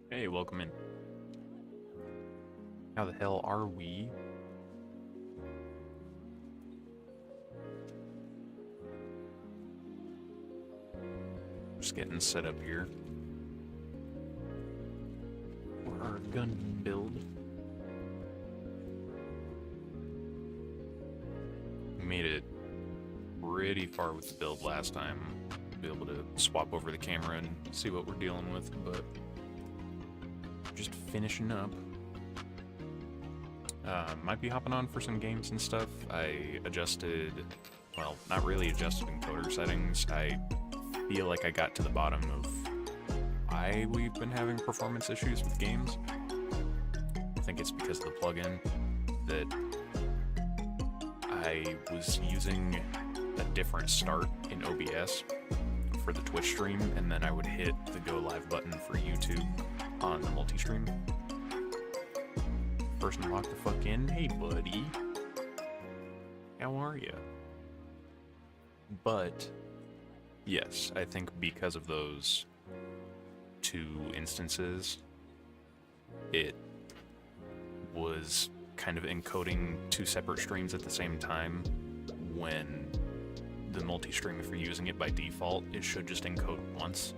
Hey, welcome in. How the hell are we? Just getting set up here for our Gundam build. We made it pretty far with the build last time. Be able to swap over the camera and see what we're dealing with, but just finishing up. Might be hopping on for some games and stuff. I adjusted, well, not really adjusted encoder settings. I feel like I got to the bottom of why we've been having performance issues with games. I think it's because of the plugin that I was using a different start in OBS for the Twitch stream, and then I would hit the go live button for YouTube on the multi-stream. Person lock the fuck in. Hey, buddy. How are ya? But yes, I think because of those two instances, it was kind of encoding two separate streams at the same time when the multi-stream, if you're using it by default, it should just encode once,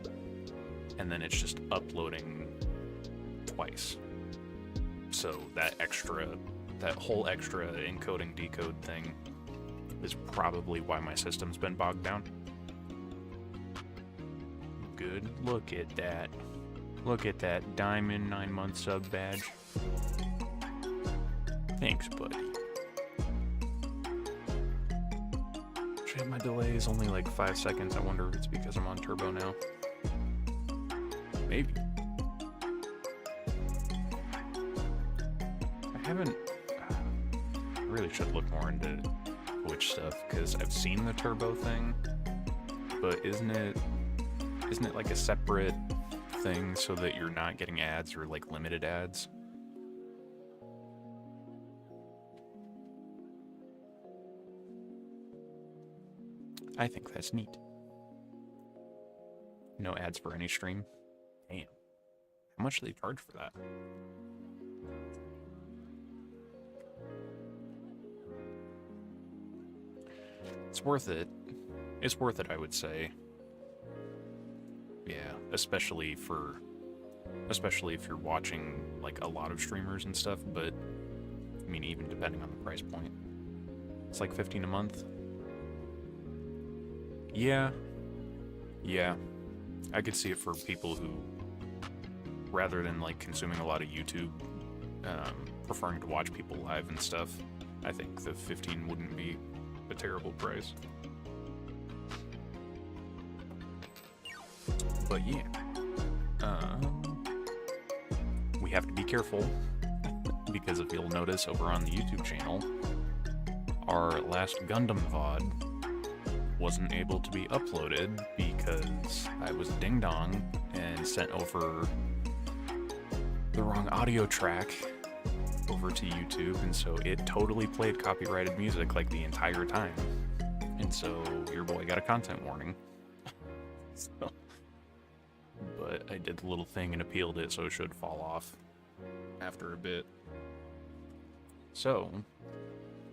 and then it's just uploading twice. So that whole extra encoding decode thing is probably why my system's been bogged down. Good. Look at that. Look at that diamond 9-month sub badge. Thanks, buddy. Shit, my delay is only like 5 seconds. I wonder if it's because I'm on turbo now. Maybe. I really should look more into Twitch stuff, because I've seen the turbo thing, but isn't it like a separate thing so that you're not getting ads or like limited ads? I think that's neat. No ads for any stream. Damn. How much do they charge for that? It's worth it. It's worth it, I would say. Yeah, especially if you're watching like a lot of streamers and stuff, but I mean, even depending on the price point. It's like $15 a month. Yeah. Yeah. I could see it for people who, rather than like consuming a lot of YouTube, preferring to watch people live and stuff, I think the 15 wouldn't be a terrible price. But yeah, we have to be careful, because if you'll notice over on the YouTube channel, our last Gundam VOD wasn't able to be uploaded because I was ding-dong and sent over the wrong audio track over to YouTube, and so it totally played copyrighted music like the entire time, and so your boy got a content warning. So, but I did the little thing and appealed it, so it should fall off after a bit. So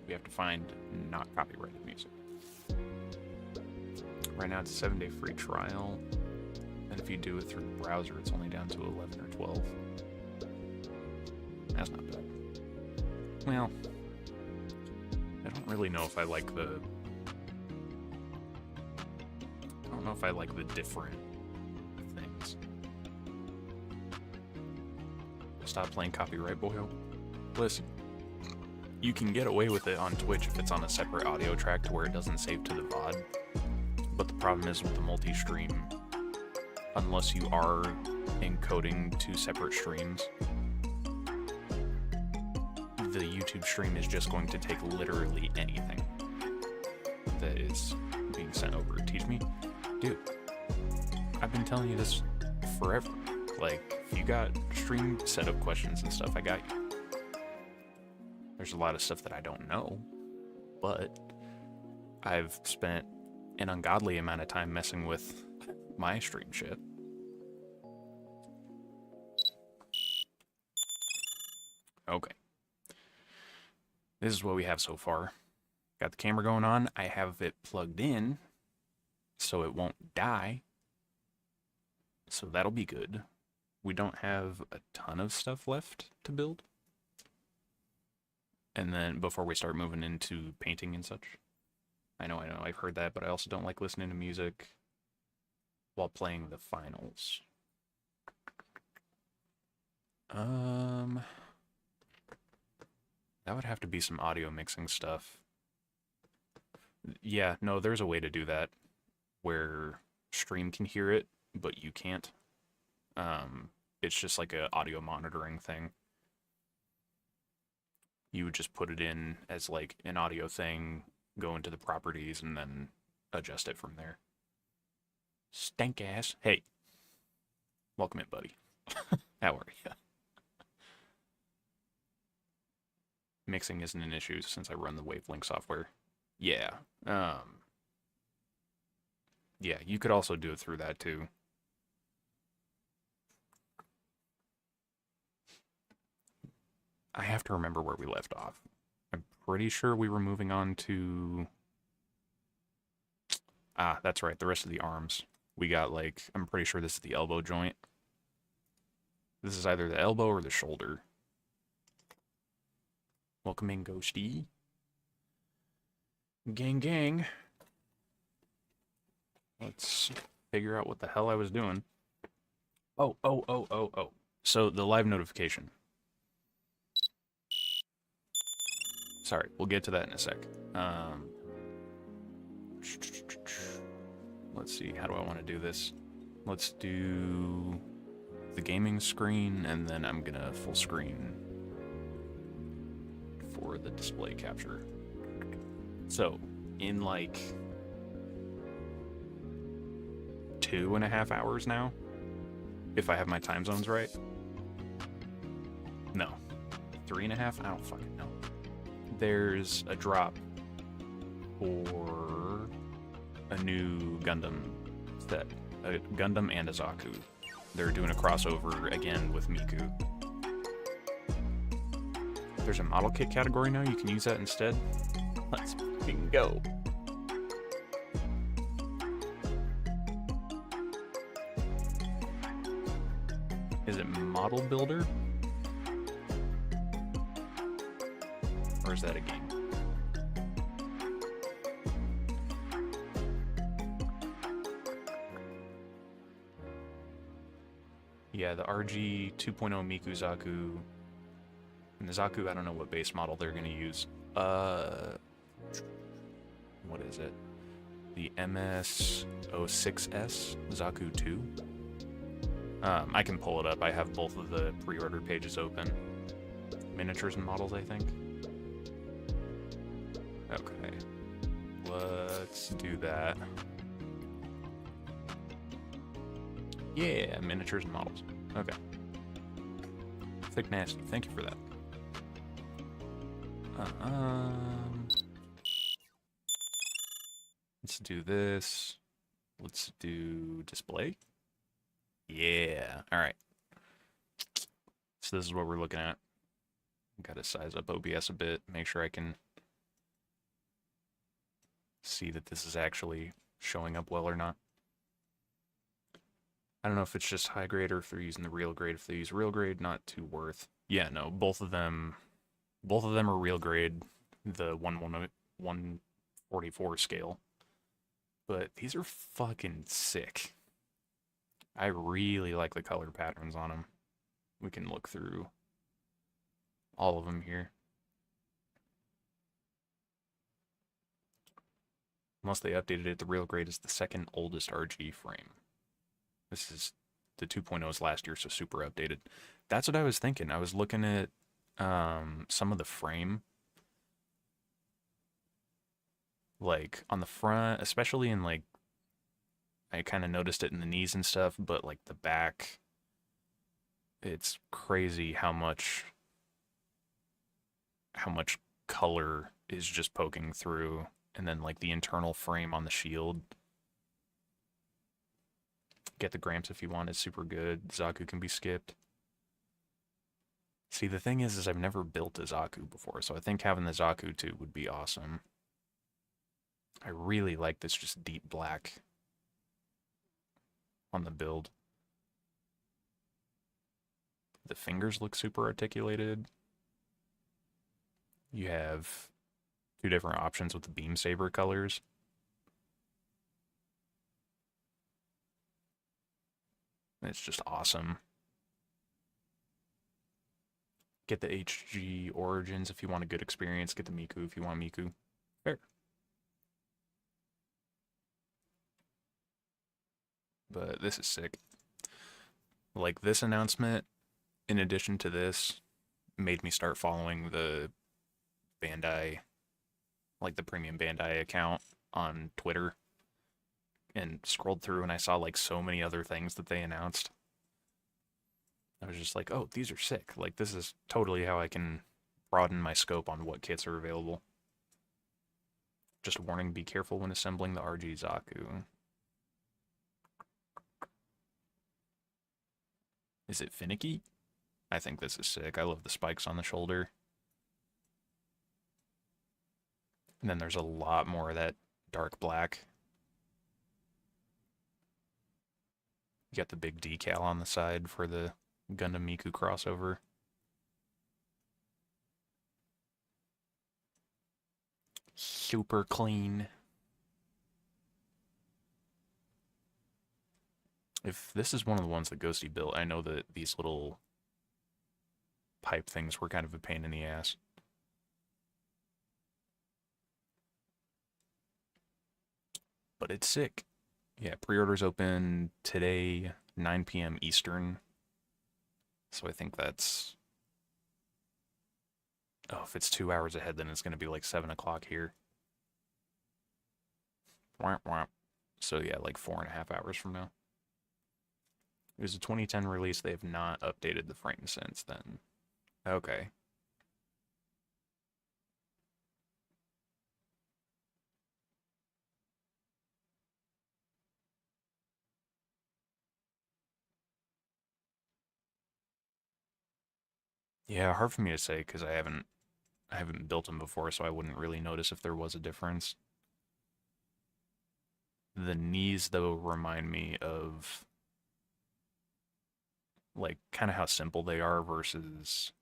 we have to find not copyrighted music. Right now it's a 7-day free trial, and if you do it through the browser, it's only down to 11 or 12. That's not bad. Well, I don't really know if I like the... I don't know if I like the different things. Stop playing copyright, boyo. Listen, you can get away with it on Twitch if it's on a separate audio track to where it doesn't save to the VOD. But the problem is with the multi-stream, unless you are encoding two separate streams, the YouTube stream is just going to take literally anything that is being sent over. Teach me? Dude, I've been telling you this forever. Like, if you got stream setup questions and stuff, I got you. There's a lot of stuff that I don't know, but I've spent an ungodly amount of time messing with my stream shit. Okay. This is what we have so far. Got the camera going on. I have it plugged in so it won't die. So that'll be good. We don't have a ton of stuff left to build. And then before we start moving into painting and such. I know, I've heard that, but I also don't like listening to music while playing the finals. That would have to be some audio mixing stuff. Yeah, no, there's a way to do that where stream can hear it, but you can't. It's just like a audio monitoring thing. You would just put it in as like an audio thing, go into the properties, and then adjust it from there. Stank ass. Hey, welcome in, buddy. How are you? Mixing isn't an issue since I run the Wavelink software. Yeah. Yeah, you could also do it through that too. I have to remember where we left off. I'm pretty sure we were moving on to... Ah, that's right, the rest of the arms. We got like, I'm pretty sure this is the elbow joint. This is either the elbow or the shoulder. Welcome in, Ghosty. Gang, gang. Let's figure out what the hell I was doing. Oh. So, the live notification. Sorry, we'll get to that in a sec. Let's see, how do I want to do this? Let's do the gaming screen, and then I'm gonna full screen for the display capture. So, in like 2.5 hours now, if I have my time zones right. No, 3.5? I don't fucking know. There's a drop for a new Gundam set, a Gundam and a Zaku. They're doing a crossover again with Miku. There's a model kit category now, you can use that instead. Let's fucking go. Is it model builder? Or is that a game? Yeah, the RG 2.0 Miku Zaku. And the Zaku, I don't know what base model they're going to use. What is it? The MS06S Zaku 2. I can pull it up. I have both of the pre-ordered pages open. Miniatures and models, I think. Okay. Let's do that. Yeah, miniatures and models. Okay. Thick Nasty, thank you for that. Let's do this. Let's do display. Yeah, alright. So this is what we're looking at. Gotta size up OBS a bit, make sure I can see that this is actually showing up well or not. I don't know if it's just high grade or if they're using the real grade. If they use real grade, not too worth. Yeah, no, both of them are real grade, the 144 scale. But these are fucking sick. I really like the color patterns on them. We can look through all of them here. Unless they updated it, the real grade is the second oldest RG frame. This is the 2.0s last year, so super updated. That's what I was thinking. I was looking at some of the frame. Like, on the front, especially in, like, I kind of noticed it in the knees and stuff, but, like, the back, it's crazy how much color is just poking through. And then, like, the internal frame on the shield. Get the Gramps if you want, it's super good. Zaku can be skipped. See, the thing is I've never built a Zaku before, so I think having the Zaku too would be awesome. I really like this just deep black on the build. The fingers look super articulated. You have two different options with the beam saber colors. It's just awesome. Get the HG Origins if you want a good experience. Get the Miku if you want Miku. Fair. But this is sick. Like, this announcement, in addition to this, made me start following the Bandai, like the premium Bandai account on Twitter, and scrolled through and I saw like so many other things that they announced. I was just like, oh, these are sick. Like, this is totally how I can broaden my scope on what kits are available. Just warning, be careful when assembling the RG Zaku. Is it finicky? I think this is sick. I love the spikes on the shoulder. And then there's a lot more of that dark black. You got the big decal on the side for the Gundam Miku crossover. Super clean. If this is one of the ones that Ghosty built, I know that these little pipe things were kind of a pain in the ass. But it's sick. Yeah, pre-orders open today, 9 p.m. Eastern. So I think that's... Oh, if it's 2 hours ahead, then it's going to be like 7 o'clock here. So yeah, like 4.5 hours from now. It was a 2010 release. They have not updated the frame since then. Okay. Yeah, hard for me to say because I haven't built them before, so I wouldn't really notice if there was a difference. The knees, though, remind me of like kind of how simple they are versus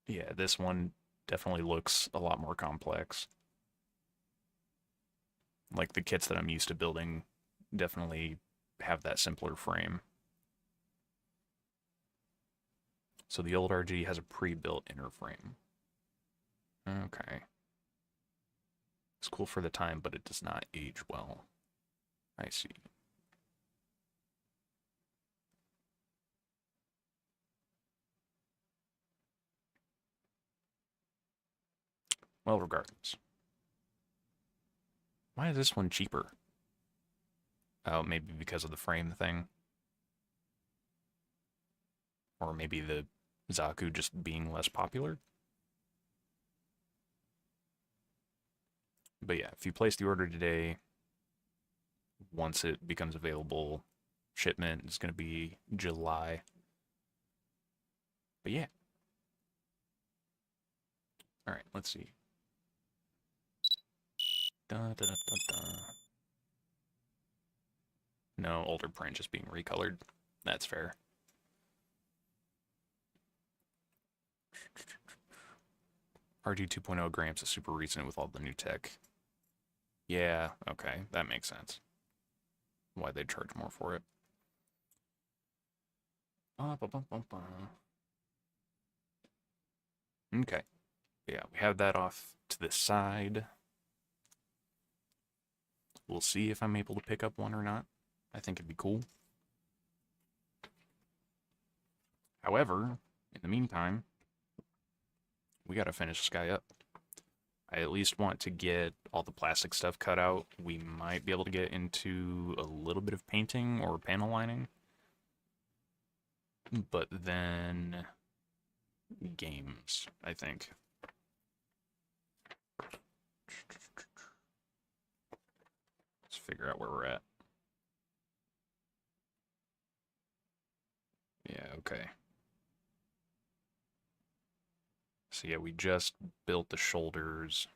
yeah, this one definitely looks a lot more complex. Like the kits that I'm used to building definitely have that simpler frame. So the old RG has a pre-built inner frame. Okay. It's cool for the time, but it does not age well. I see. Well, regardless. Why is this one cheaper? Oh, maybe because of the frame thing. Or maybe the Zaku just being less popular. But yeah, if you place the order today, once it becomes available, shipment is going to be July. But yeah. All right, let's see. Da, da, da, da, da. No, older print just being recolored. That's fair. RG 2.0 Gramps is super recent with all the new tech. Yeah, okay, that makes sense. Why they charge more for it. Okay. Yeah, we have that off to the side. We'll see if I'm able to pick up one or not. I think it'd be cool. However, in the meantime, we gotta finish this guy up. I at least want to get all the plastic stuff cut out. We might be able to get into a little bit of painting or panel lining. But then games, I think. Let's figure out where we're at. Okay. So yeah, we just built the shoulders.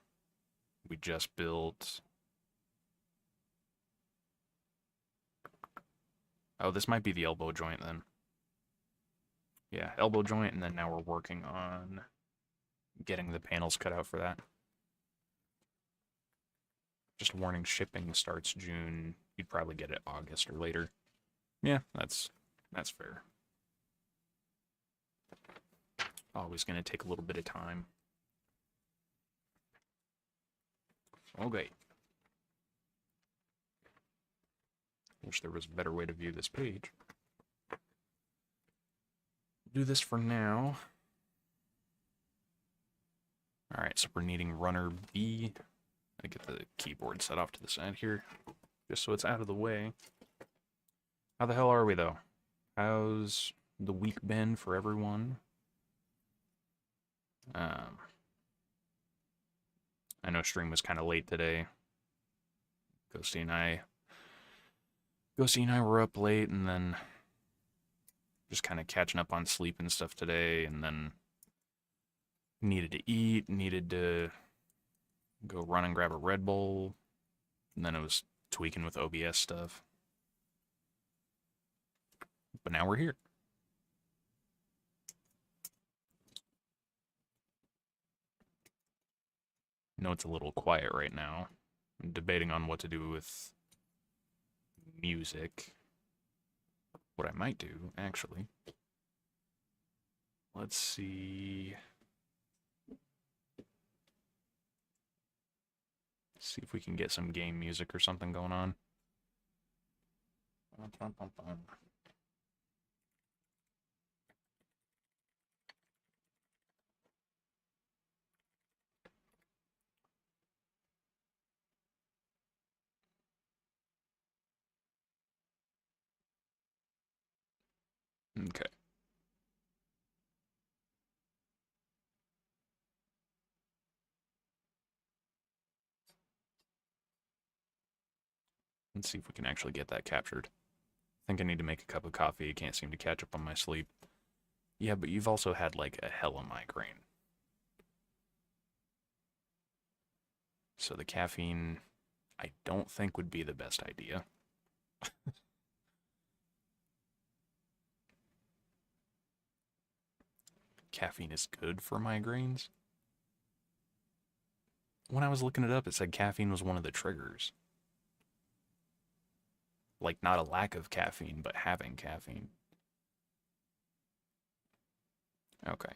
We just built... Oh, this might be the elbow joint then. Yeah, elbow joint, and then now we're working on getting the panels cut out for that. Just a warning, shipping starts June. You'd probably get it August or later. Yeah, that's fair. Always gonna take a little bit of time. Okay. Wish there was a better way to view this page. Do this for now. Alright, so we're needing runner B. I get the keyboard set off to the side here, just so it's out of the way. How the hell are we, though? How's the week been for everyone? I know stream was kind of late today. Ghosty and I were up late, and then just kind of catching up on sleep and stuff today, and then needed to eat, needed to go run and grab a Red Bull, and then it was tweaking with OBS stuff. But now we're here. I know it's a little quiet right now. I'm debating on what to do with music. What I might do, actually. Let's see. See if we can get some game music or something going on. Okay. Let's see if we can actually get that captured. I think I need to make a cup of coffee. I can't seem to catch up on my sleep. Yeah, but you've also had like a hella migraine. So the caffeine, I don't think would be the best idea. Caffeine is good for migraines? When I was looking it up, it said caffeine was one of the triggers. Like, not a lack of caffeine, but having caffeine. Okay.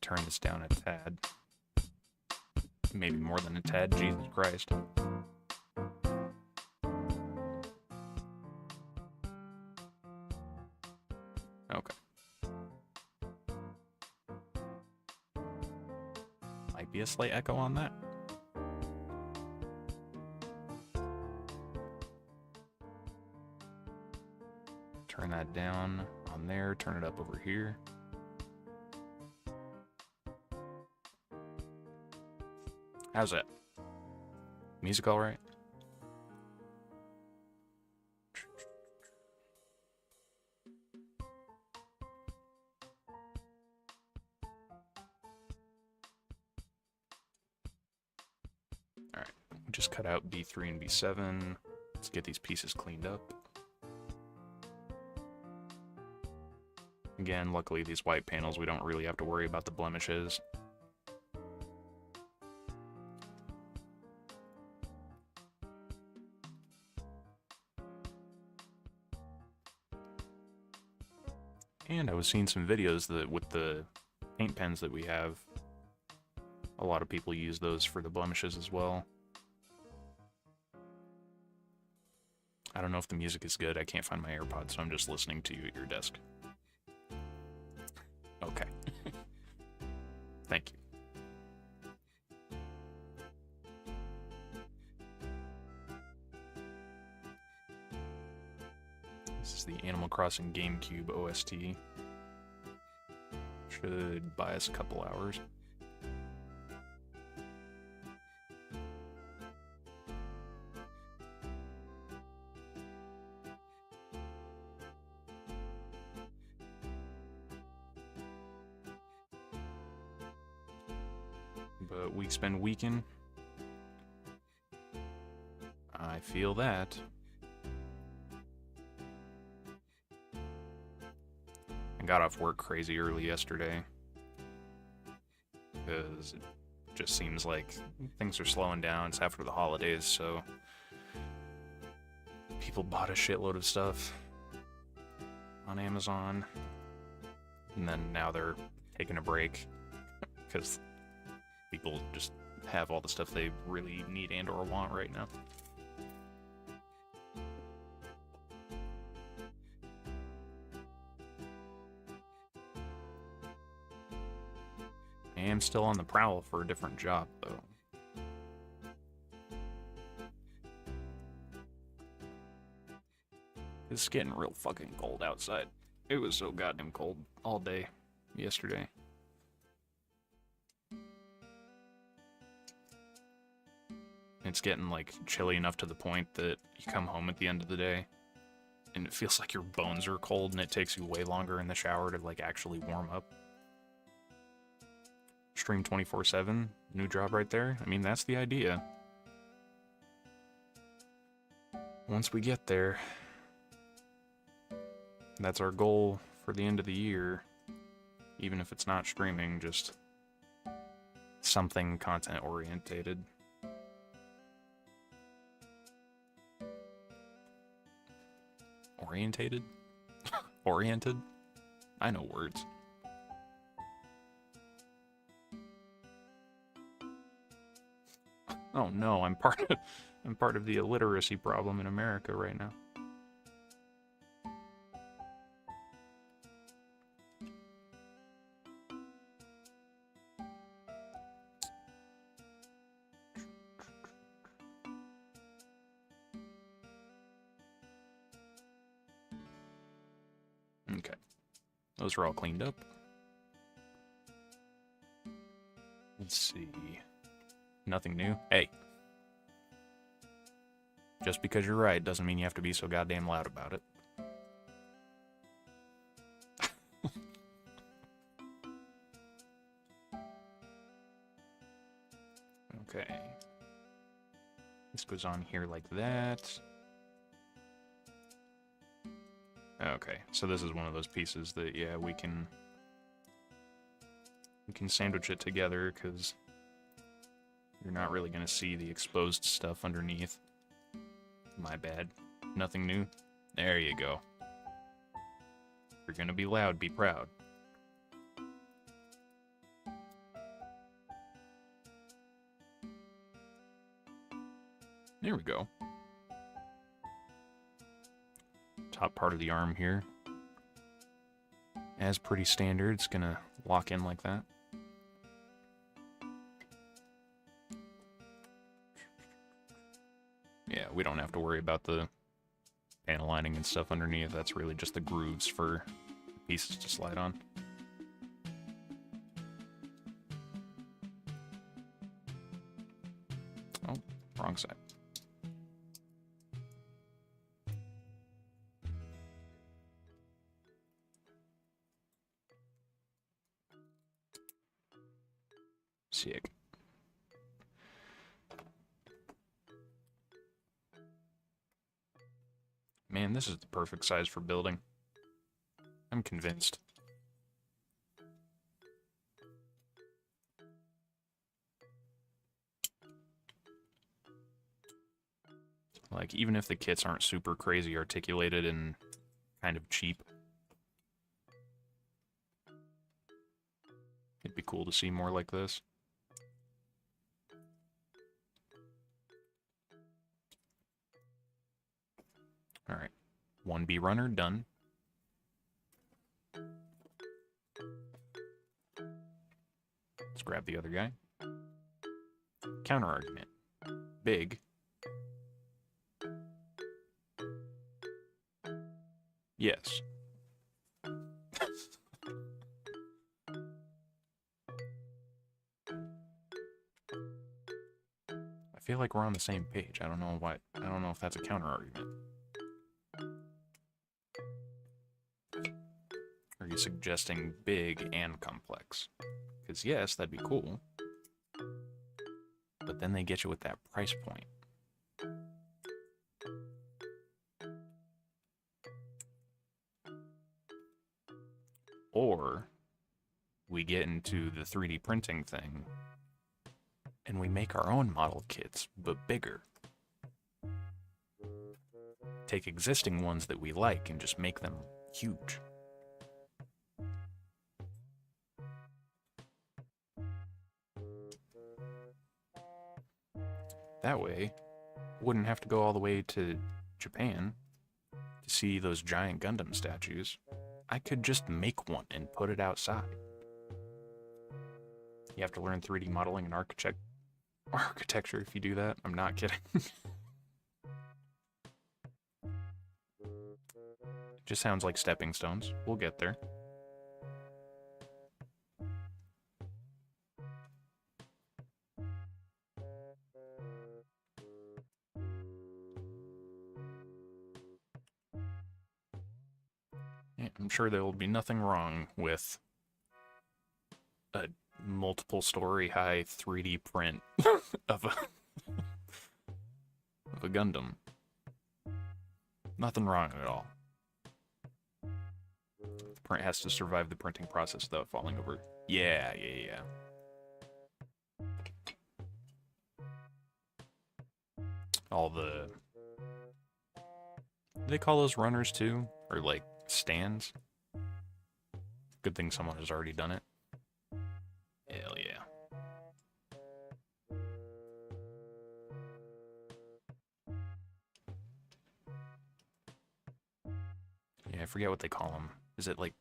Turn this down a tad. Maybe more than a tad, Jesus Christ. Okay. Might be a slight echo on that. Turn that down on there, turn it up over here. How's that? Music all right? All right, we just cut out B3 and B7. Let's get these pieces cleaned up. Again, luckily these white panels, we don't really have to worry about the blemishes. And I was seeing some videos that with the paint pens that we have, a lot of people use those for the blemishes as well. I don't know if the music is good. I can't find my AirPods, so I'm just listening to you at your desk. Okay. Thank you. This is the Animal Crossing GameCube OST. Should buy us a couple hours. But week's been weaking. I feel that. I got off work crazy early yesterday. Because it just seems like things are slowing down. It's after the holidays, so people bought a shitload of stuff on Amazon. And then now they're taking a break because people just have all the stuff they really need and or want right now. I am still on the prowl for a different job, though. It's getting real fucking cold outside. It was so goddamn cold all day yesterday. It's getting, like, chilly enough to the point that you come home at the end of the day and it feels like your bones are cold and it takes you way longer in the shower to, like, actually warm up. Stream 24/7, new job right there. I mean, that's the idea. Once we get there, that's our goal for the end of the year. Even if it's not streaming, just something content orientated. Orientated? Oriented? I know words. Oh no, I'm part of the illiteracy problem in America right now. Okay. Those are all cleaned up. Let's see. Nothing new. Hey. Just because you're right doesn't mean you have to be so goddamn loud about it. Okay. This goes on here like that. Okay, so this is one of those pieces that, yeah, we can sandwich it together, because you're not really going to see the exposed stuff underneath. My bad. Nothing new? There you go. If you're going to be loud, be proud. There we go. Top part of the arm here. As pretty standard, it's going to lock in like that. Yeah, we don't have to worry about the panel lining and stuff underneath. That's really just the grooves for pieces to slide on. Oh, wrong side. Sick. Man, this is the perfect size for building. I'm convinced. Like, even if the kits aren't super crazy articulated and kind of cheap, it'd be cool to see more like this. Alright, 1B runner done. Let's grab the other guy. Counter argument. Big. Yes. I feel like we're on the same page. I don't know why. I don't know if that's a counter argument. Are you suggesting big and complex? Because yes, that'd be cool. but then they get you with that price point. Or we get into the 3D printing thing and we make our own model kits, but bigger. Take existing ones that we like and just make them huge. That way, I wouldn't have to go all the way to Japan to see those giant Gundam statues. I could just make one and put it outside. You have to learn 3D modeling and architecture if you do that. I'm not kidding. Just sounds like stepping stones. We'll get there. Yeah, I'm sure there will be nothing wrong with a multiple story high 3D print of a Gundam. Nothing wrong at all. The print has to survive the printing process without falling over. Yeah. All the... Do they call those runners too? Or like stands? Good thing someone has already done it. Hell yeah. Yeah, I forget what they call them. Is it like...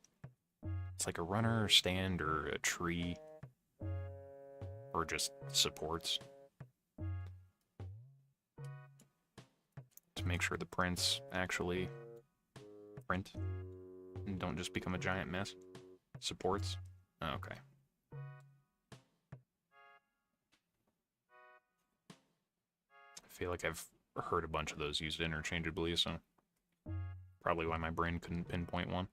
It's like a runner or stand or a tree? Or just supports? To make sure the prints actually print and don't just become a giant mess. Supports? Oh, okay. I feel like I've heard a bunch of those used interchangeably, so probably why my brain couldn't pinpoint one.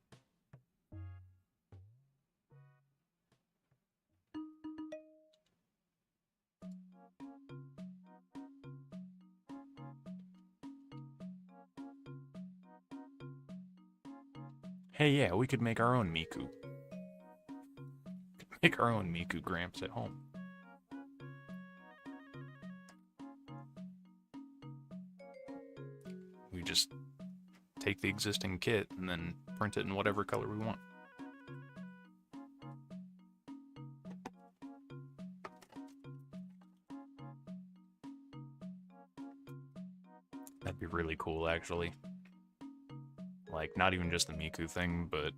Hey, yeah, we could make our own Miku. Make our own Miku Gramps at home. We just take the existing kit and then print it in whatever color we want. That'd be really cool, actually. Like, not even just the Miku thing, but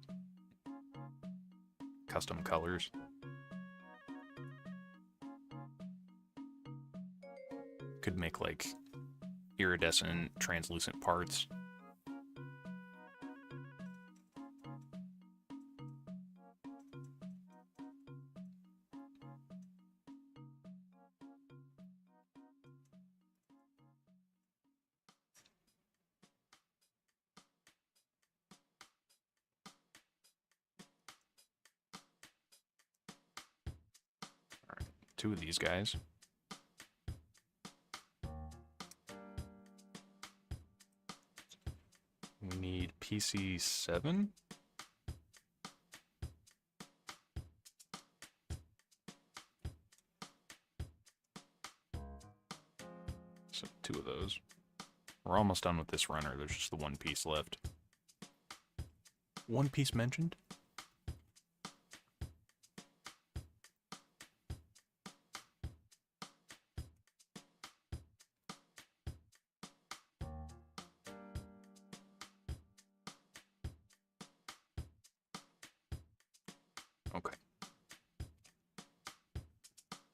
custom colors. Could make, like, iridescent, translucent parts. Alright, 2 of these guys. We need PC7. So 2 of those. We're almost done with this runner. There's just the 1 piece left. 1 piece mentioned? Okay.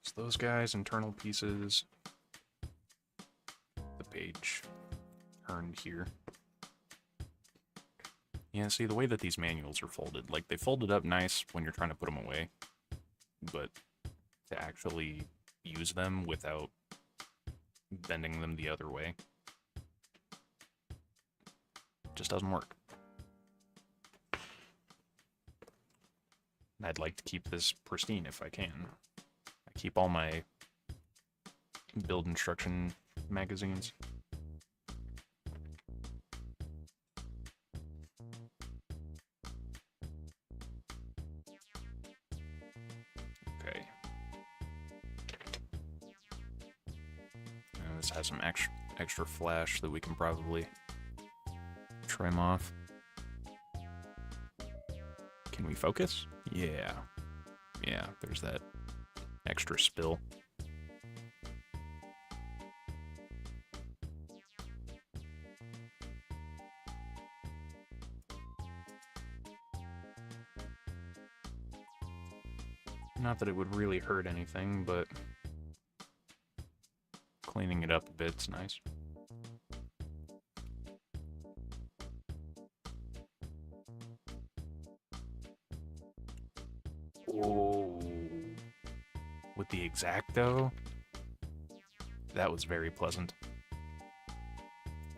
So those guys, internal pieces. The page turned here. Yeah, see, the way that these manuals are folded, like, they folded up nice when you're trying to put them away, but to actually use them without bending them the other way just doesn't work. I'd like to keep this pristine if I can. I keep all my build instruction magazines. Okay. And this has some extra flash that we can probably trim off. Can we focus? Yeah. Yeah, there's that extra spill. Not that it would really hurt anything, but cleaning it up a bit's nice. Whoa. With the X-Acto, that was very pleasant.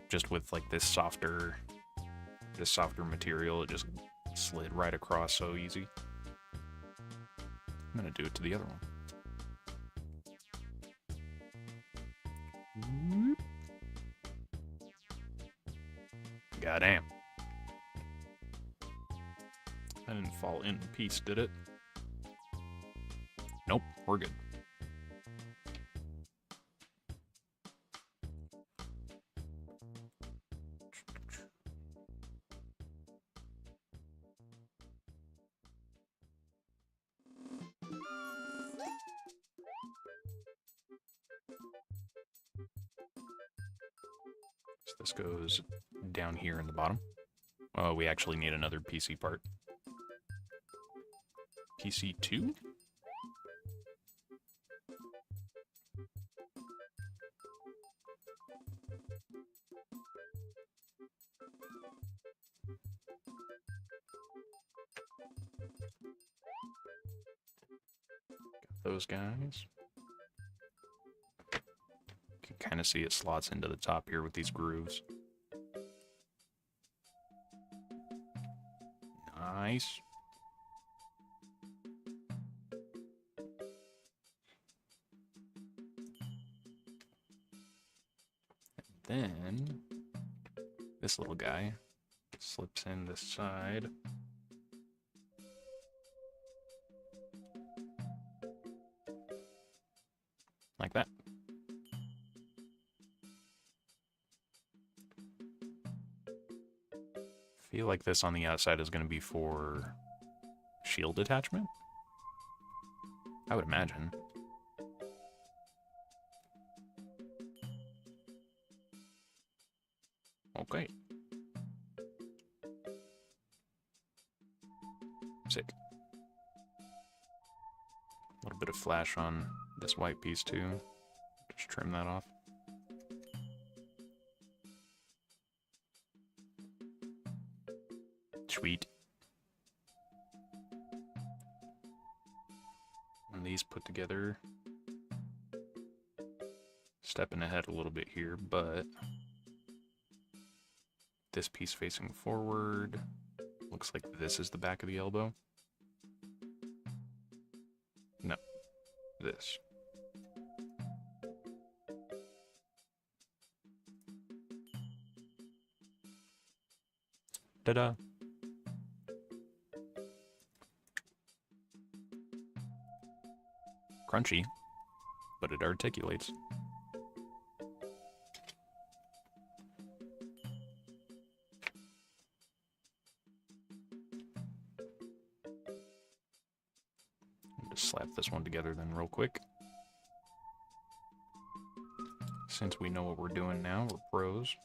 Just with like this softer material, it just slid right across so easy. I'm gonna do it to the other one. Goddamn. That didn't fall in one piece, did it? Nope, we're good. So this goes down here in the bottom. Oh, we actually need another PC part. PC2? Got those guys. You can kind of see it slots into the top here with these grooves. Nice. And then this little guy slips in this side. Like that. I feel like this on the outside is going to be for shield attachment. I would imagine. Okay. Sick. A little bit of flash on this white piece too. Just trim that off. Sweet. And these put together. Stepping ahead a little bit here, but this piece facing forward looks like this is the back of the elbow. No, this. Ta-da! Crunchy, but it articulates. Just slap this one together then real quick. Since we know what we're doing now, we're pros.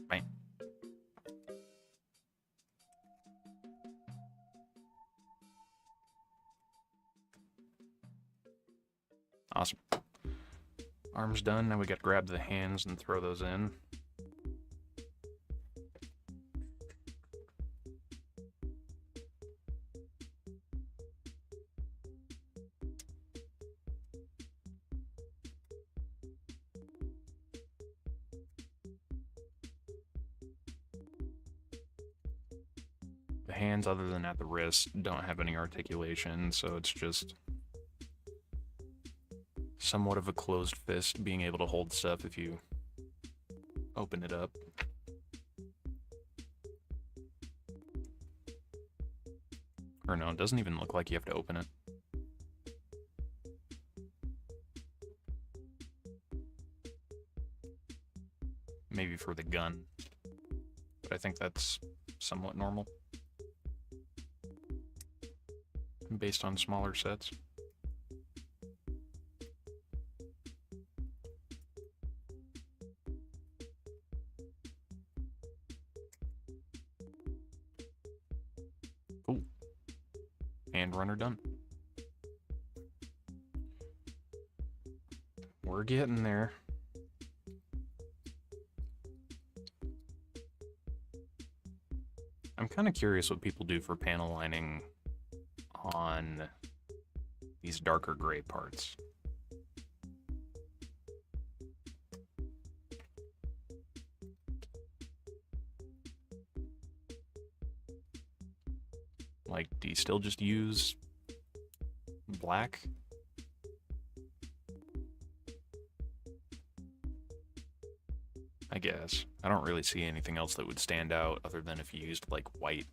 Bam. Awesome. Arms done, now we gotta grab the hands and throw those in. The hands, other than at the wrist, don't have any articulation, so it's just somewhat of a closed fist, being able to hold stuff if you open it up. Or no, it doesn't even look like you have to open it. Maybe for the gun, but I think that's somewhat normal based on smaller sets. Cool. And runner done. We're getting there. I'm kind of curious what people do for panel lining on these darker gray parts. Like, do you still just use black? I guess. I don't really see anything else that would stand out other than if you used, like, white.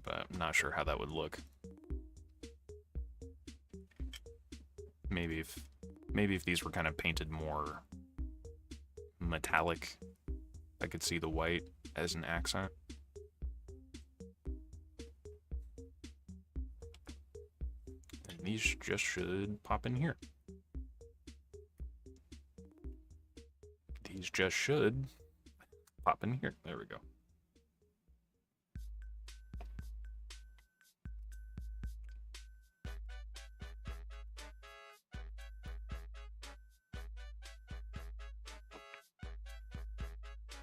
But I'm not sure how that would look. Maybe if these were kind of painted more metallic, I could see the white as an accent. And these just should pop in here. These just should pop in here. There we go.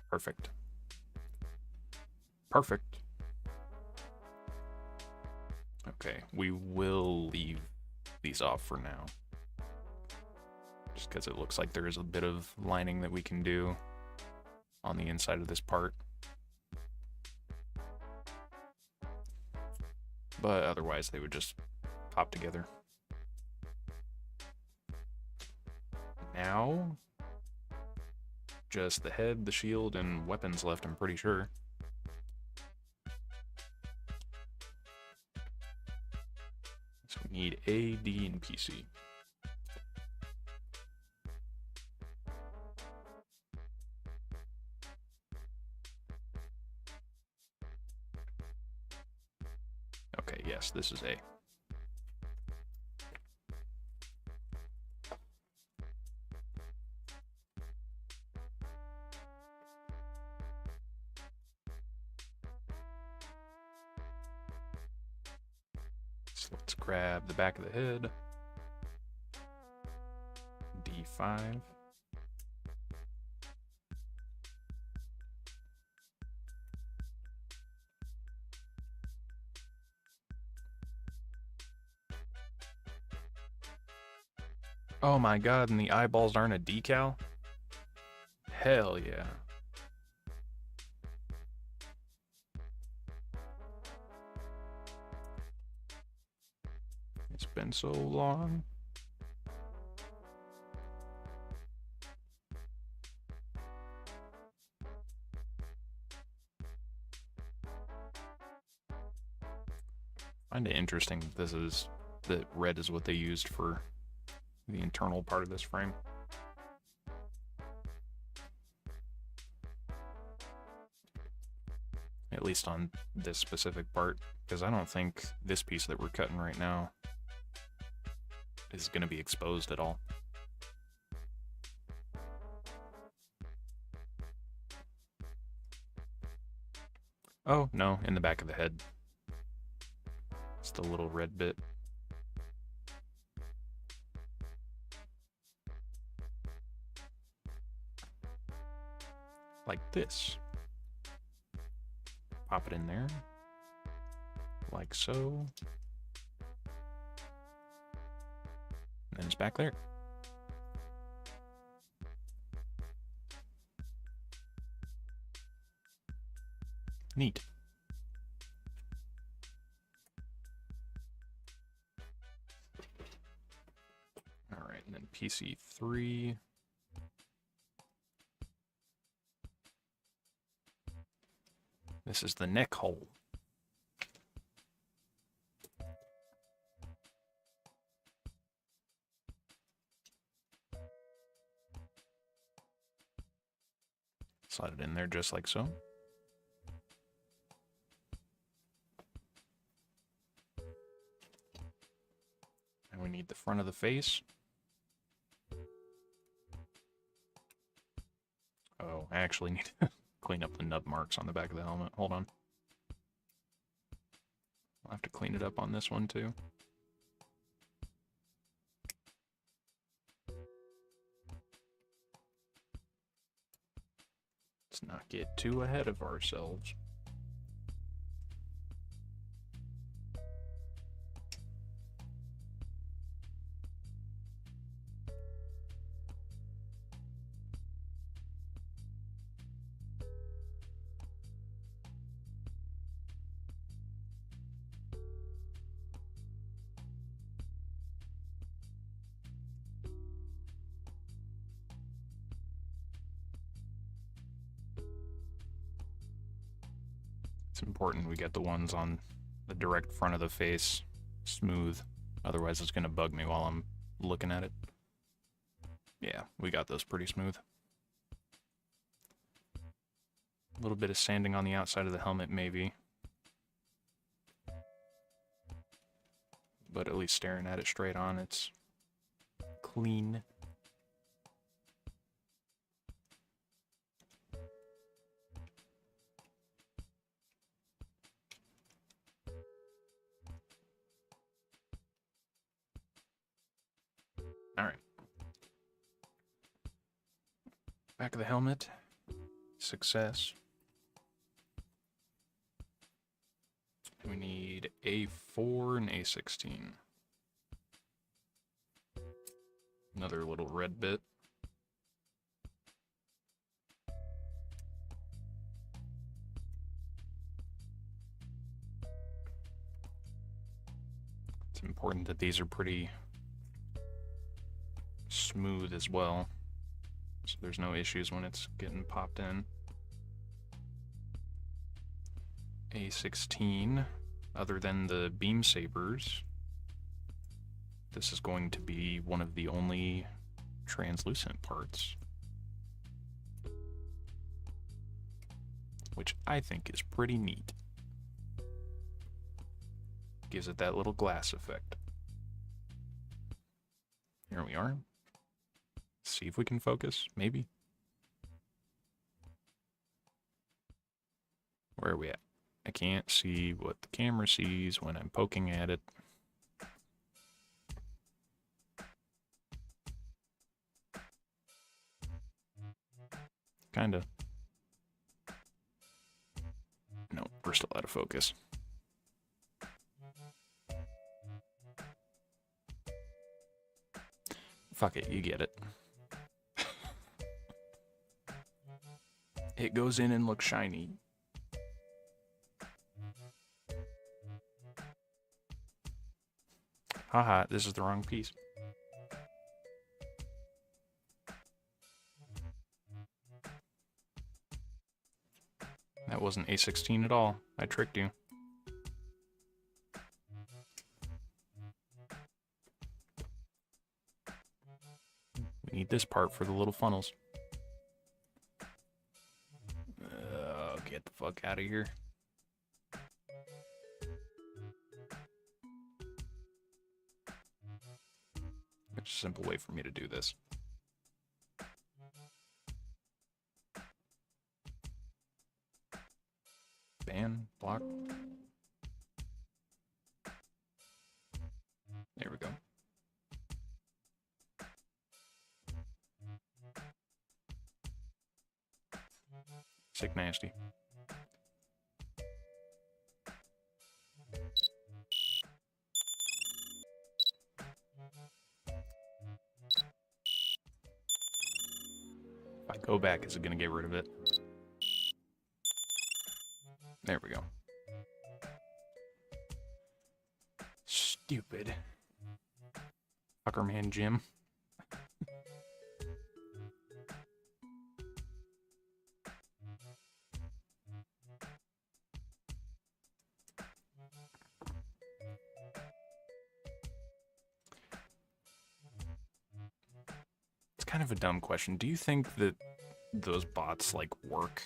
Perfect. Perfect. Okay, we will leave these off for now. Just because it looks like there is a bit of lining that we can do on the inside of this part. But otherwise they would just pop together. Now, just the head, the shield, and weapons left, I'm pretty sure. So we need A, D, and PC. Okay, yes, this is A. So let's grab the back of the head. D5. Oh my god, and the eyeballs aren't a decal? Hell yeah. It's been so long. I find it interesting that red is what they used for the internal part of this frame. At least on this specific part, because I don't think this piece that we're cutting right now is going to be exposed at all. Oh, no, in the back of the head. It's the little red bit. Like this. Pop it in there. Like so. And then it's back there. Neat. Alright, and then PC3. This is the neck hole. Slide it in there just like so. And we need the front of the face. Oh, I actually need to clean up the nub marks on the back of the helmet. Hold on. I'll have to clean it up on this one too. Let's not get too ahead of ourselves. It's important we get the ones on the direct front of the face smooth. Otherwise it's going to bug me while I'm looking at it. Yeah, we got those pretty smooth. A little bit of sanding on the outside of the helmet maybe. But at least staring at it straight on, it's clean. Alright. Back of the helmet. Success. We need A4 and A16. Another little red bit. It's important that these are pretty smooth as well, so there's no issues when it's getting popped in. A16, other than the beam sabers, this is going to be one of the only translucent parts, which I think is pretty neat. Gives it that little glass effect. Here we are. See if we can focus, maybe. Where are we at? I can't see what the camera sees when I'm poking at it. Kinda. No, we're still out of focus. Fuck it, you get it. It goes in and looks shiny. Haha, this is the wrong piece. That wasn't A16 at all. I tricked you. We need this part for the little funnels. Get the fuck out of here. There's a simple way for me to do this. Ban, block. There we go. Sick nasty. If I go back, is it gonna get rid of it? There we go. Stupid. Fuckerman Jim. It's kind of a dumb question. Do you think that those bots, like, work?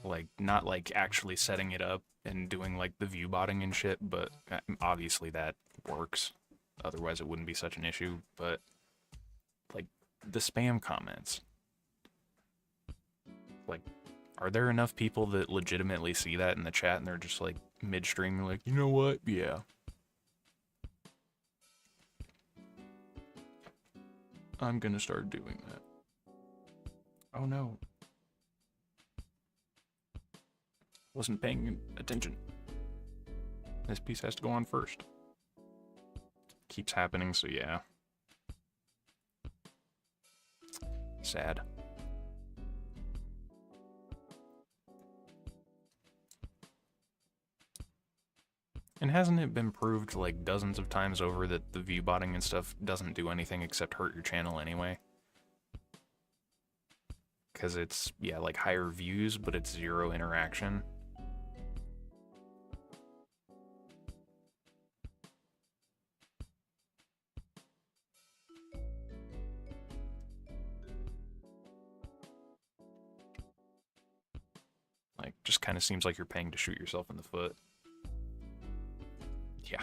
Like, not, like, actually setting it up and doing, like, the view botting and shit, but obviously that works. Otherwise it wouldn't be such an issue, but, like, the spam comments. Like, are there enough people that legitimately see that in the chat and they're just, like, midstream, like, you know what? Yeah. I'm gonna start doing that. Oh no. Wasn't paying attention. This piece has to go on first. Keeps happening, so yeah. Sad. And hasn't it been proved like dozens of times over that the view botting and stuff doesn't do anything except hurt your channel anyway? Because it's, yeah, like higher views, but it's zero interaction. Like, just kind of seems like you're paying to shoot yourself in the foot. Yeah.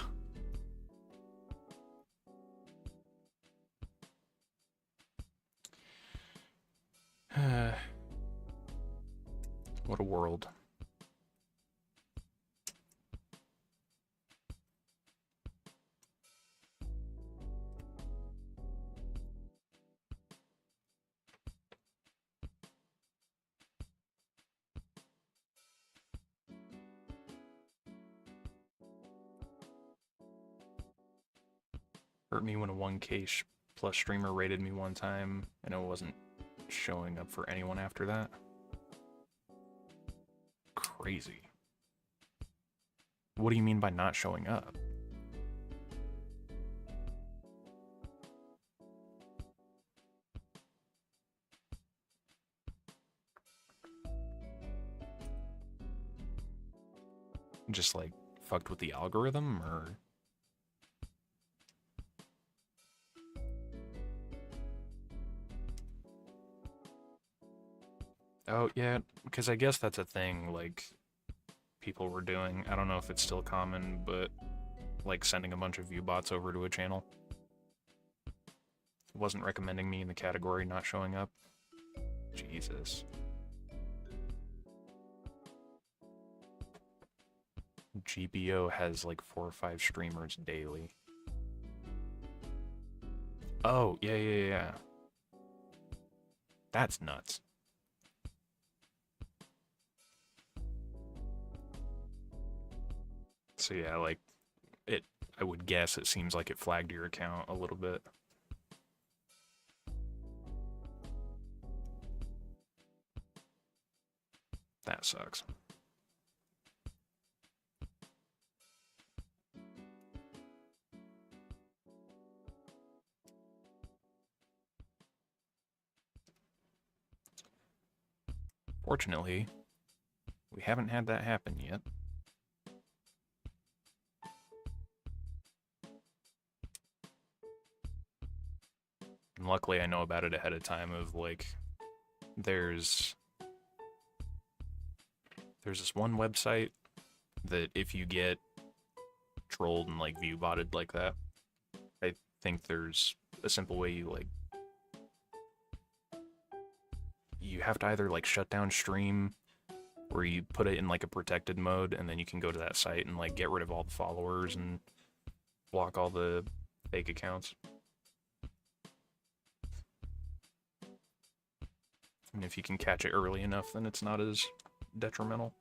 What a world. Hurt me when a 1K plus streamer rated me one time and it wasn't showing up for anyone after that. Crazy. What do you mean by not showing up? Just like fucked with the algorithm, or? Oh, yeah, because I guess that's a thing, like, people were doing. I don't know if it's still common, but, like, sending a bunch of view bots over to a channel. It wasn't recommending me in the category, not showing up. Jesus. GBO has, like, 4 or 5 streamers daily. Oh, yeah. That's nuts. So yeah, like, I would guess it seems like it flagged your account a little bit. That sucks. Fortunately, we haven't had that happen yet. And luckily I know about it ahead of time of, like, there's this one website that if you get trolled and, like, view botted like that, I think there's a simple way you have to either, like, shut down stream, or you put it in, like, a protected mode, and then you can go to that site and, like, get rid of all the followers and block all the fake accounts. And if you can catch it early enough, then it's not as detrimental.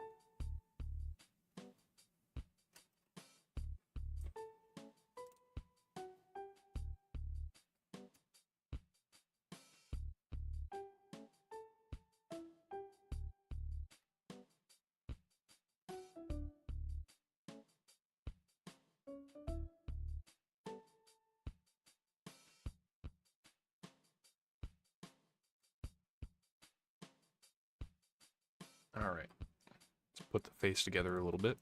Alright, let's put the face together a little bit.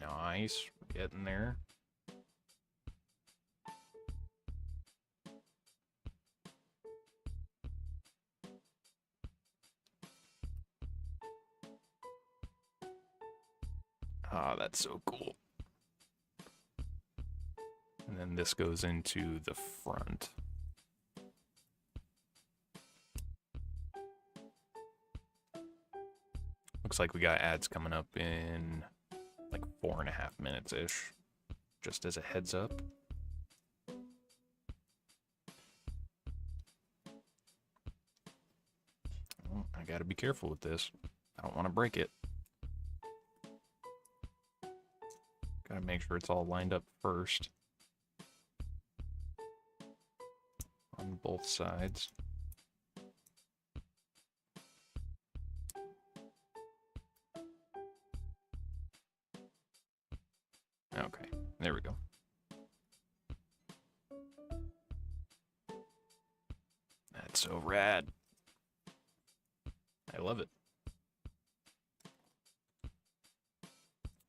Nice, we're getting there. Ah, that's so cool. And then this goes into the front. Looks like we got ads coming up in like 4.5 minutes-ish, just as a heads up. Oh, I gotta be careful with this. I don't want to break it. Gotta make sure it's all lined up first. On both sides. Okay, there we go. That's so rad. I love it.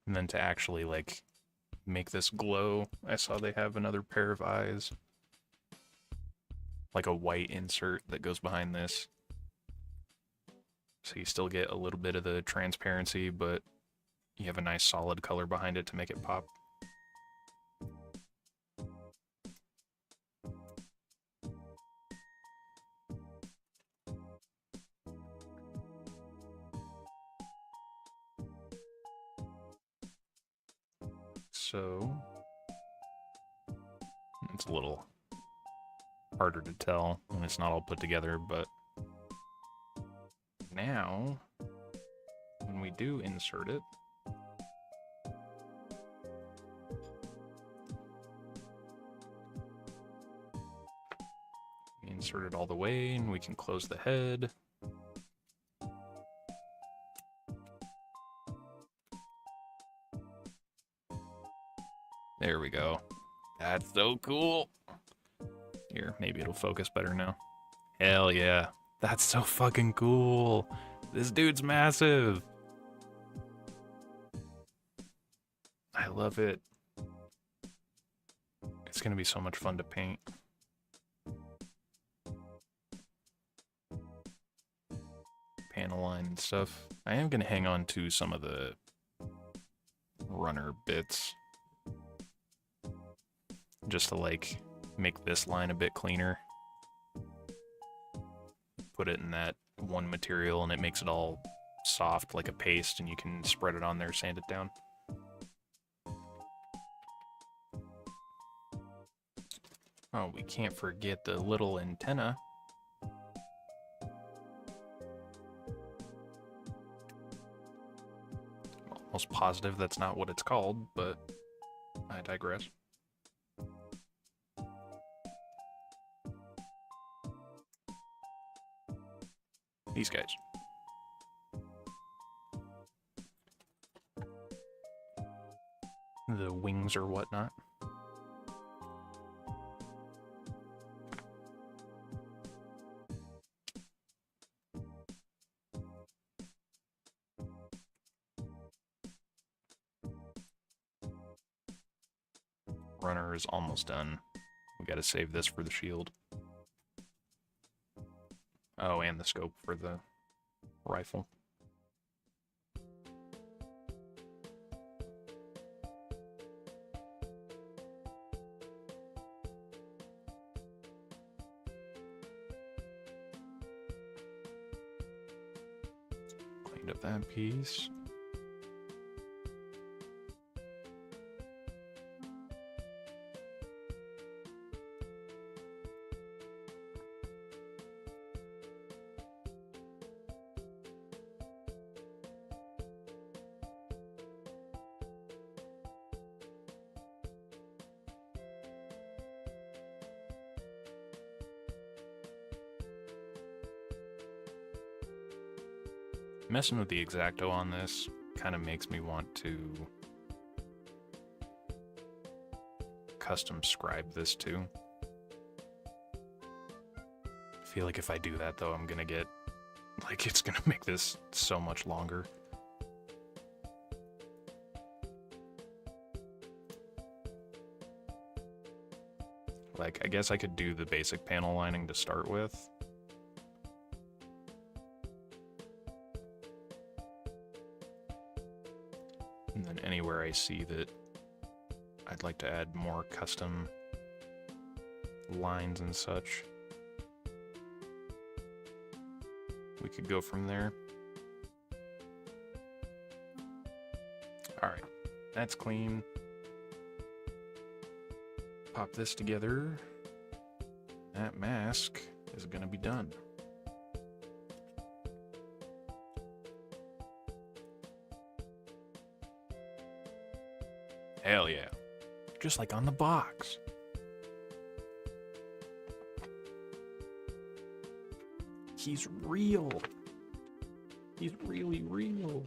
And then to actually, like, make this glow, I saw they have another pair of eyes. Like a white insert that goes behind this. So you still get a little bit of the transparency, but you have a nice solid color behind it to make it pop. So it's a little harder to tell when it's not all put together, but now when we do insert it, we insert it all the way and we can close the head. There we go. That's so cool. Here, maybe it'll focus better now. Hell yeah. That's so fucking cool. This dude's massive. I love it. It's gonna be so much fun to paint. Panel line and stuff. I am gonna hang on to some of the runner bits. Just to, like, make this line a bit cleaner. Put it in that one material and it makes it all soft like a paste and you can spread it on there, sand it down. Oh, we can't forget the little antenna. Almost positive that's not what it's called, but I digress. These guys. The wings or whatnot. Runner is almost done. We gotta save this for the shield. Oh, and the scope for the rifle. Cleaned up that piece. Messing with the X-Acto on this kind of makes me want to custom scribe this too. feel like if I do that, though, I'm gonna get... Like, it's gonna make this so much longer. Like, I guess I could do the basic panel lining to start with. And then anywhere I see that I'd like to add more custom lines and such, we could go from there. Alright, that's clean. Pop this together. That mask is gonna be done. Hell yeah. Just like on the box. He's real. He's really real.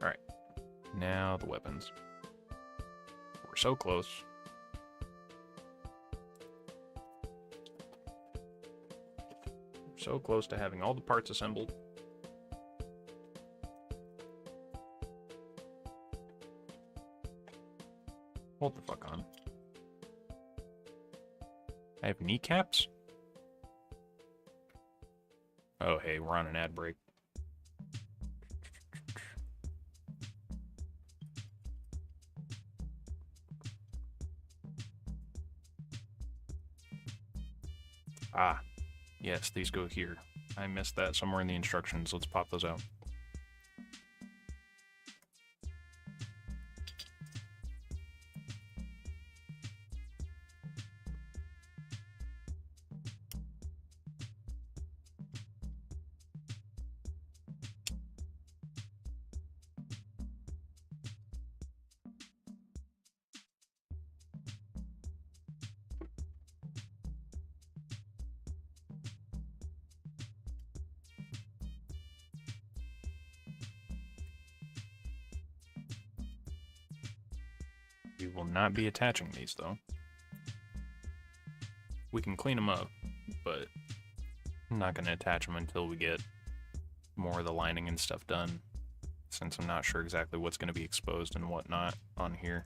Alright. Now the weapons. We're so close. We're so close to having all the parts assembled. Hold the fuck on. I have kneecaps? Oh, hey, we're on an ad break. Ah, yes, these go here. I missed that somewhere in the instructions. Let's pop those out. We will not be attaching these, though. We can clean them up, but I'm not going to attach them until we get more of the lining and stuff done, since I'm not sure exactly what's going to be exposed and whatnot on here.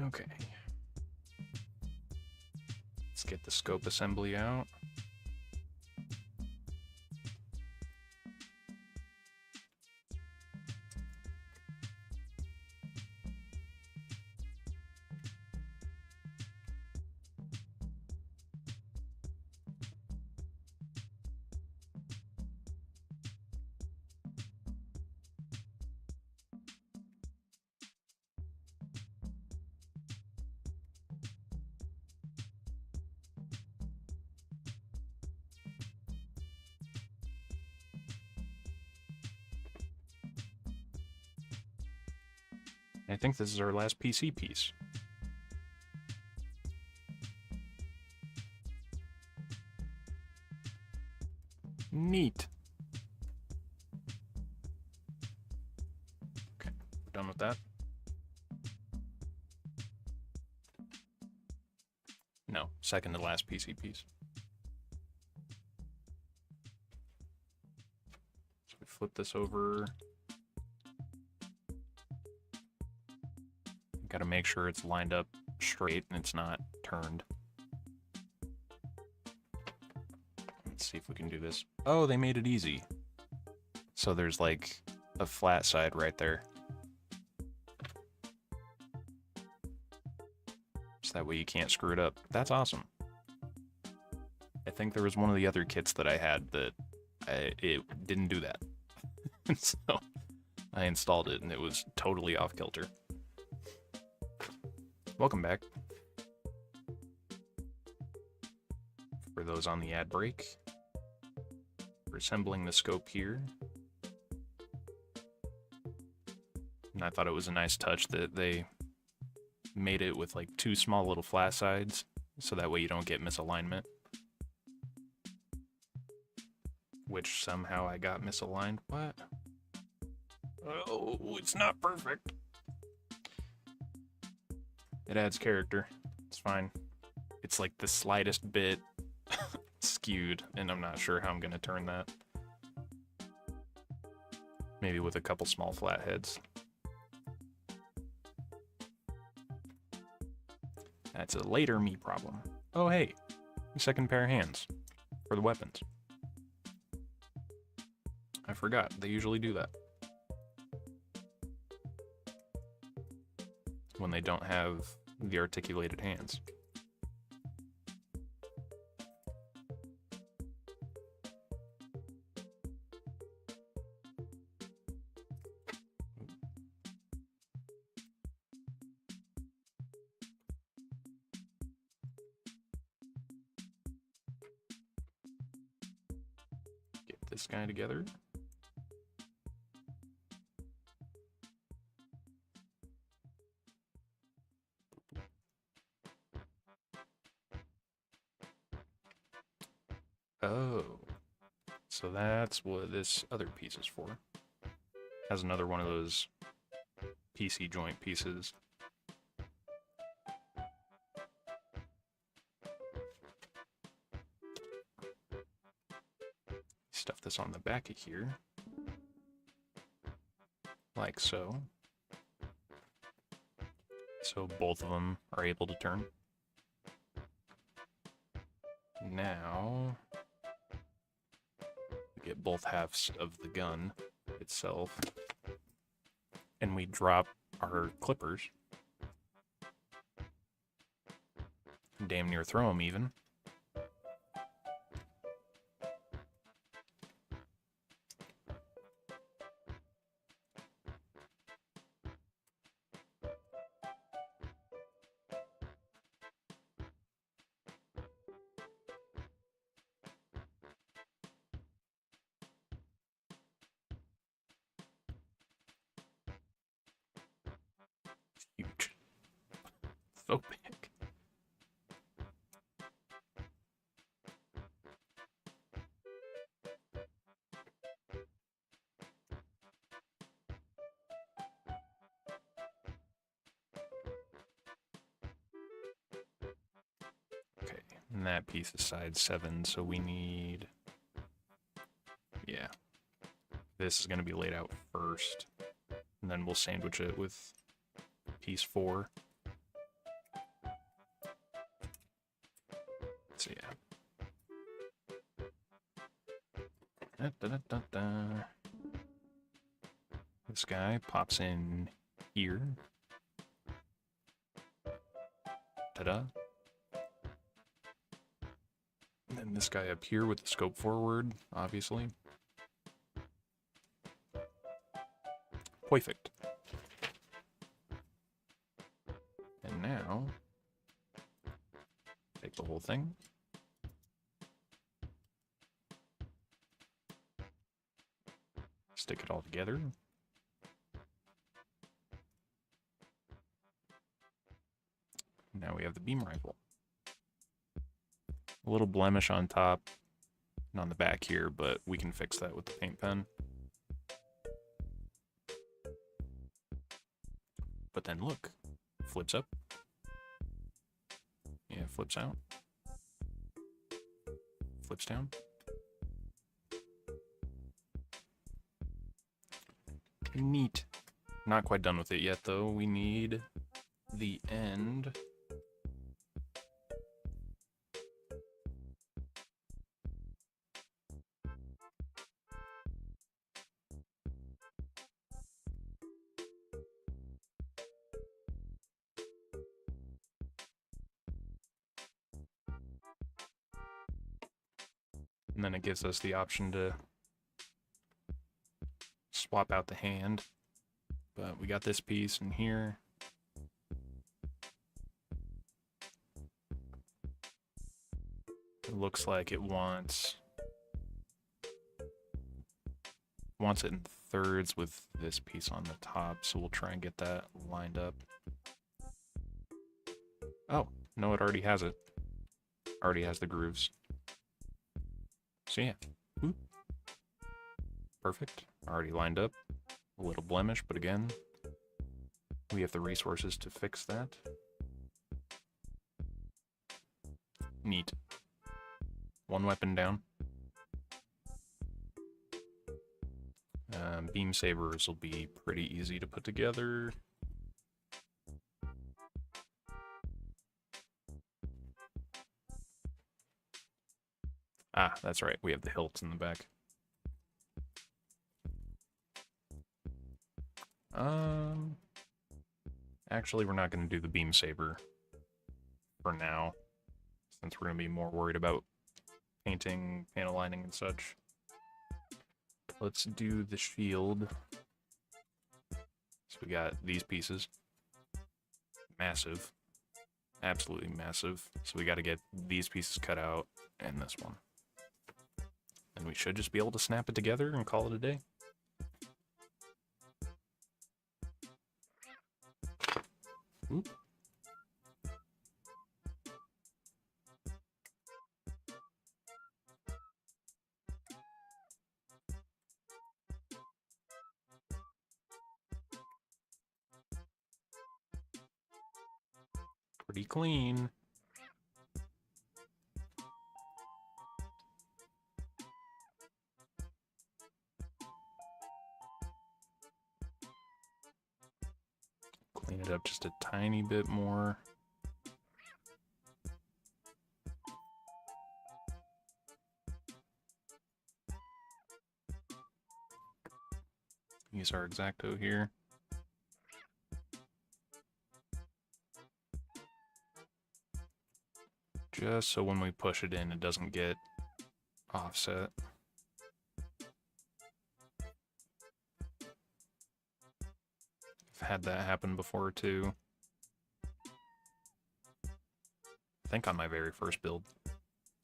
Okay. Let's get the scope assembly out. I think this is our last PC piece. Neat. Okay, we're done with that. No, second to last PC piece. So we flip this over. Got to make sure it's lined up straight and it's not turned. Let's see if we can do this. Oh, they made it easy. So there's like a flat side right there. So that way you can't screw it up. That's awesome. I think there was one of the other kits that I had that it didn't do that. So I installed it and it was totally off kilter. Welcome back. For those on the ad break, we're assembling the scope here. And I thought it was a nice touch that they made it with like two small little flat sides, so that way you don't get misalignment. which somehow I got misaligned. What? Oh, it's not perfect. It adds character. It's fine. It's like the slightest bit skewed, and I'm not sure how I'm going to turn that. Maybe with a couple small flatheads. That's a later me problem. Oh hey, second pair of hands for the weapons. I forgot, they usually do that. When they don't have the articulated hands. Get this guy together. Oh, so that's what this other piece is for. Has another one of those PC joint pieces. Stuff this on the back of here, like so. So both of them are able to turn. Now, we get both halves of the gun itself, and we drop our clippers. Damn near throw them even. Huge. So big. Okay, and that piece is size 7, so we need... Yeah. This is going to be laid out first, and then we'll sandwich it with piece 4. So yeah. This guy pops in here. Ta-da. And then this guy up here with the scope forward, obviously. Perfect. And now, take the whole thing. Stick it all together. Now we have the beam rifle. A little blemish on top and on the back here, but we can fix that with the paint pen. But then look, flips up. Yeah, flips out. Flips down. Neat. Not quite done with it yet, though. We need the end. And then it gives us the option to swap out the hand. But we got this piece in here. It looks like it wants it in thirds with this piece on the top, so we'll try and get that lined up. Oh, no, it already has it. Already has the grooves. So yeah. Ooh. Perfect. Already lined up. A little blemish, but again, we have the resources to fix that. Neat. One weapon down. Beam sabers will be pretty easy to put together. Ah, that's right. We have the hilts in the back. Actually, we're not going to do the beam saber for now, since we're going to be more worried about painting, panel lining, and such. Let's do the shield. So we got these pieces. Massive. Absolutely massive. So we got to get these pieces cut out and this one. And we should just be able to snap it together and call it a day. Oop. Pretty clean. Clean it up just a tiny bit more. Use our X-Acto here. Just so when we push it in, it doesn't get offset. I've had that happen before too. I think on my very first build.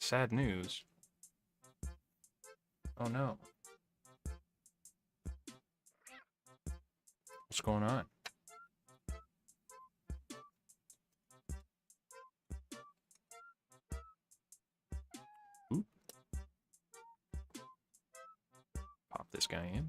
Sad news. Oh no. What's going on? Oop. Pop this guy in.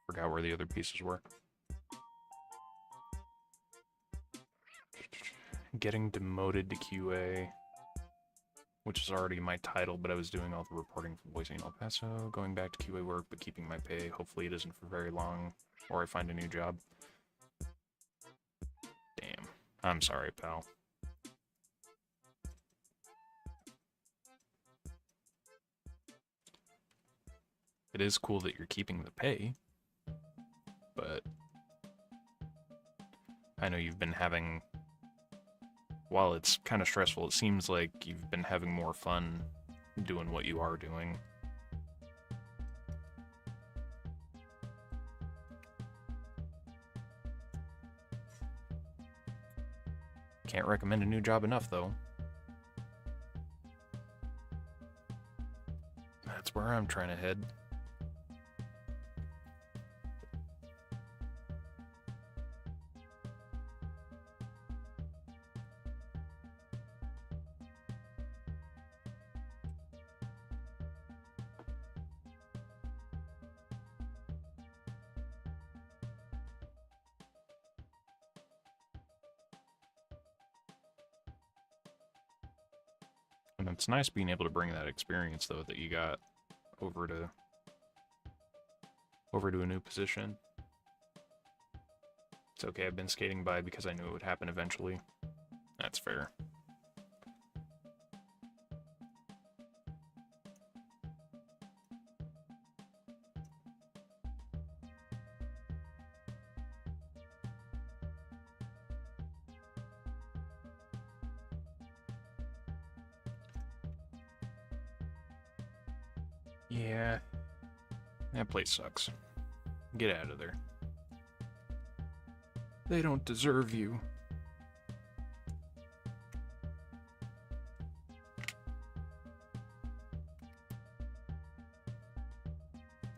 Forgot where the other pieces were. Getting demoted to QA, which is already my title, but I was doing all the reporting for Boise and El Paso. Going back to QA work, but keeping my pay. Hopefully it isn't for very long, or I find a new job. Damn. I'm sorry, pal. It is cool that you're keeping the pay, but I know you've been having, while it's kind of stressful, it seems like you've been having more fun doing what you are doing. Can't recommend a new job enough, though. That's where I'm trying to head. And it's nice being able to bring that experience, though, that you got over to a new position. It's okay, I've been skating by because I knew it would happen eventually. That's fair. Yeah, that place sucks. Get out of there. They don't deserve you.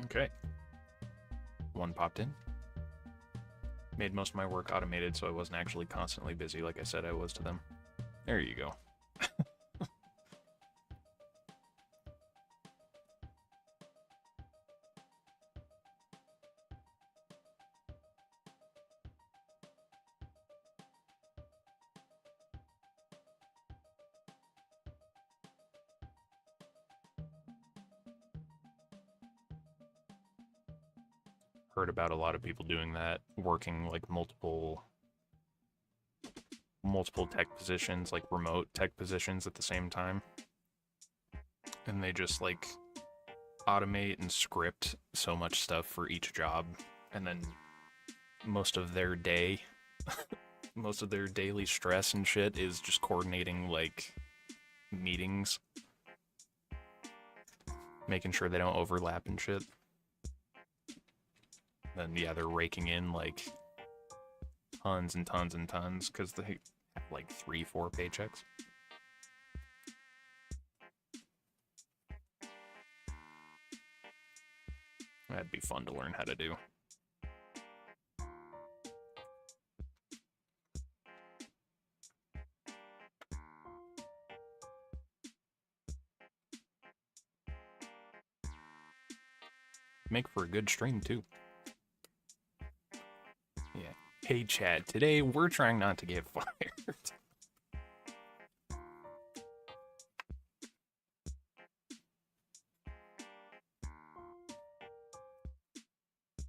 Okay. one popped in. Made most of my work automated, so I wasn't actually constantly busy like I said I was to them. There you go. Heard about a lot of people doing that, working like multiple tech positions, like remote tech positions at the same time. And they just like automate and script so much stuff for each job, and then most of their day, most of their daily stress and shit is just coordinating like meetings, making sure they don't overlap and shit. Then yeah, they're raking in like tons and tons and tons because they have like 3-4 paychecks. That'd be fun to learn how to do. Make for a good stream too. Yeah. Hey Chad, today we're trying not to get fired.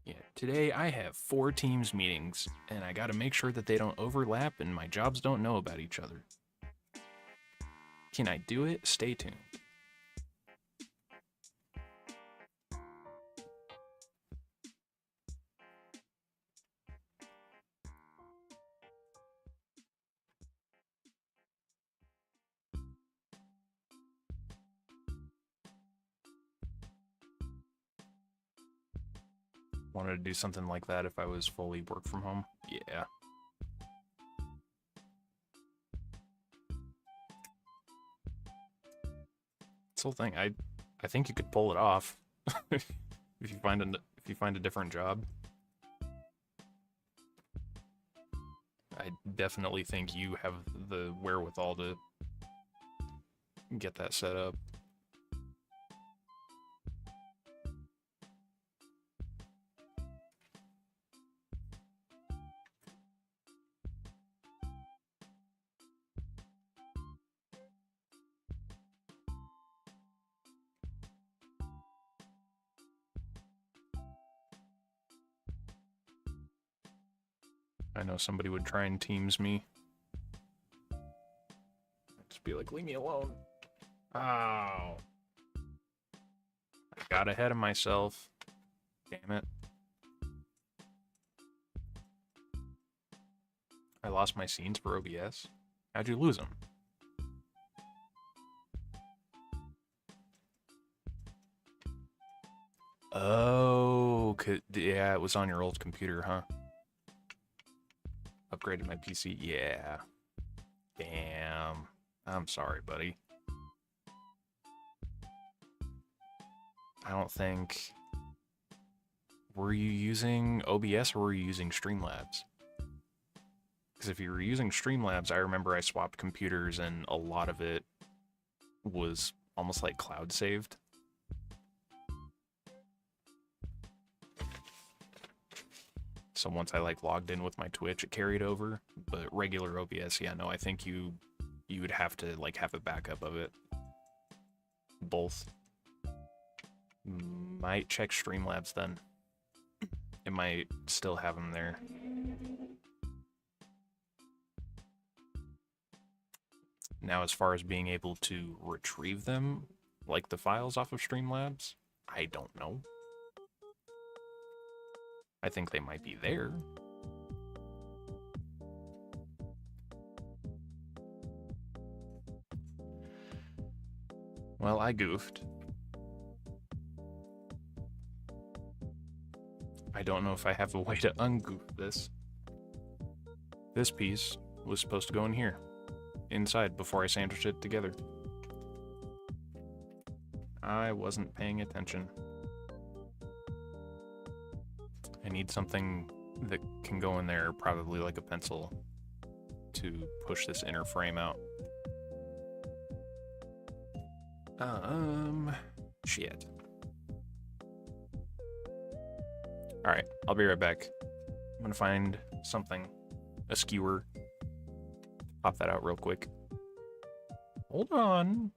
Yeah, today I have 4 Teams meetings, and I gotta make sure that they don't overlap and my jobs don't know about each other. Can I do it? Stay tuned. Wanted to do something like that if I was fully work from home. Yeah. This whole thing, I think you could pull it off if you find a different job. I definitely think you have the wherewithal to get that set up. I know somebody would try and Teams me. I'd just be like, leave me alone. Oh. I got ahead of myself. Damn it. I lost my scenes for OBS. How'd you lose them? Oh, yeah, it was on your old computer, huh? Upgraded my PC, yeah. Damn. I'm sorry, buddy. I don't think... Were you using OBS or were you using Streamlabs? Because if you were using Streamlabs, I remember I swapped computers and a lot of it was almost like cloud saved. So once I like logged in with my Twitch, it carried over. But regular OBS, yeah, no, I think you would have to like have a backup of it. Both. Might check Streamlabs then. It might still have them there. Now, as far as being able to retrieve them, like the files off of Streamlabs, I don't know. I think they might be there. Well, I goofed. I don't know if I have a way to ungoof this. This piece was supposed to go in here, inside, before I sandwiched it together. I wasn't paying attention. need something that can go in there, probably like a pencil, to push this inner frame out. Shit. Alright, I'll be right back. I'm gonna find something. A skewer. Pop that out real quick. Hold on.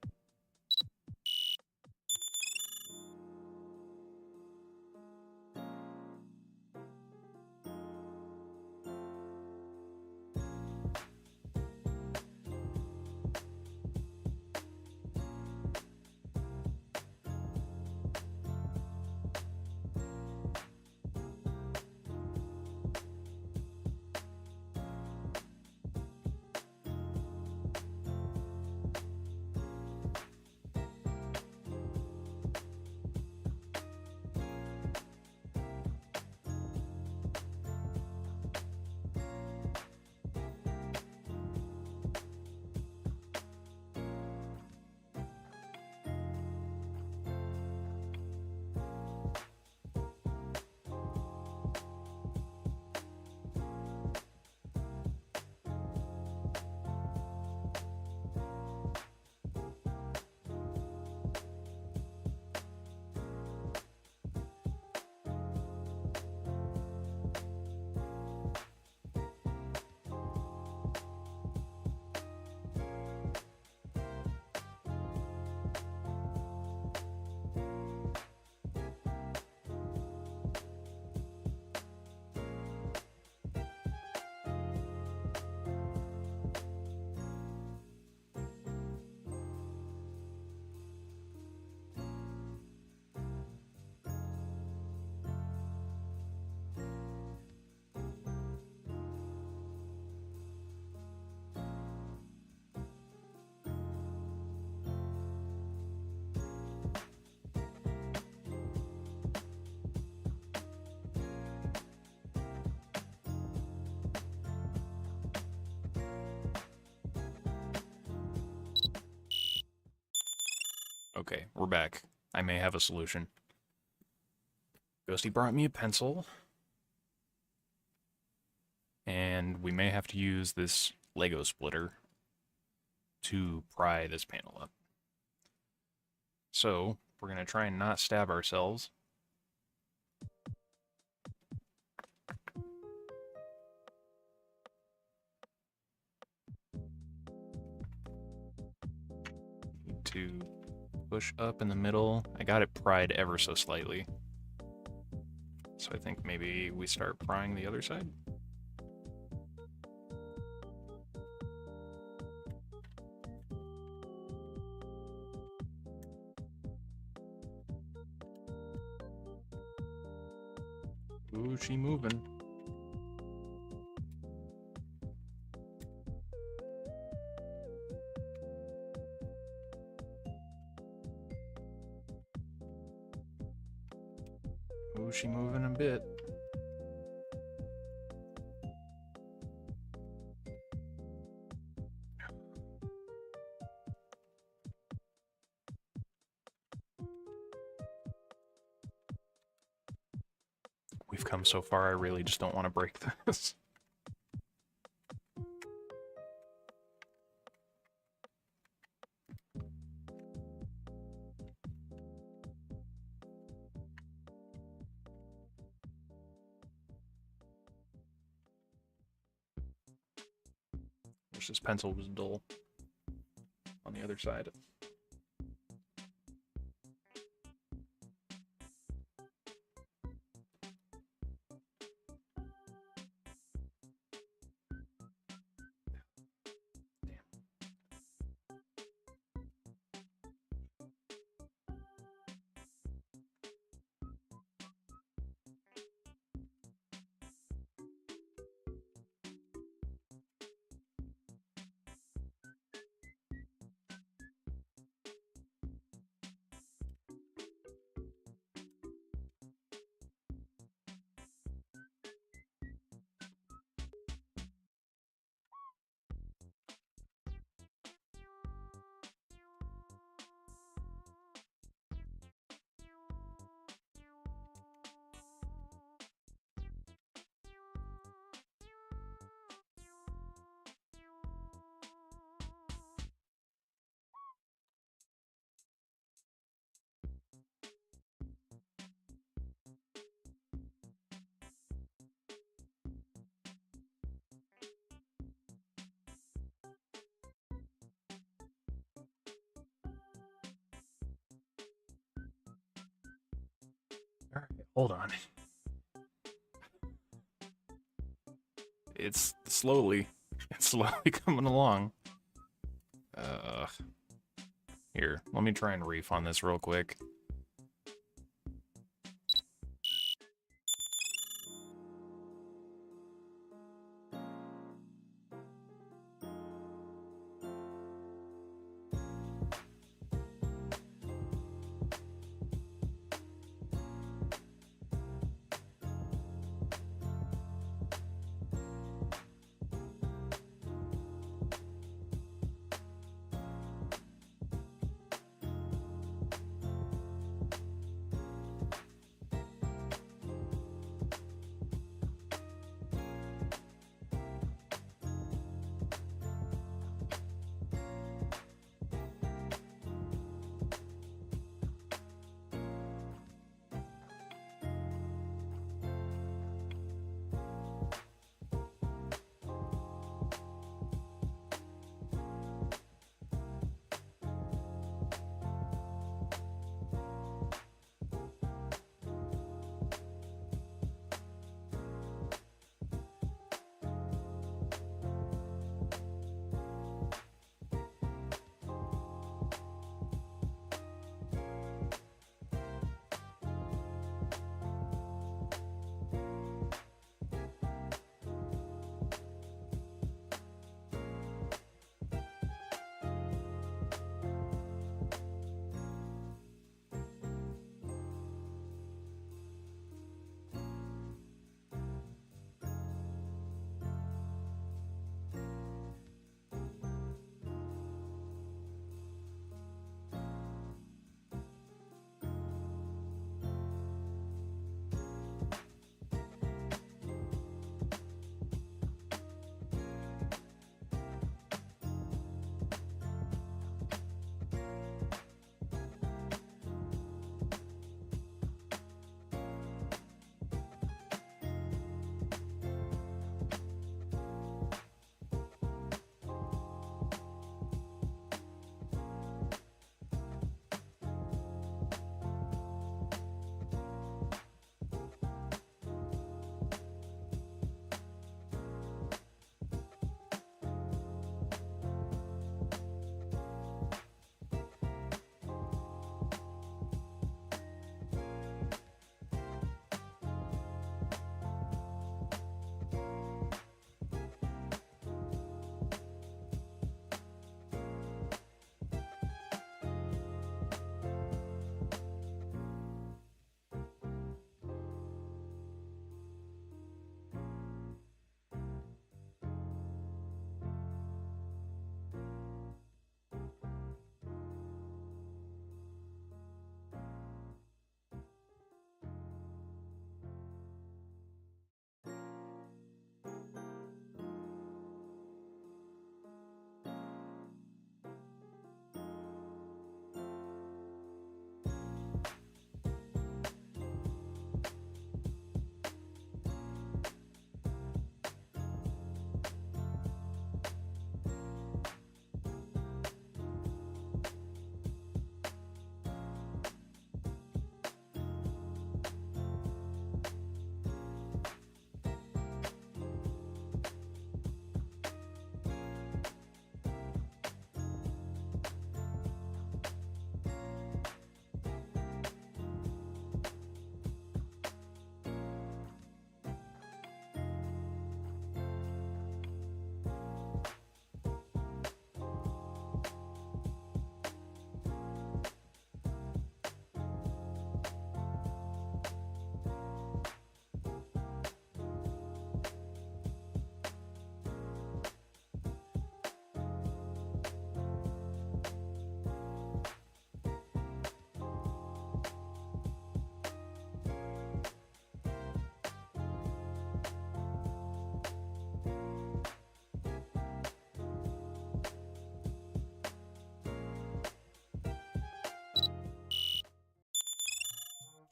Okay, we're back. I may have a solution. Ghosty brought me a pencil. And we may have to use this Lego splitter to pry this panel up. So, we're going to try and not stab ourselves. Need to push up in the middle. I got it pried ever so slightly. So I think maybe we start prying the other side. Ooh, she moving. Ooh, she moving a bit. We've come so far, I really just don't want to break this. Wish this pencil was dull on the other side. Hold on. It's slowly coming along. Here, let me try and reef on this real quick.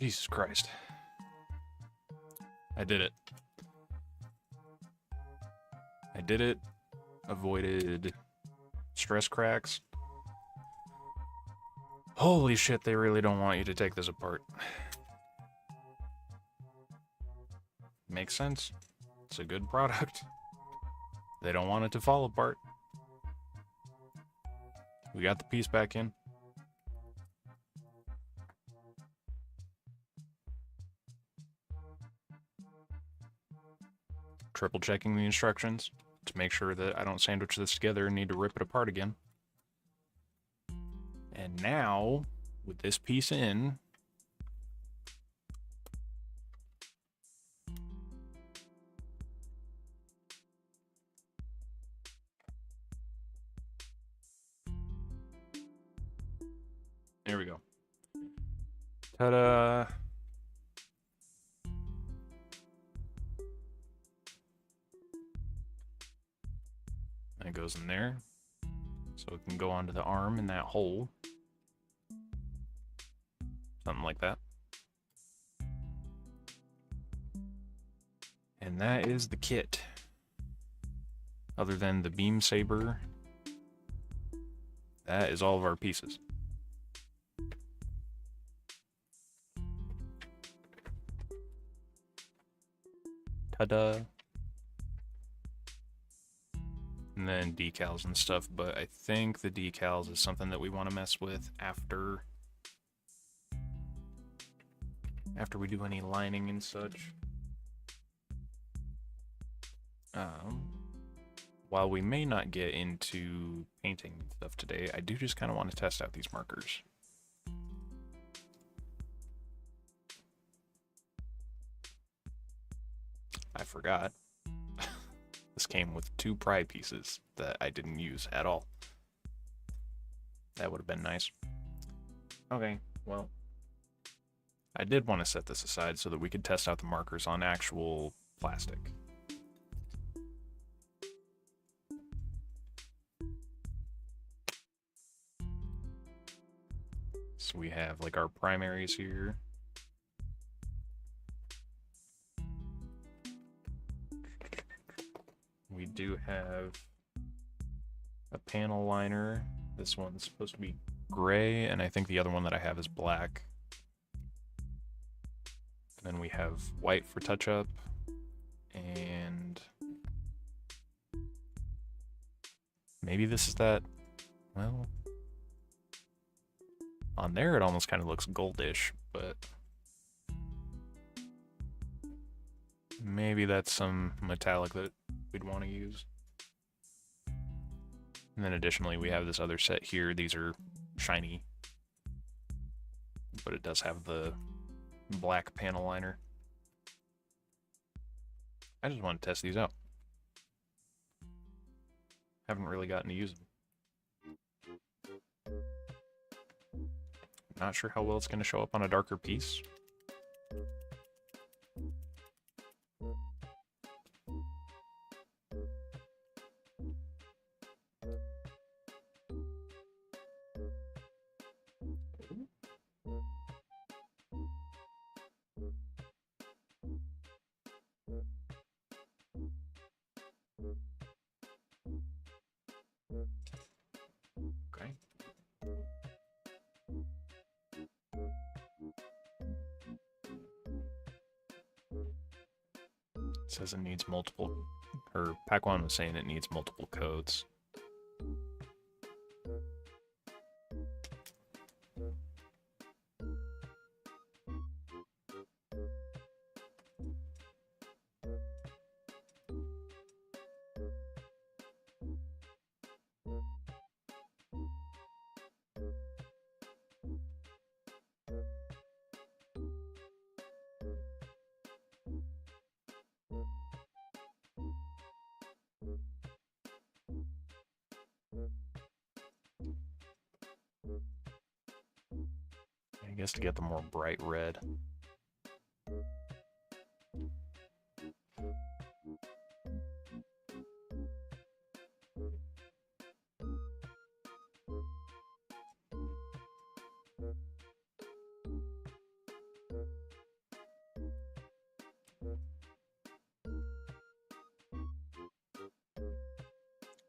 Jesus Christ. I did it. I did it. Avoided stress cracks. Holy shit, they really don't want you to take this apart. Makes sense. It's a good product. They don't want it to fall apart. We got the piece back in. Triple checking the instructions to make sure that I don't sandwich this together and need to rip it apart again. And now, with this piece in, there we go. Ta-da! That goes in there. So it can go onto the arm in that hole. Something like that. And that is the kit. Other than the beam saber, that is all of our pieces. Ta-da! And then decals and stuff, but I think the decals is something that we want to mess with after we do any lining and such. While we may not get into painting stuff today, I do just kind of want to test out these markers. I forgot. This came with 2 pry pieces that I didn't use at all. That would have been nice. Okay, well, I did want to set this aside so that we could test out the markers on actual plastic. So we have like our primaries here. We do have a panel liner. This one's supposed to be gray, and I think the other one that I have is black. And then we have white for touch-up, and maybe this is that, well, on there it almost kind of looks goldish, but maybe that's some metallic that we'd want to use. And then additionally we have this other set here. These are shiny, but it does have the black panel liner. I just want to test these out. Haven't really gotten to use them. Not sure how well it's going to show up on a darker piece. Okay. It says it needs multiple, or Pac-1 was saying it needs multiple coats. I guess to get the more bright red.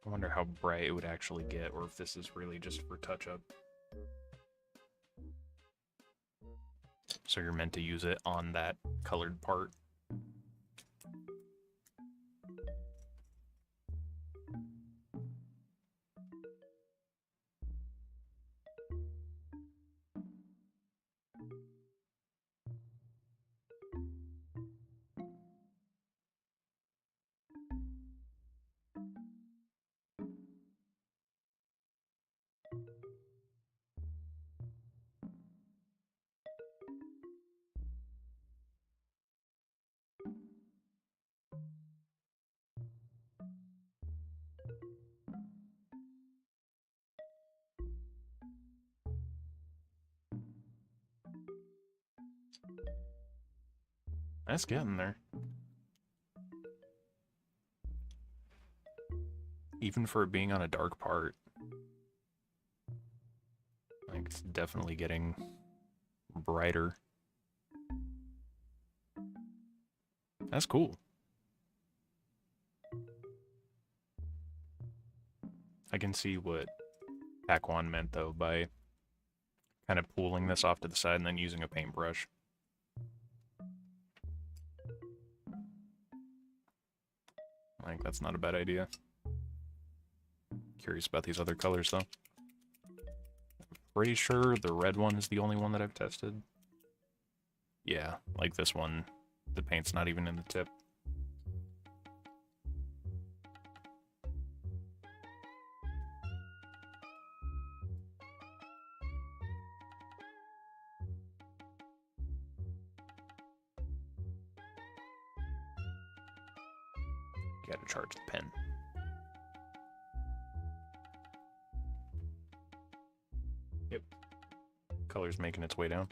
I wonder how bright it would actually get, or if this is really just for touch-up. So you're meant to use it on that colored part. That's getting there. Even for it being on a dark part. Like, it's definitely getting brighter. That's cool. I can see what Pakwan meant, though, by kind of pulling this off to the side and then using a paintbrush. Like, that's not a bad idea. Curious about these other colors, though. Pretty sure the red one is the only one that I've tested. Yeah, like this one, the paint's not even in the tip. Gotta charge the pen. Yep. Color's making its way down.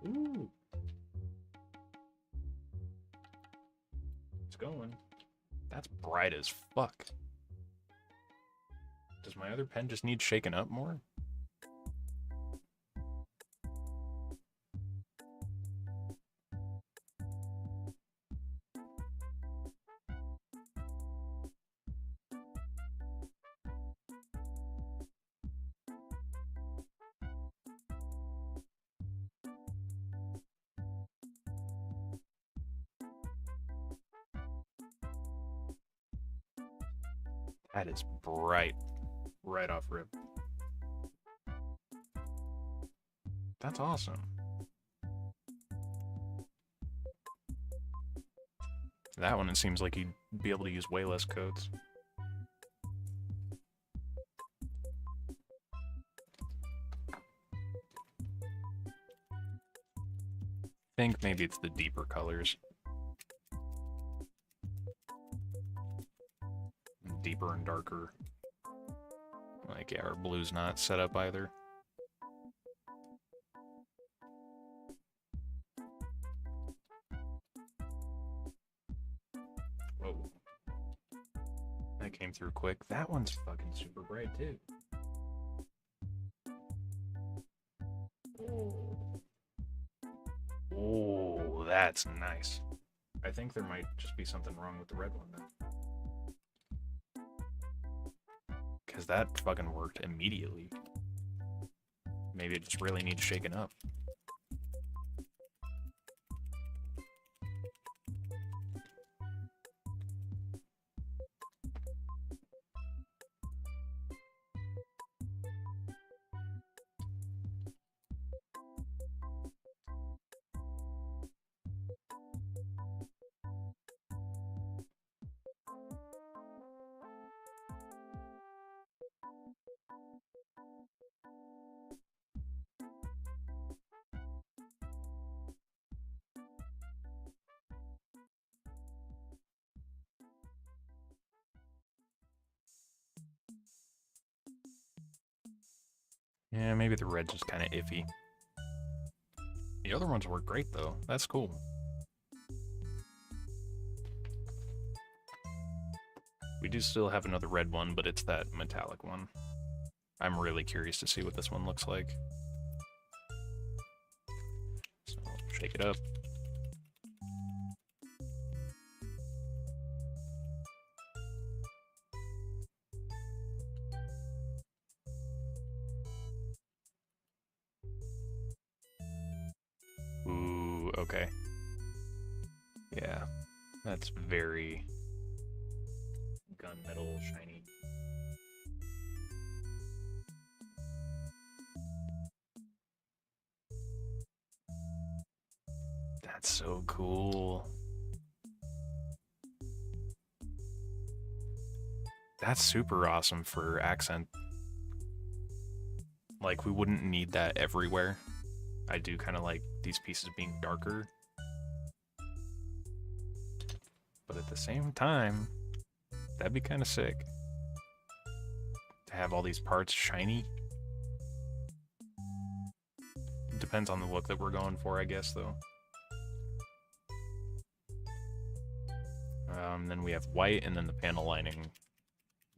Ooh. It's going. That's bright as fuck. Does my other pen just need shaken up more? That is bright. Right off rip. That's awesome. That one, it seems like you'd be able to use way less coats. I think maybe it's the deeper colors. Deeper and darker. Like, yeah, our blue's not set up either. Whoa. That came through quick. That one's fucking super bright, too. Oh, that's nice. I think there might just be something wrong with the red one, then. Because that fucking worked immediately. Maybe it just really needs shaken up. Yeah, maybe the red's just kind of iffy. The other ones work great, though. That's cool. We do still have another red one, but it's that metallic one. I'm really curious to see what this one looks like. So, shake it up. Ooh, okay. Yeah, that's very gunmetal shiny. That's so cool. That's super awesome for accent. Like, we wouldn't need that everywhere. I do kind of like these pieces being darker. But at the same time, that'd be kind of sick. To have all these parts shiny. Depends on the look that we're going for, I guess, though. Then we have white, and then the panel lining.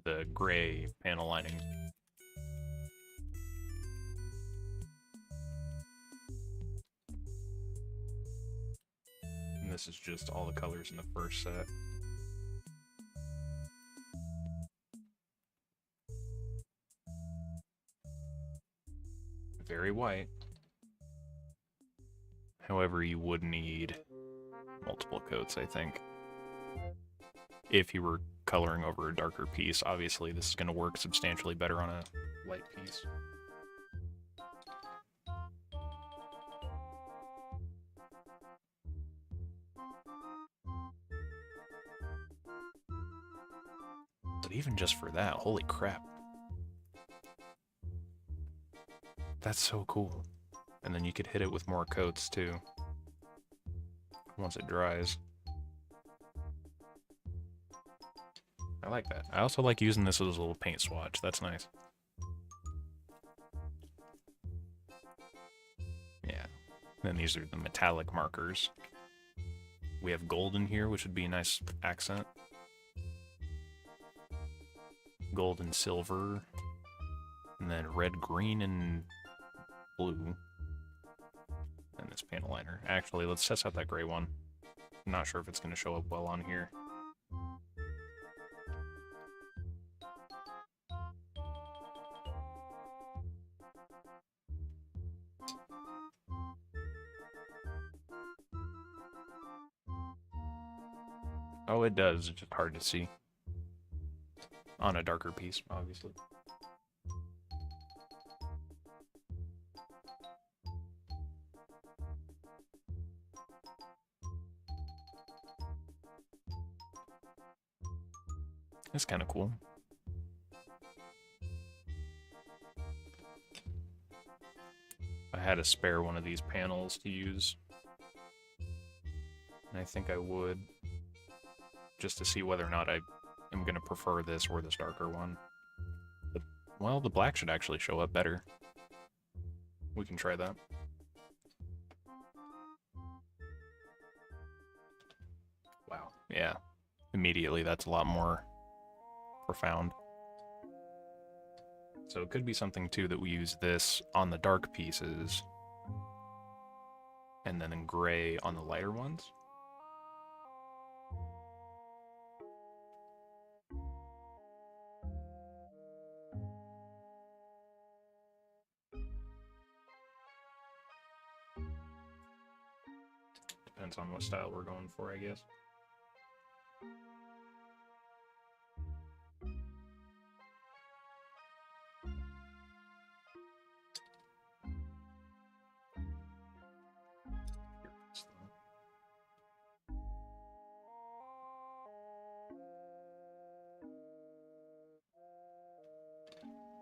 The gray panel lining. And this is just all the colors in the first set. Very white. However, you would need multiple coats, I think. If you were coloring over a darker piece, obviously this is going to work substantially better on a light piece. But even just for that, holy crap. That's so cool. And then you could hit it with more coats too, once it dries. I like that. I also like using this as a little paint swatch. That's nice. Yeah. Then these are the metallic markers. We have gold in here, which would be a nice accent. Gold and silver. And then red, green, and blue. And this panel liner. Actually, let's test out that gray one. I'm not sure if it's going to show up well on here. Oh, it does. It's just hard to see. On a darker piece, obviously. It's kind of cool. I had a spare one of these panels to use. And I think I would. Just to see whether or not I am going to prefer this or this darker one. But, well, the black should actually show up better. We can try that. Wow. Yeah. Immediately, that's a lot more profound. So it could be something, too, that we use this on the dark pieces. And then in gray on the lighter ones. Depends on what style we're going for, I guess.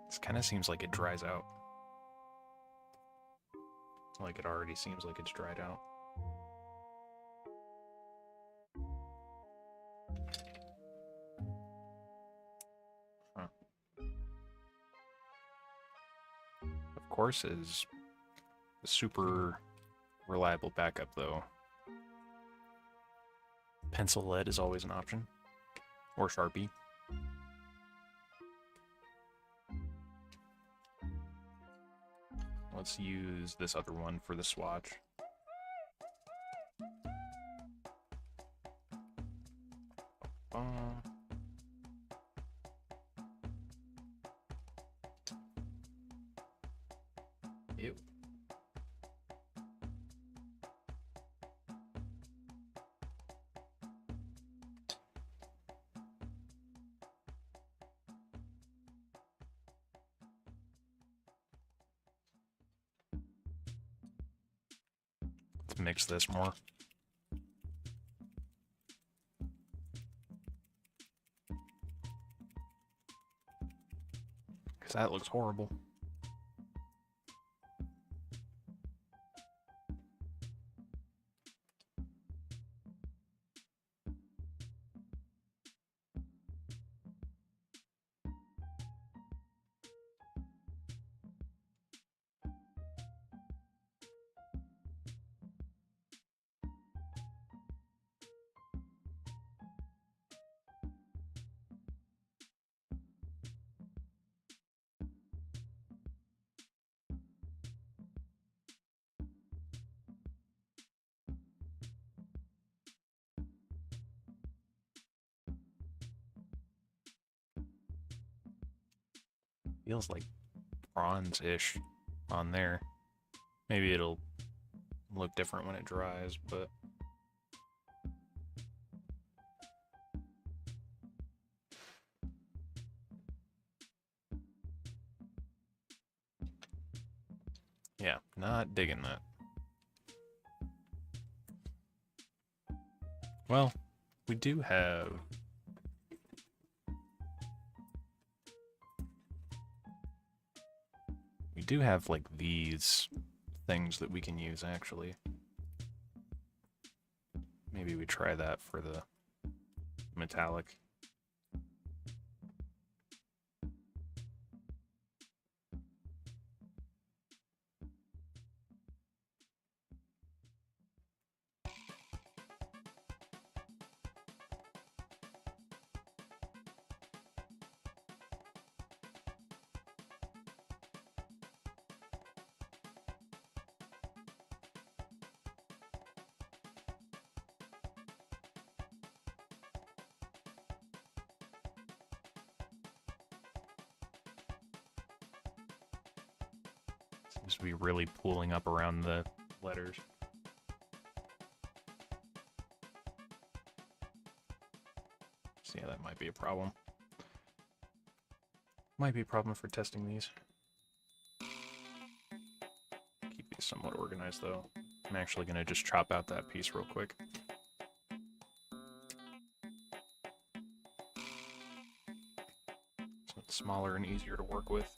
This kind of seems like it dries out. Like it already seems like it's dried out. Huh. Of course, is a super reliable backup, though. Pencil lead is always an option. Or Sharpie. Let's use this other one for the swatch. Ew. Let's mix this more. That looks horrible. Feels like bronze-ish on there. Maybe it'll look different when it dries, but yeah, not digging that. Well, we do have like these things that we can use actually. Maybe we try that for the metallic. Seems to be really pooling up around the letters. So yeah, that might be a problem. Might be a problem for testing these. Keep these somewhat organized though. I'm actually gonna just chop out that piece real quick. So it's smaller and easier to work with.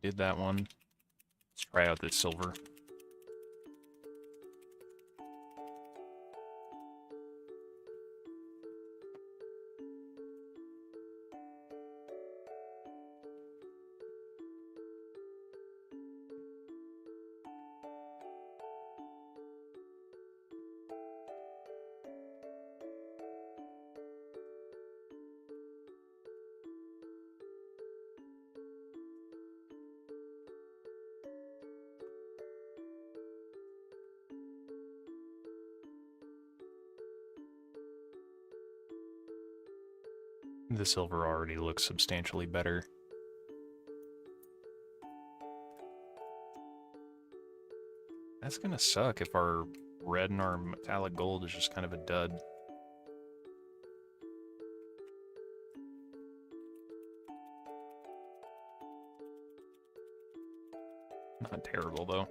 Did that one. Let's try out this silver. The silver already looks substantially better. That's gonna suck if our red and our metallic gold is just kind of a dud. Not terrible, though.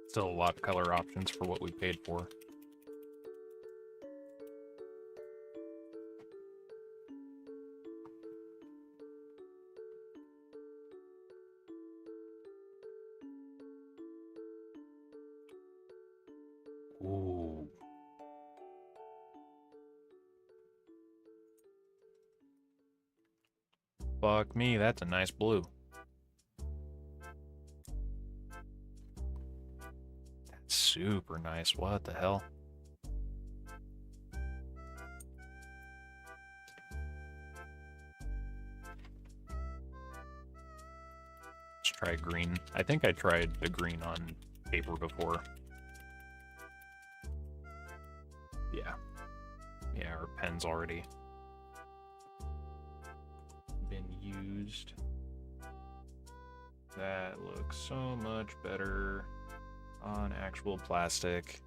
Still a lot of color options for what we paid for. Ooh. Fuck me, that's a nice blue. That's super nice. What the hell? Let's try green. I think I tried the green on paper before. Yeah. Yeah, our pen's already been used. That looks so much better on actual plastic.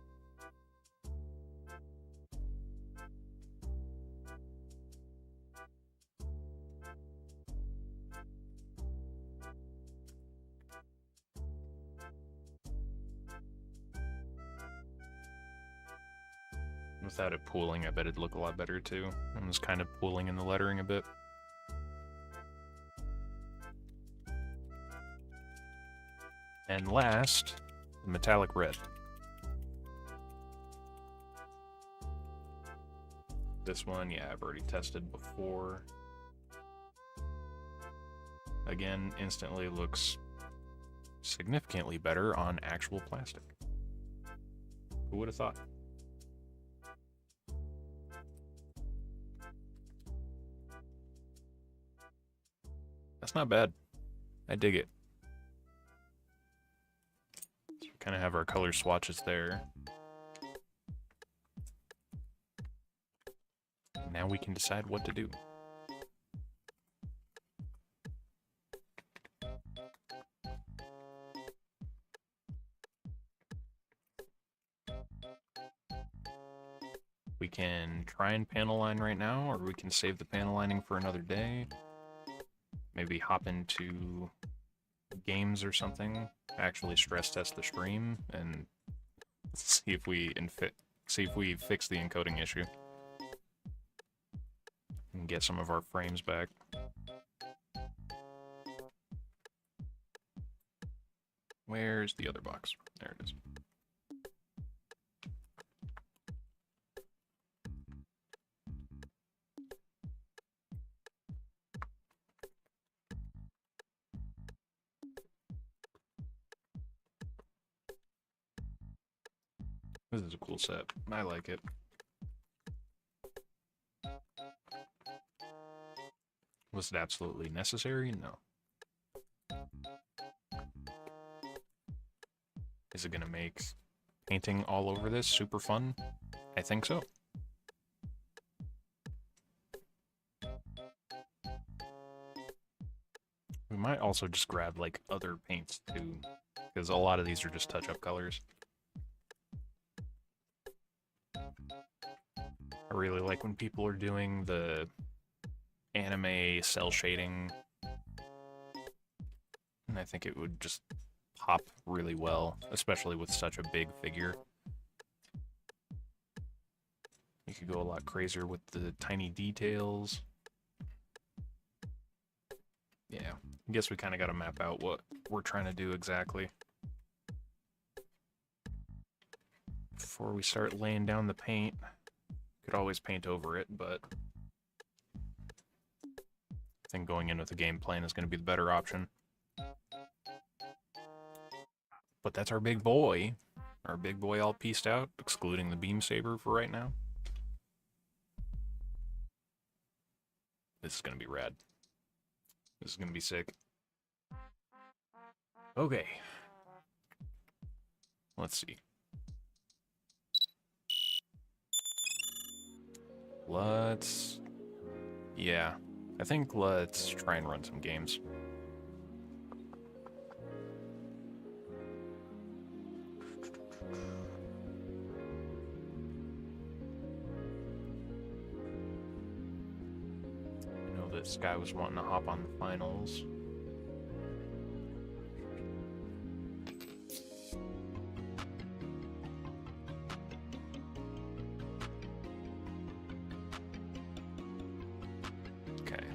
Without it pooling, I bet it'd look a lot better too. I'm just kind of pooling in the lettering a bit. And last, the metallic red. This one, yeah, I've already tested before. Again, instantly looks significantly better on actual plastic. Who would have thought? That's not bad. I dig it. So we kind of have our color swatches there. Now we can decide what to do. We can try and panel line right now, or we can save the panel lining for another day. Maybe hop into games or something, actually stress test the stream, and see if we fix the encoding issue. And get some of our frames back. Where's the other box? There it is. This is a cool set. I like it. Was it absolutely necessary? No. Is it gonna make painting all over this super fun? I think so. We might also just grab like other paints too, because a lot of these are just touch-up colors. I really like when people are doing the anime cell shading, and I think it would just pop really well, especially with such a big figure. You could go a lot crazier with the tiny details. Yeah, I guess we kind of got to map out what we're trying to do exactly before we start laying down the paint. Could always paint over it, but I think going in with a game plan is going to be the better option. But that's our big boy. Our big boy all pieced out, excluding the beam saber for right now. This is going to be rad. This is going to be sick. Okay. Let's see. Yeah, I think let's try and run some games. I know this guy was wanting to hop on the finals.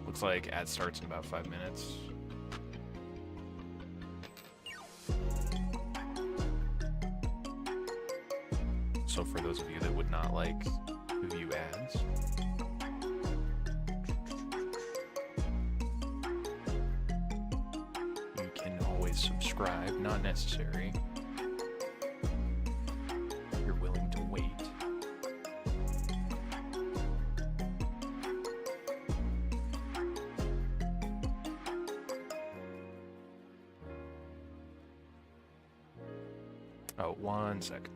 Looks like ad starts in about 5 minutes. So for those of you that would not like to view ads, you can always subscribe, not necessary. If you're willing to wait. Oh, 1 second.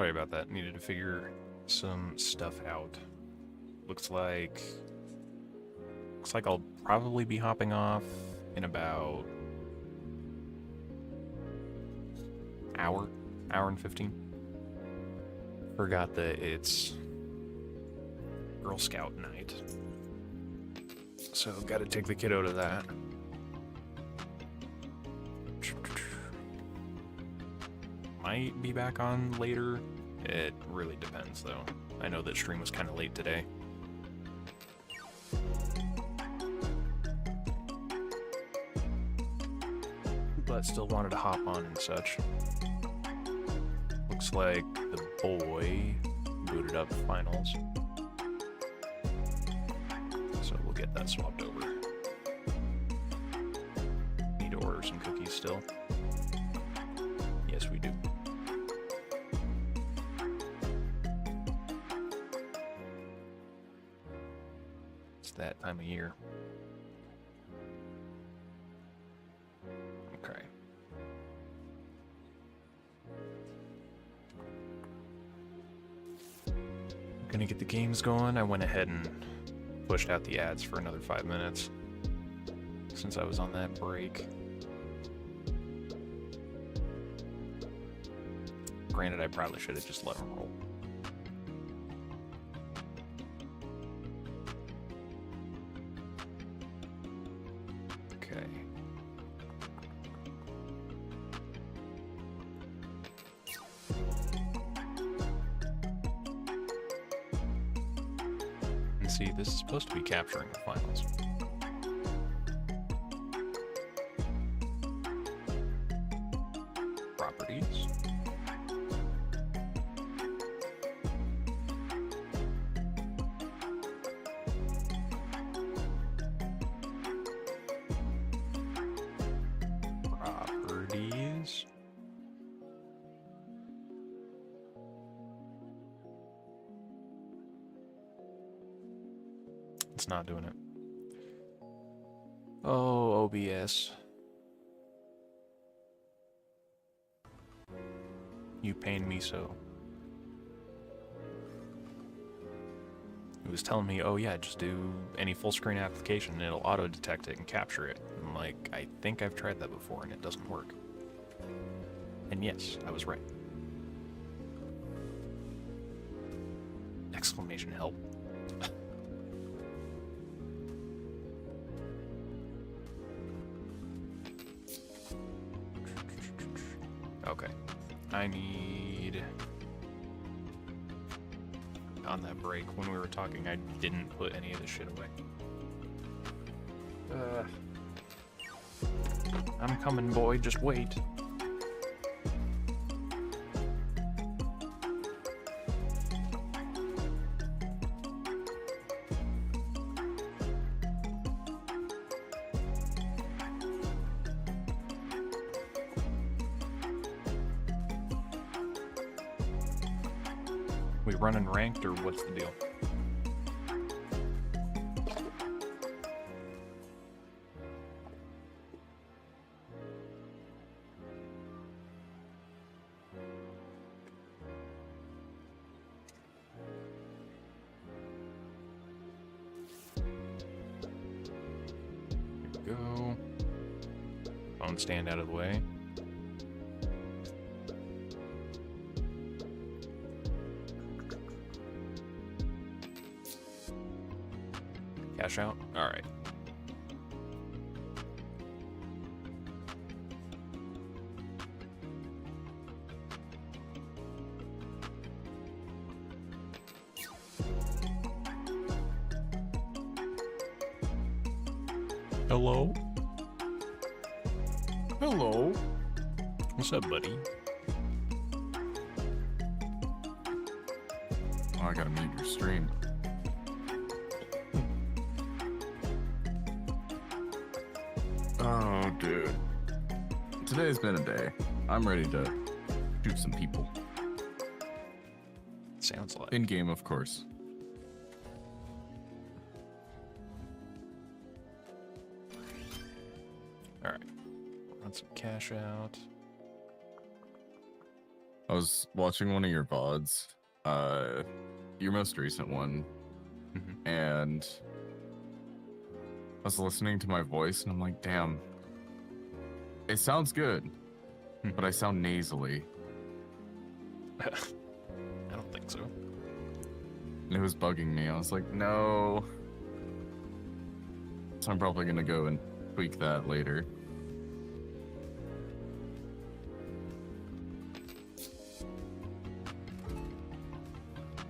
Sorry about that. Needed to figure some stuff out. Looks like I'll probably be hopping off in about hour and 15. Forgot that it's Girl Scout night. So gotta take the kiddo to that. Might be back on later. It really depends though. I know that stream was kind of late today. But still wanted to hop on and such. Looks like the boy booted up finals. So we'll get that swapped over. Need to order some cookies still. Yes, we do. It's that time of year. Okay. Gonna get the games going. I went ahead and pushed out the ads for another 5 minutes since I was on that break. Granted, I probably should have just let them roll. Okay. And see, this is supposed to be capturing the finals. Properties. Properties. It's not doing it. Oh, OBS. You pain me so. It was telling me, oh yeah, just do any full screen application and it'll auto detect it and capture it. I'm like, I think I've tried that before and it doesn't work. And yes, I was right. Exclamation help. Okay. I need... On that break, when we were talking, I didn't put any of this shit away. I'm coming, boy. Just wait. We running ranked, or what's the deal? Here we go. Phone stand out of the way. Cash out? Alright. Hello? Hello? What's up, buddy? Oh, I gotta mute your stream. Oh, dude. Today's been a day. I'm ready to shoot some people. Sounds like. In game, of course. Alright. Run some cash out. I was watching one of your VODs, your most recent one, and I was listening to my voice, and I'm like, damn, it sounds good, but I sound nasally. I don't think so. And it was bugging me. I was like, no. So I'm probably gonna go and tweak that later.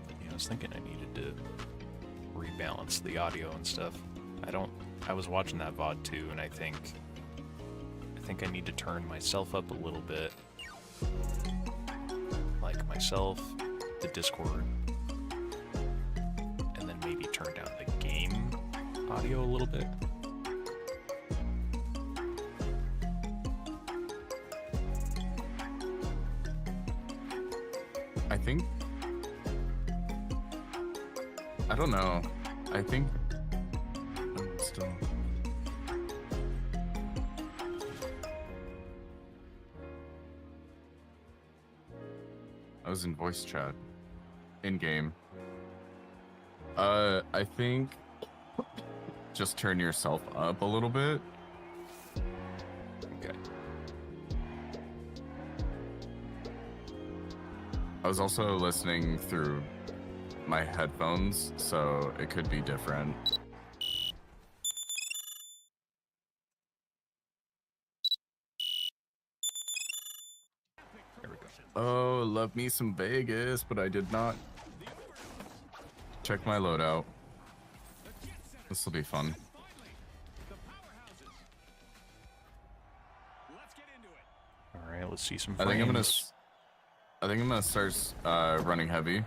Yeah, I was thinking I needed to rebalance the audio and stuff. I was watching that VOD too, and I think I need to turn myself up a little bit. Like myself, the Discord, and then maybe turn down the game audio a little bit. I don't know. I think still. I was in voice chat. In game. I think just turn yourself up a little bit. Okay. I was also listening through my headphones, so it could be different. There we go. Oh, love me some Vegas, but I did not check my loadout. This will be fun. All right, let's see some I frames. think I'm gonna start running heavy.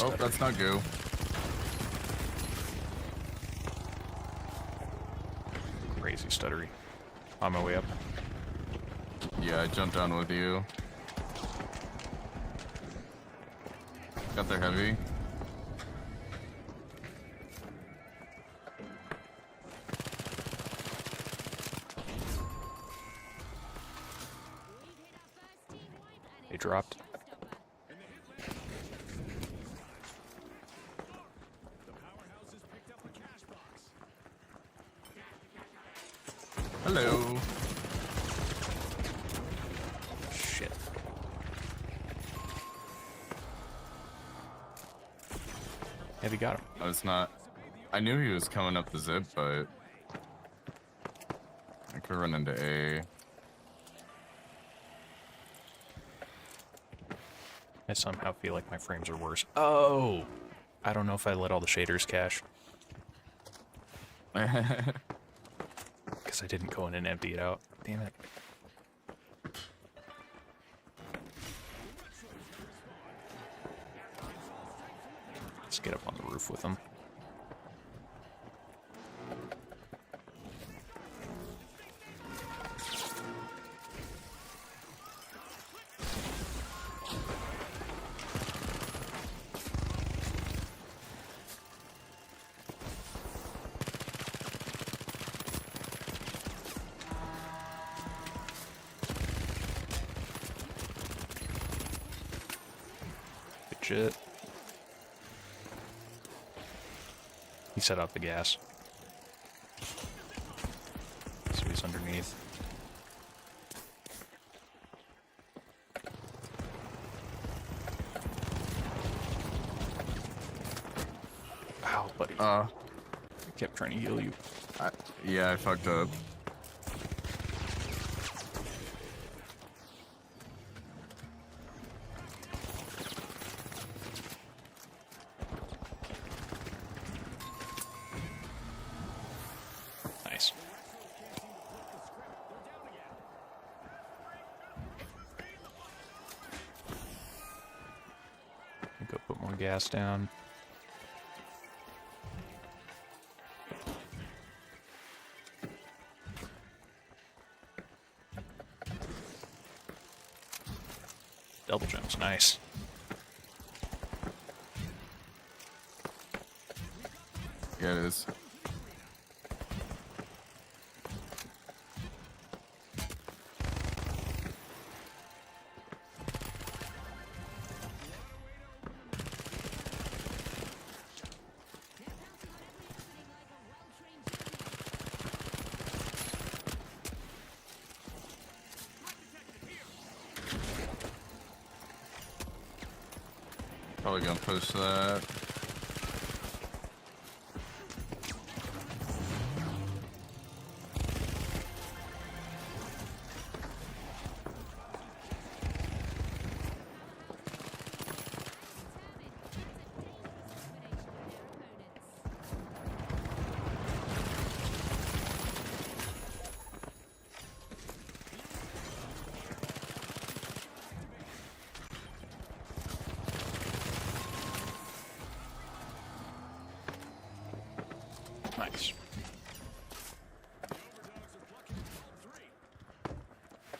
Oh, that's not goo. Crazy stuttery. On my way up. Yeah, I jumped down with you. Got their heavy. They dropped. Hello. Shit. Heavy got him. I was not. I knew he was coming up the zip, but I could run into A. I somehow feel like my frames are worse. Oh! I don't know if I let all the shaders cache. Because I didn't go in and empty it out. Damn it. Let's get up on the roof with them. Shit. He set out the gas. So he's underneath. Ow, buddy. I kept trying to heal you. Yeah, I fucked up. Nice. Go put more gas down. nice. Yeah, it is. Probably gonna push that. Nice.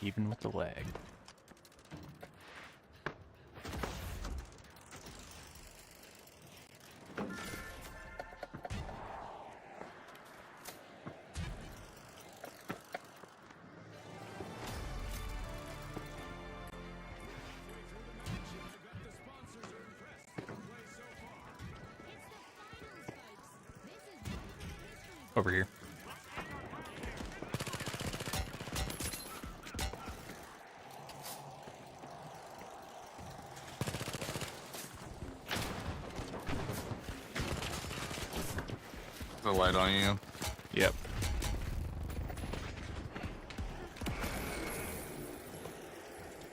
Even with the lag. Over here. The light on you. Yep.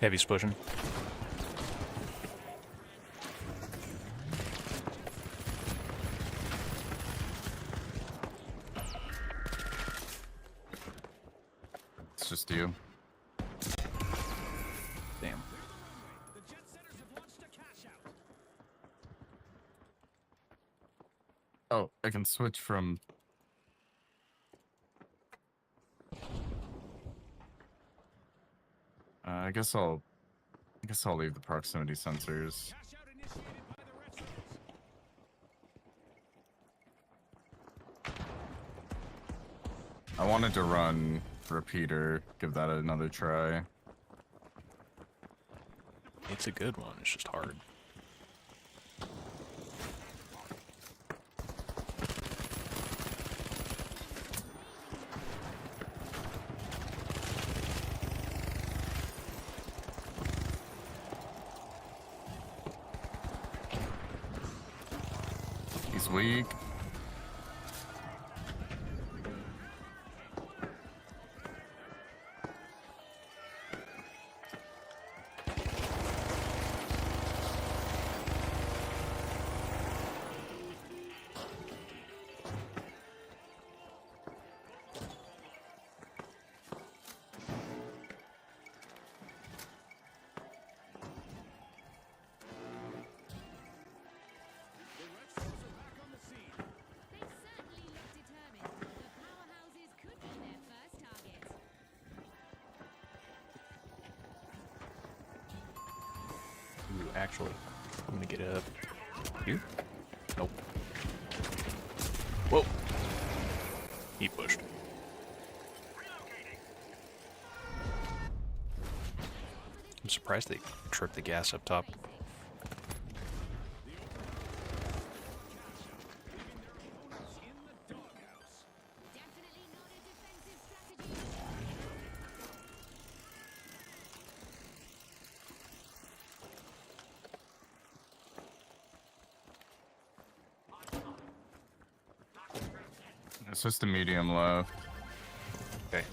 Heavy's pushing. It's just you. Damn. Oh, I can switch from. I guess I'll leave the proximity sensors. I wanted to run repeater, give that another try. It's a good one, it's just hard. He's weak. Ooh, actually, I'm gonna get up here. Nope. Whoa. He pushed. I'm surprised they tripped the gas up top. It's just a medium low. Okay.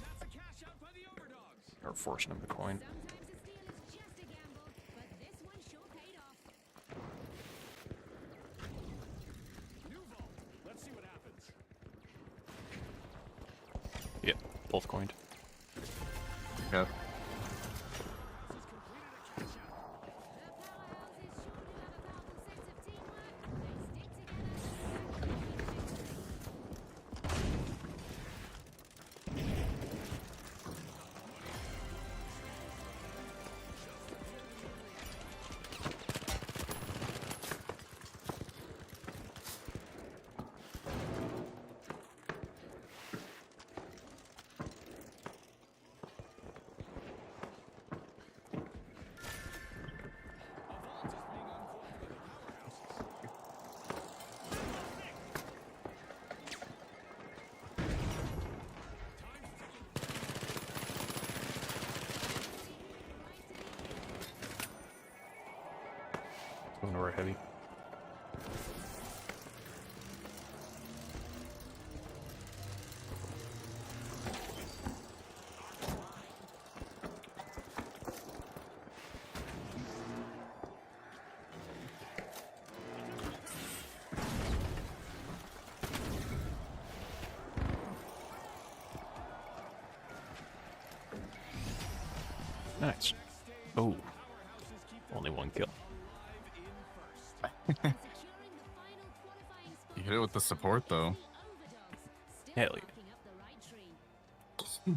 Or forcing him to coin. Yep, both coined. Yep. Going to our heavy. Nice. Oh, only one kill. You hit it with the support, though. Hell yeah.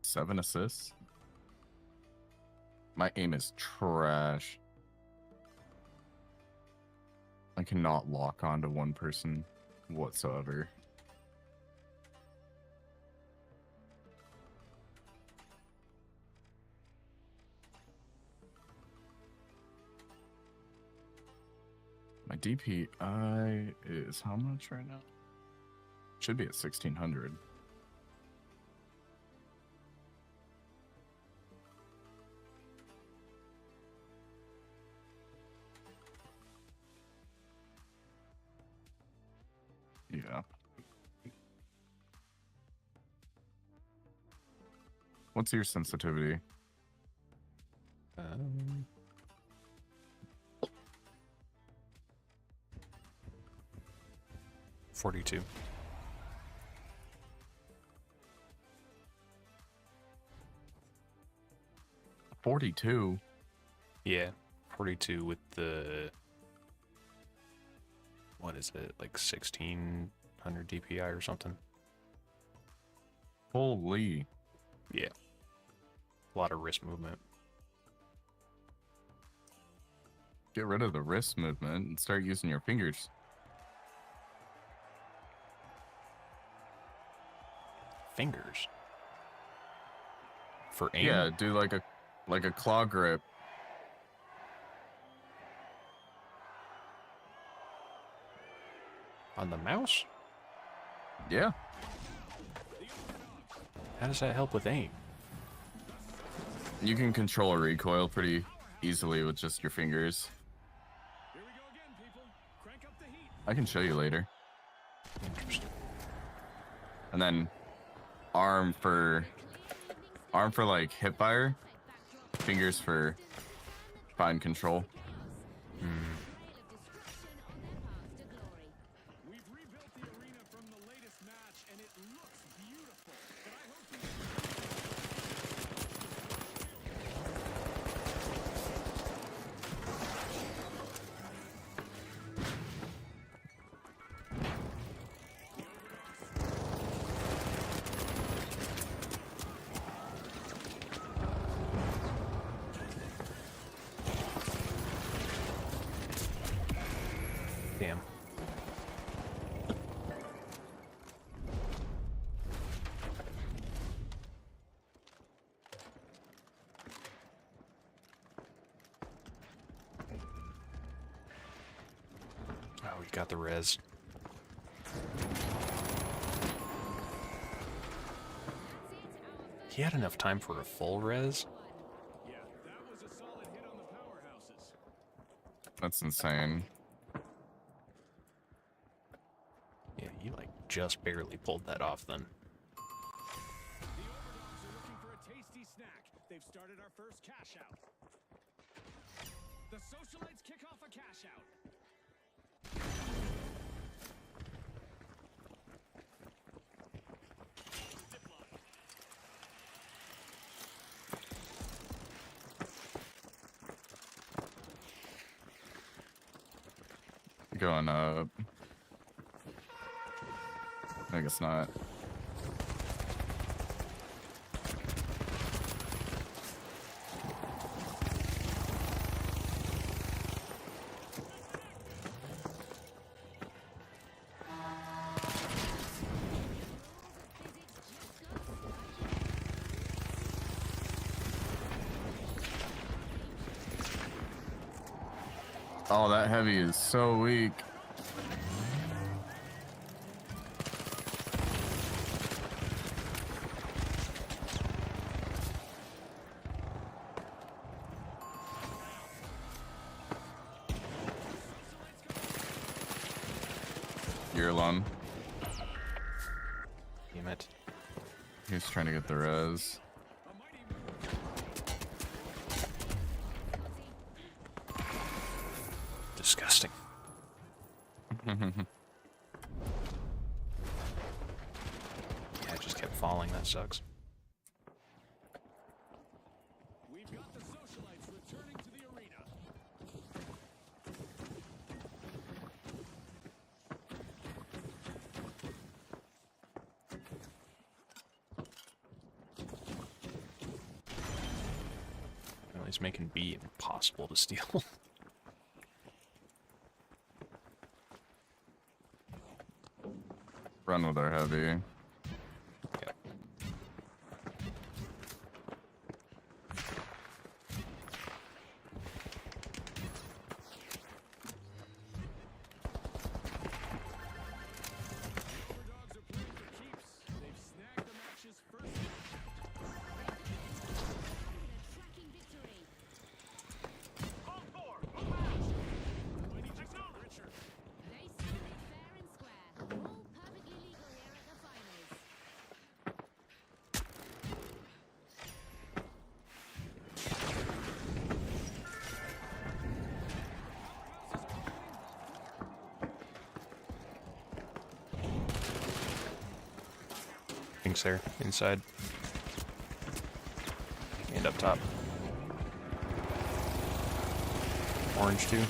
Seven assists. My aim is trash. I cannot lock onto one person whatsoever. My DPI is how much right now? Should be at 1600. Yeah. What's your sensitivity? 42. $42. Yeah, 42 with the, what is it, like 1600 DPI or something? Holy. Yeah. A lot of wrist movement. Get rid of the wrist movement and start using your fingers. Fingers. For aim? Yeah, do like a claw grip. On the mouse? Yeah. How does that help with aim? You can control a recoil pretty easily with just your fingers. Here we go again, people. Crank up the heat. I can show you later. Interesting. And then arm for like hip fire, fingers for fine control. We've rebuilt the arena from the latest match, and it looks beautiful. But I hope you Damn. Oh, we got the res. He had enough time for a full res? Yeah, that was a solid hit on the powerhouses. That's insane. The Yeah, you like just barely pulled that off then. Overdogs are looking for a tasty snack. They've started our first cash out. The socialites kick off a cash out. Going up. I guess not. Oh, that heavy is so weak. You're alone. Damn it. He's trying to get the res. Disgusting. Yeah, it just kept falling. That sucks. We've got the socialites returning to the arena. Well, he's making B impossible to steal. Run with our heavy. Yep. Overdogs are playing for keeps. They've snagged the match's first cash out. Tracking victory. Mighty just got richer. They settled it fair and square. All perfectly legal here at the finals. Things there, inside. And up top. Orange too.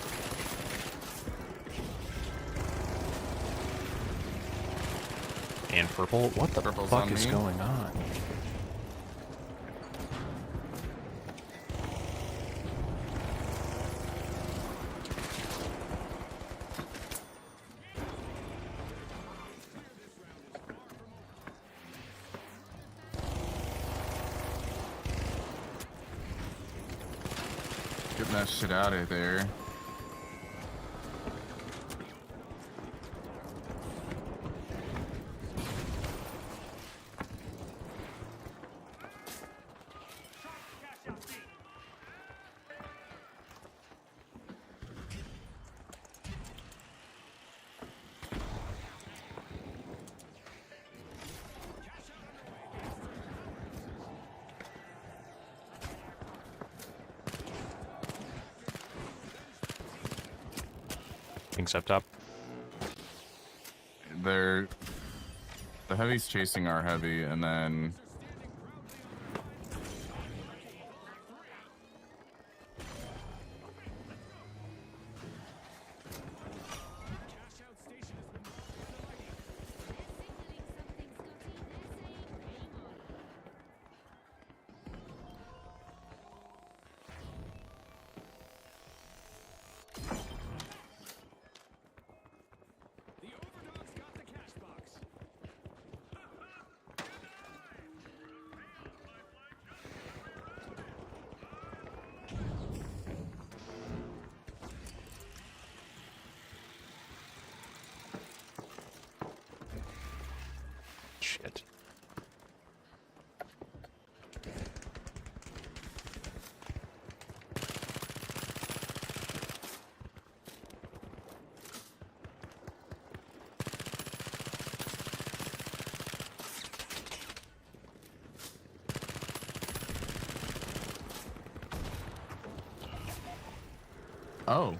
And purple. What the Purple's fuck on is me. going on? Getting that shit out of there. Things up top. The heavy's chasing our heavy, and then Cash out station has been marked by the mighty. They're signaling something, Scotty. They're saying game on. The overdogs got the cash box. Shit. oh,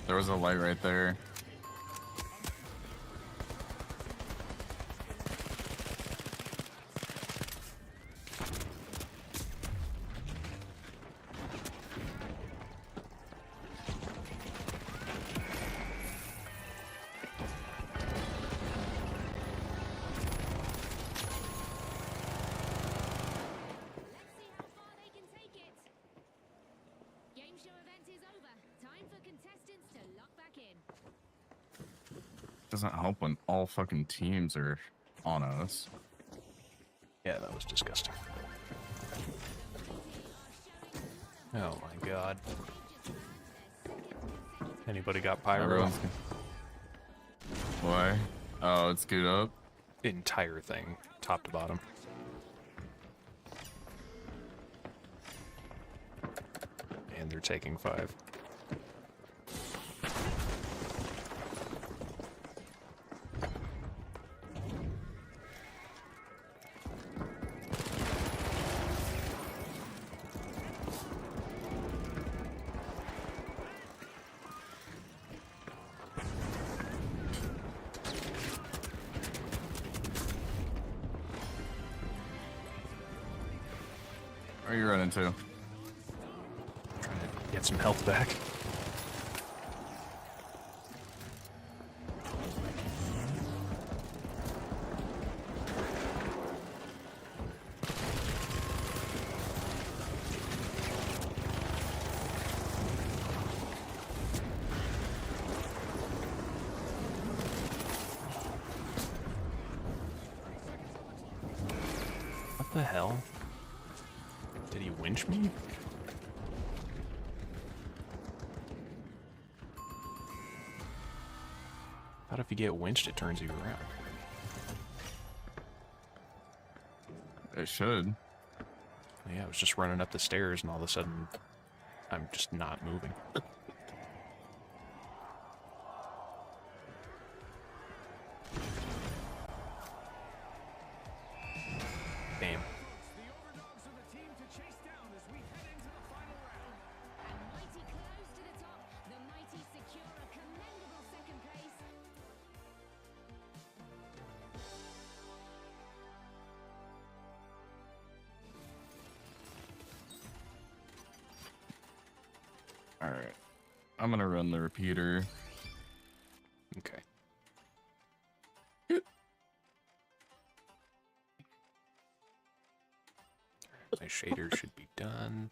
there was a light right there. Let's see how far they can take it. Game show event is over. Time for contestants to lock back in. Doesn't help when all fucking teams are on us. Yeah, that was disgusting. Oh my god. Anybody got pyro? Everyone's. Why? Oh, it's good up. Entire thing, top to bottom. and they're taking 5. Where are you running to? Trying to get some health back. What the hell? Did he winch me? Thought if you get winched, it turns you around. It should. Yeah, I was just running up the stairs, and all of a sudden, I'm just not moving. Damn. The overdogs are the team to chase down as we head into the final round. And mighty close to the top, the mighty secure a commendable second place. Alright. I'm gonna run the repeater. Okay. My shader should be done.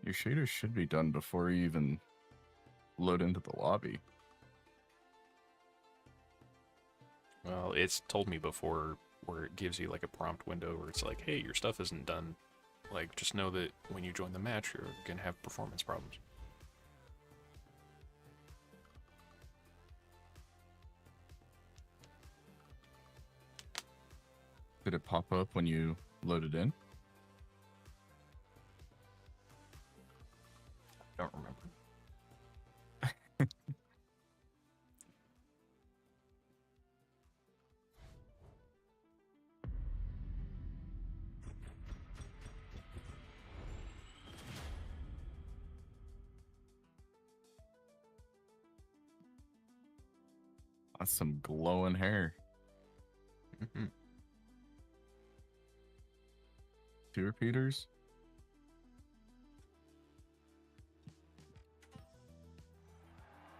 Your shader should be done before you even load into the lobby. Well, it's told me before where it gives you like a prompt window where it's like, hey, your stuff isn't done. Like, just know that when you join the match, you're gonna have performance problems. Did it pop up when you loaded in? Don't remember. That's some glowing hair. Mm-hmm. 2 repeaters?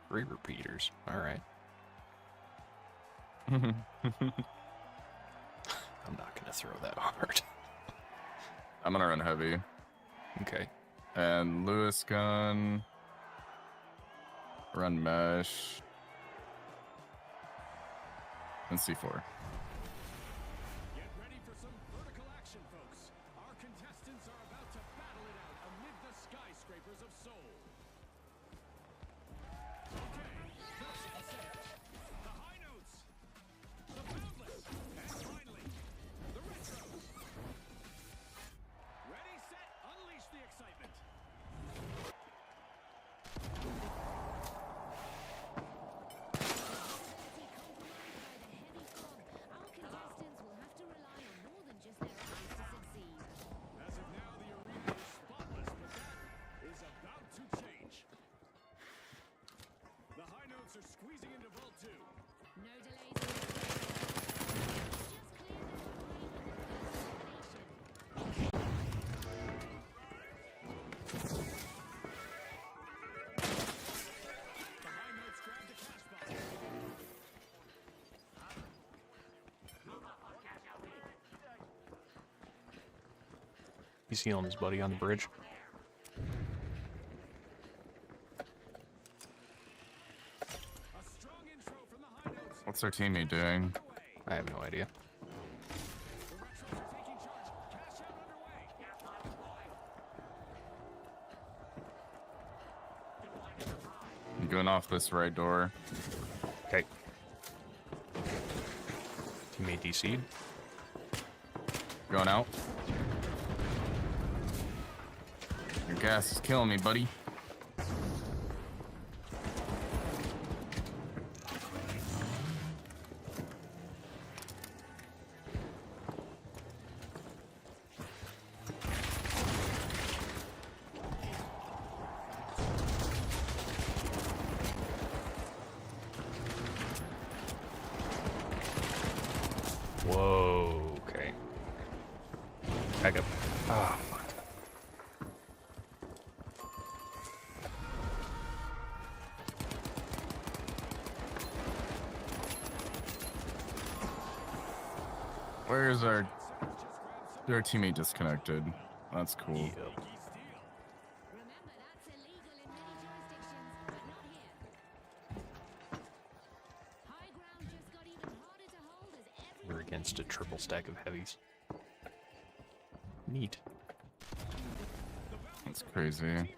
Three repeaters. Alright. I'm I'm not gonna throw that hard. gonna run heavy. Okay. And Lewis gun. Run mesh. And C4. Get ready for some vertical action, folks. Our contestants are about to battle it out amid the skyscrapers of Seoul. Okay, first set. The high notes. The boundless. And finally, the retros. Ready, set, unleash the excitement. As of now, the arena is spotless, but that is about to change. The high notes are squeezing into Vault 2. No delays. Just clear the line. The high notes grab the cash box. He's healing his buddy on the bridge. A strong intro from the high notes. What's our teammate doing? I have no idea. The retros are taking charge. Cash out underway. You going off this right door? Okay. Teammate DC'd. Going out. Your gas is killing me, buddy. Whoa, okay. Back up. Ah, fuck. Where's our teammate disconnected? That's cool. Yep. Remember, that's illegal in many jurisdictions, but not here. High ground just got even harder to hold as everyone We're against a triple stack of heavies. Neat. That's crazy.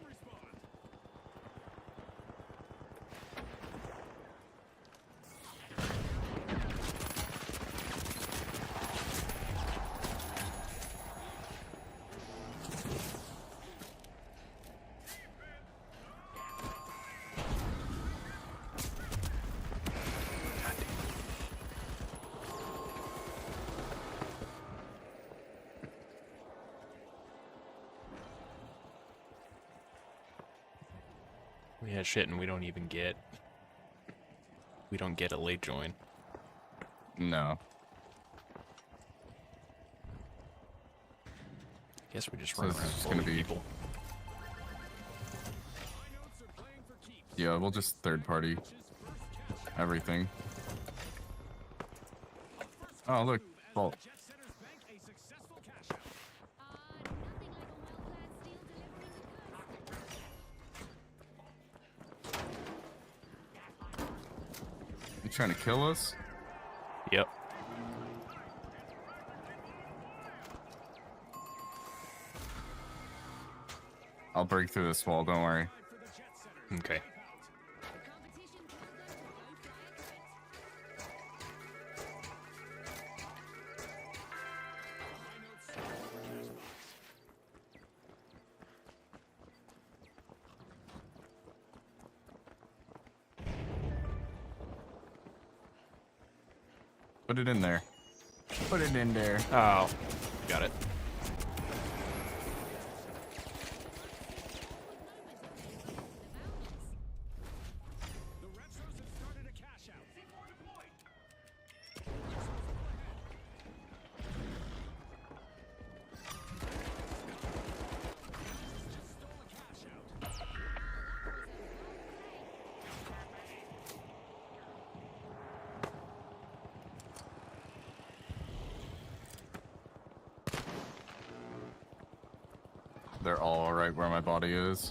Yeah, shit, and we don't even get... We don't get a late join. No. Guess we just So run this is around just bullying gonna be- people. Yeah, we'll just third party everything. Oh, look. Vault. Jet Center's bank a successful cash out. nothing like a well-planned steal delivering the goods. You trying to kill us? Yep. I'll break through this wall, don't worry. For the Jet Center. Okay. The competition told them to go fly a kite. High notes for cash box. Put it in there. Put it in there. Oh, got it. The Retros have started a cash out. C4 deployed. Just stole a cash out. They're all right where my body is.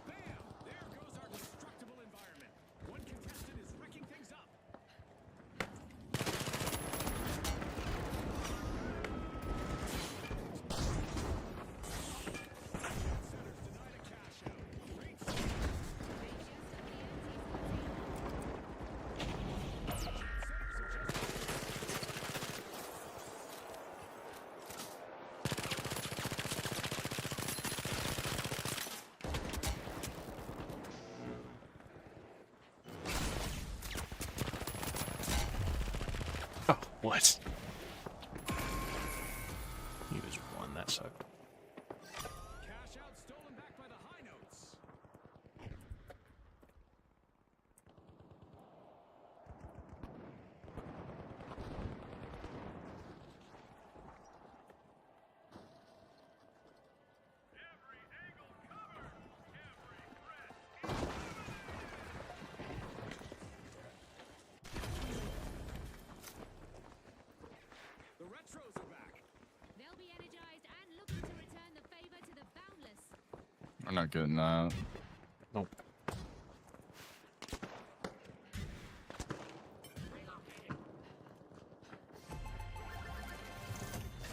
Bam! There goes our destructible environment. One contestant is wrecking things up. Center's denied a cash out. Great start. Centers have just Oh, what? He was one, that sucked. cash out stolen back by the high notes. The Retros are back. They'll be energized and looking to return the favor to the boundless. I'm not getting that. Nope.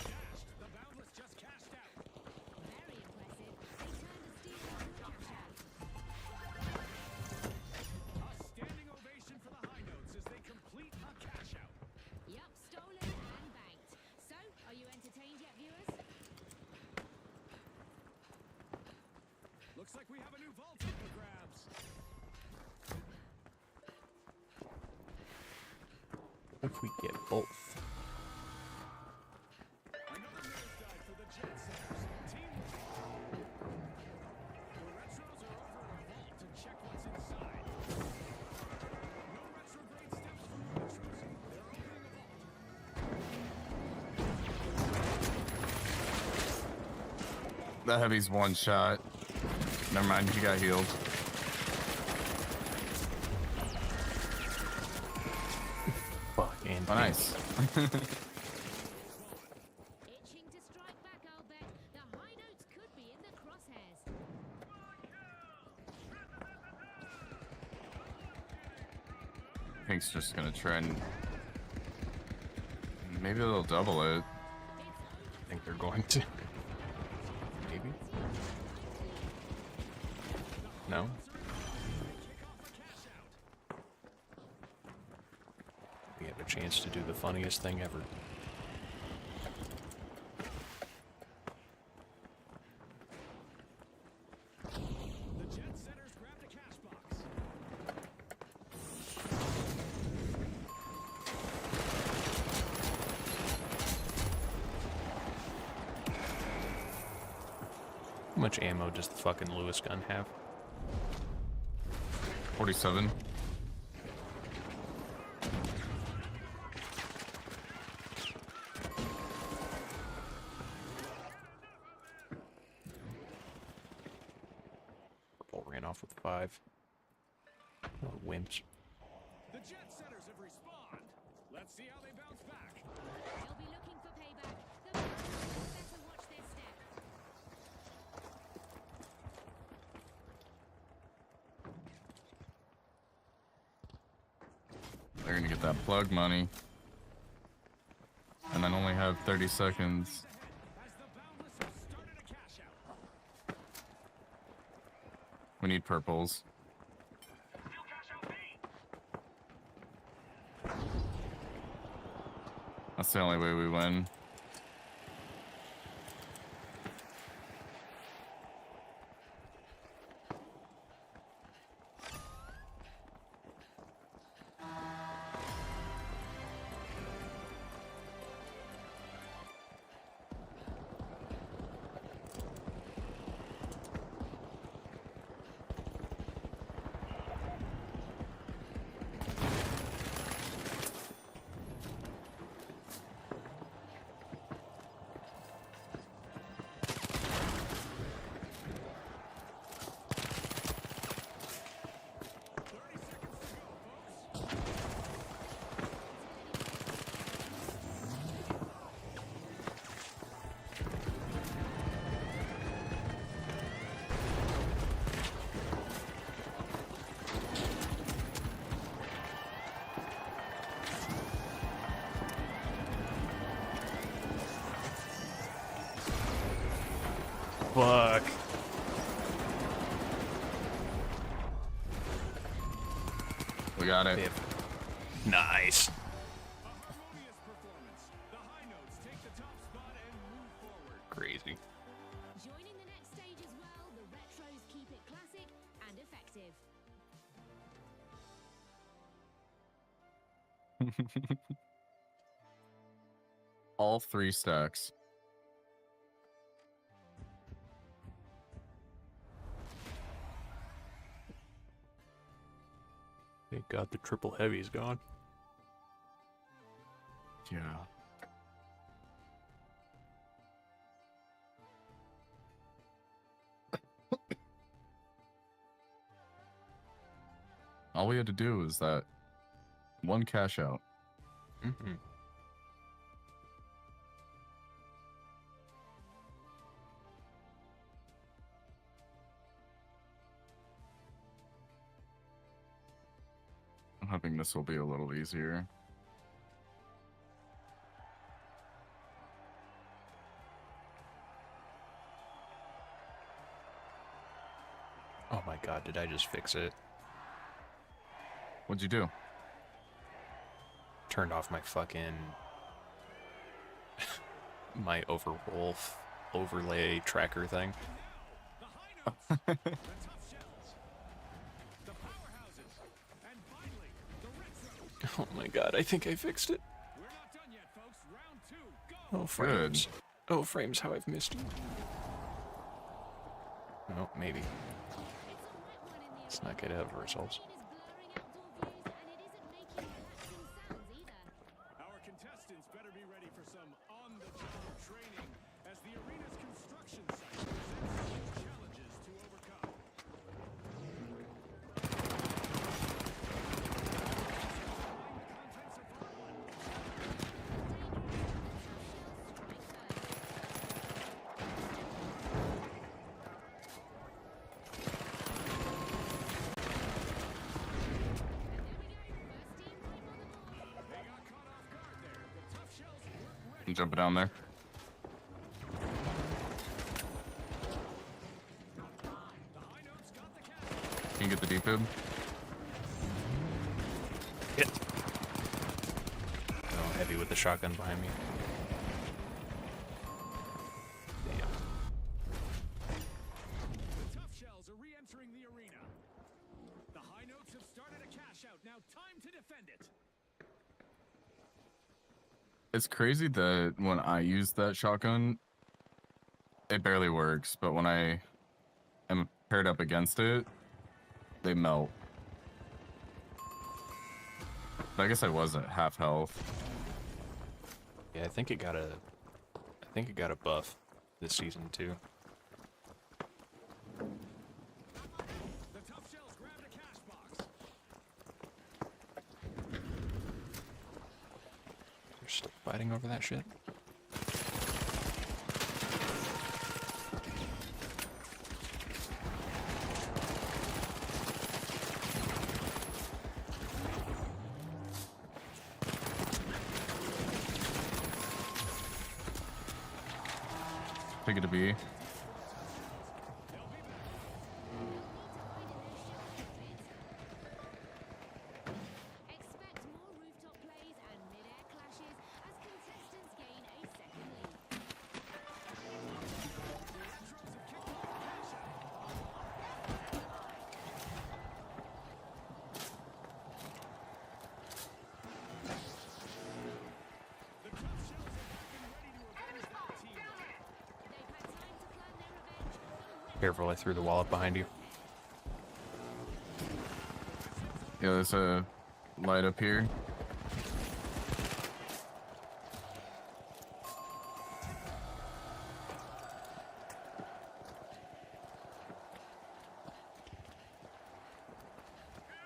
Dashed. The Boundless just cashed out. Very impressive. Looks like we have a new vault up for grabs. If we get both. Another nosedive for the Jet Setters. Teamwork. The retros are over at our vault to check what's inside. No retrograde steps from the retros. They're opening the vault. That heavy's one shot. Never mind, he got healed. Fucking Oh, nice. Itching to strike back, I'll bet. The high notes could be in the crosshairs. Pink's just gonna trend. Maybe they'll double it. I think they're going to. Maybe. No? We have a chance to do the funniest thing ever. The Jet Setters grabbed a cash box. How much ammo does the fucking Lewis gun have? 47. Purple ran off with 5. Oh, wimps. The Jet Setters have respawned. Let's see how they bounce back. They'll be looking for payback. The Browns better watch their step. They're gonna get that plug money. And then only have 30 seconds. As the Boundless have started a cash out. We need purples. New cash out B. That's the only way we win. Fuck. We got it. Nice. A harmonious performance. The high notes take the top spot and move forward. Crazy. Joining the next stage as well, the retros keep it classic and effective. All 3 stacks. Thank God the triple heavy's gone. Yeah. All we had to do was that one cash out. Mm-hmm. I'm hoping this will be a little easier. Oh my God, did I just fix it? What'd you do? Turned off my fucking... my overlay tracker thing. The high The tough shells. The powerhouses. And finally, the retros. Oh my god, I think I fixed it. We're not done yet, folks. Round 2, go. Oh, frames. Oh, frames, how I've missed you. No, maybe. Let's not get ahead of ourselves. Our contestants better be ready for some on-the-job training as the arena's construction site presents new challenges to overcome. They got caught off guard there. The tough shells work ready. I'm jumping down there. The high notes got the catch. Can you get the defib? Hit. Oh, heavy with the shotgun behind me. Damn. The tough shells are re-entering the arena. The high notes have started a cash out. Now time to defend it. It's crazy that when I use that shotgun, it barely works, but when I am paired up against it, they melt. But I guess I was at half health. Yeah, I think it got a buff this season too. The tough shells grabbed a cash box. They're still fighting over that shit. Take it to B. Expect more rooftop plays and mid-air clashes as contestants gain a second lead. The tough shells are back and ready to avenge that team. They've had time to plan their revenge. Careful, I threw the wall up behind you. Yeah, there's a light up here.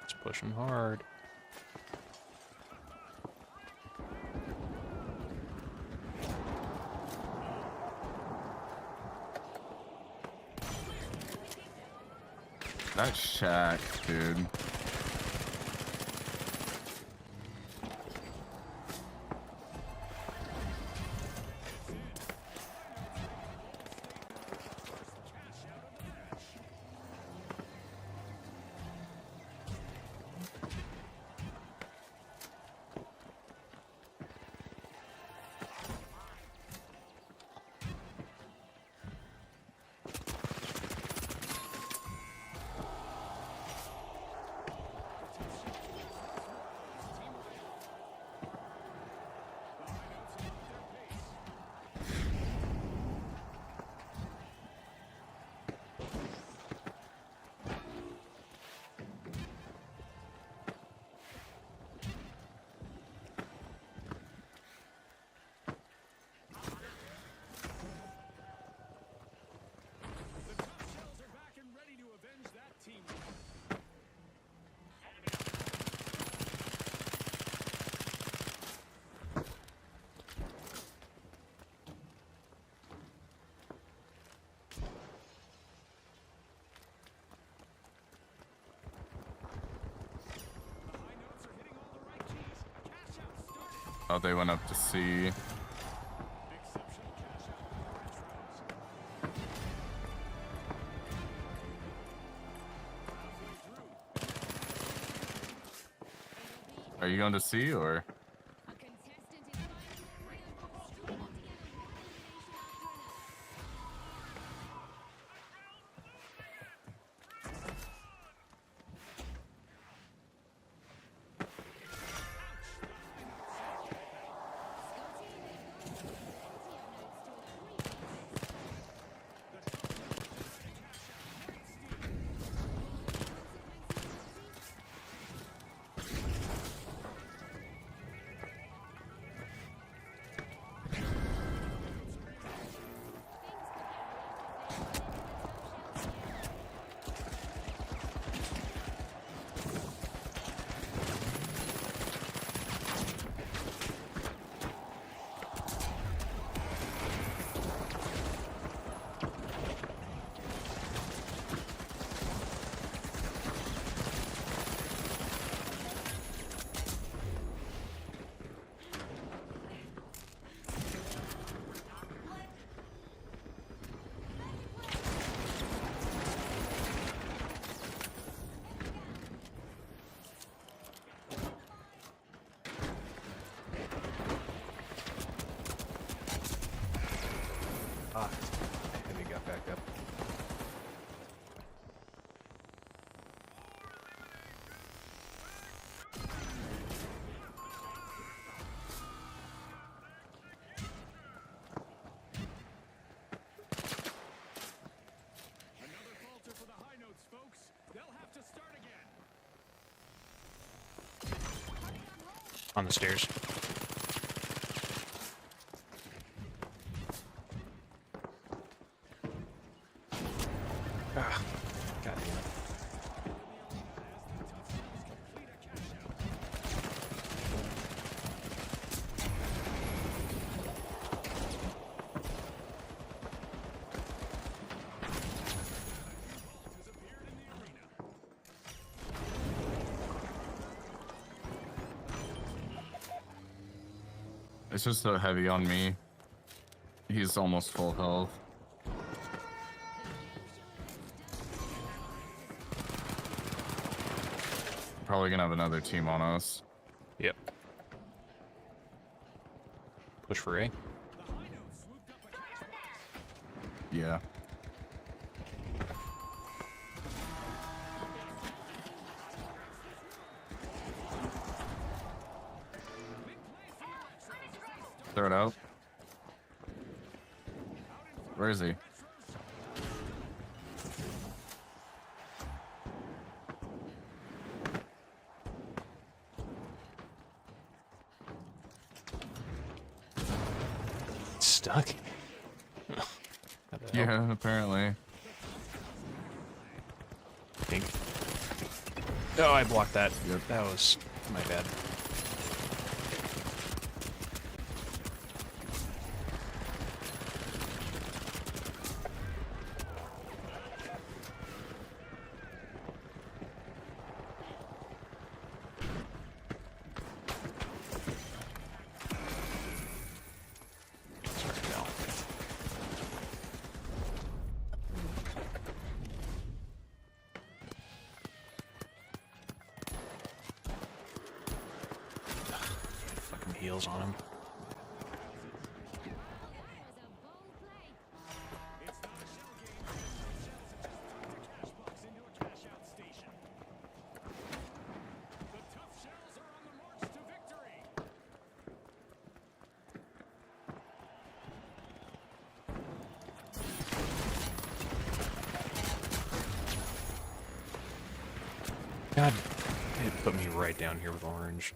Let's push him hard. That shack, dude. The tough shells are back and ready to avenge that team. The high notes are hitting all the right keys. Cash out started. Oh, they went up to C. Exceptional cash out for the retros. Are you going to C or? A contestant is fighting their way up, stringing together one elimination after another. On the stairs. Ah, God damn it. It's just so heavy on me. He's almost full health. Probably gonna have another team on us. Yep. Push for A. Yeah. Throw it out. Where is he? Stuck. Yeah, apparently. Pink. Oh, I blocked that. Yep. That was my bad. Sorry, Val. Fucking heals on him. God, it put me right down here with orange.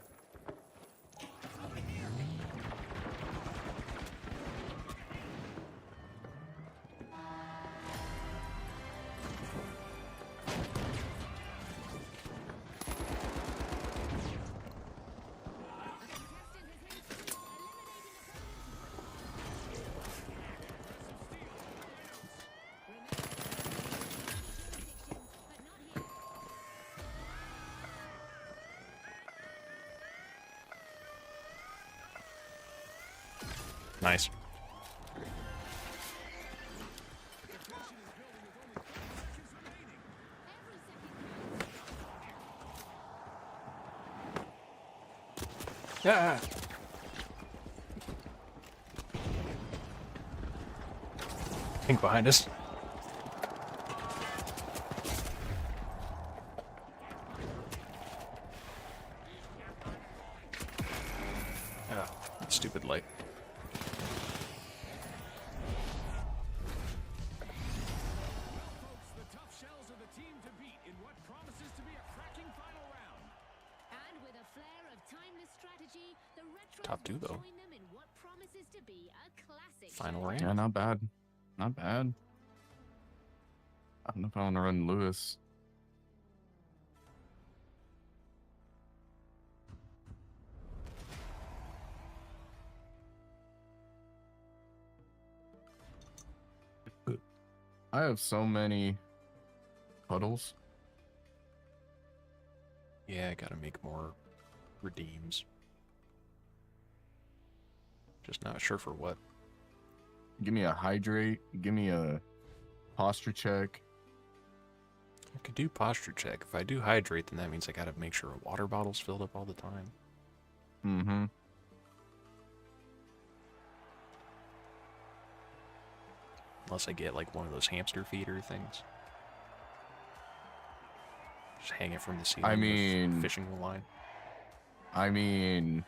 Nice. Yeah. Pink behind us. Oh, stupid light. The Tough Shells are the team to beat in what promises to be a cracking final round. And with a flair of timeless strategy, the Retros Top two, will though. join them in what promises to be a classic Final showdown. round. Yeah, not bad. Not bad. I don't know if I want to run Lewis. I have so many puddles. Yeah, I gotta make more redeems. Just not sure for what. Give me a hydrate. Give me a posture check. I could do posture check. If I do hydrate, then that means I gotta make sure a water bottle's filled up all the time. Mm-hmm. Unless I get like one of those hamster feeder things. Just hang it from the ceiling I with mean- fishing line. I mean...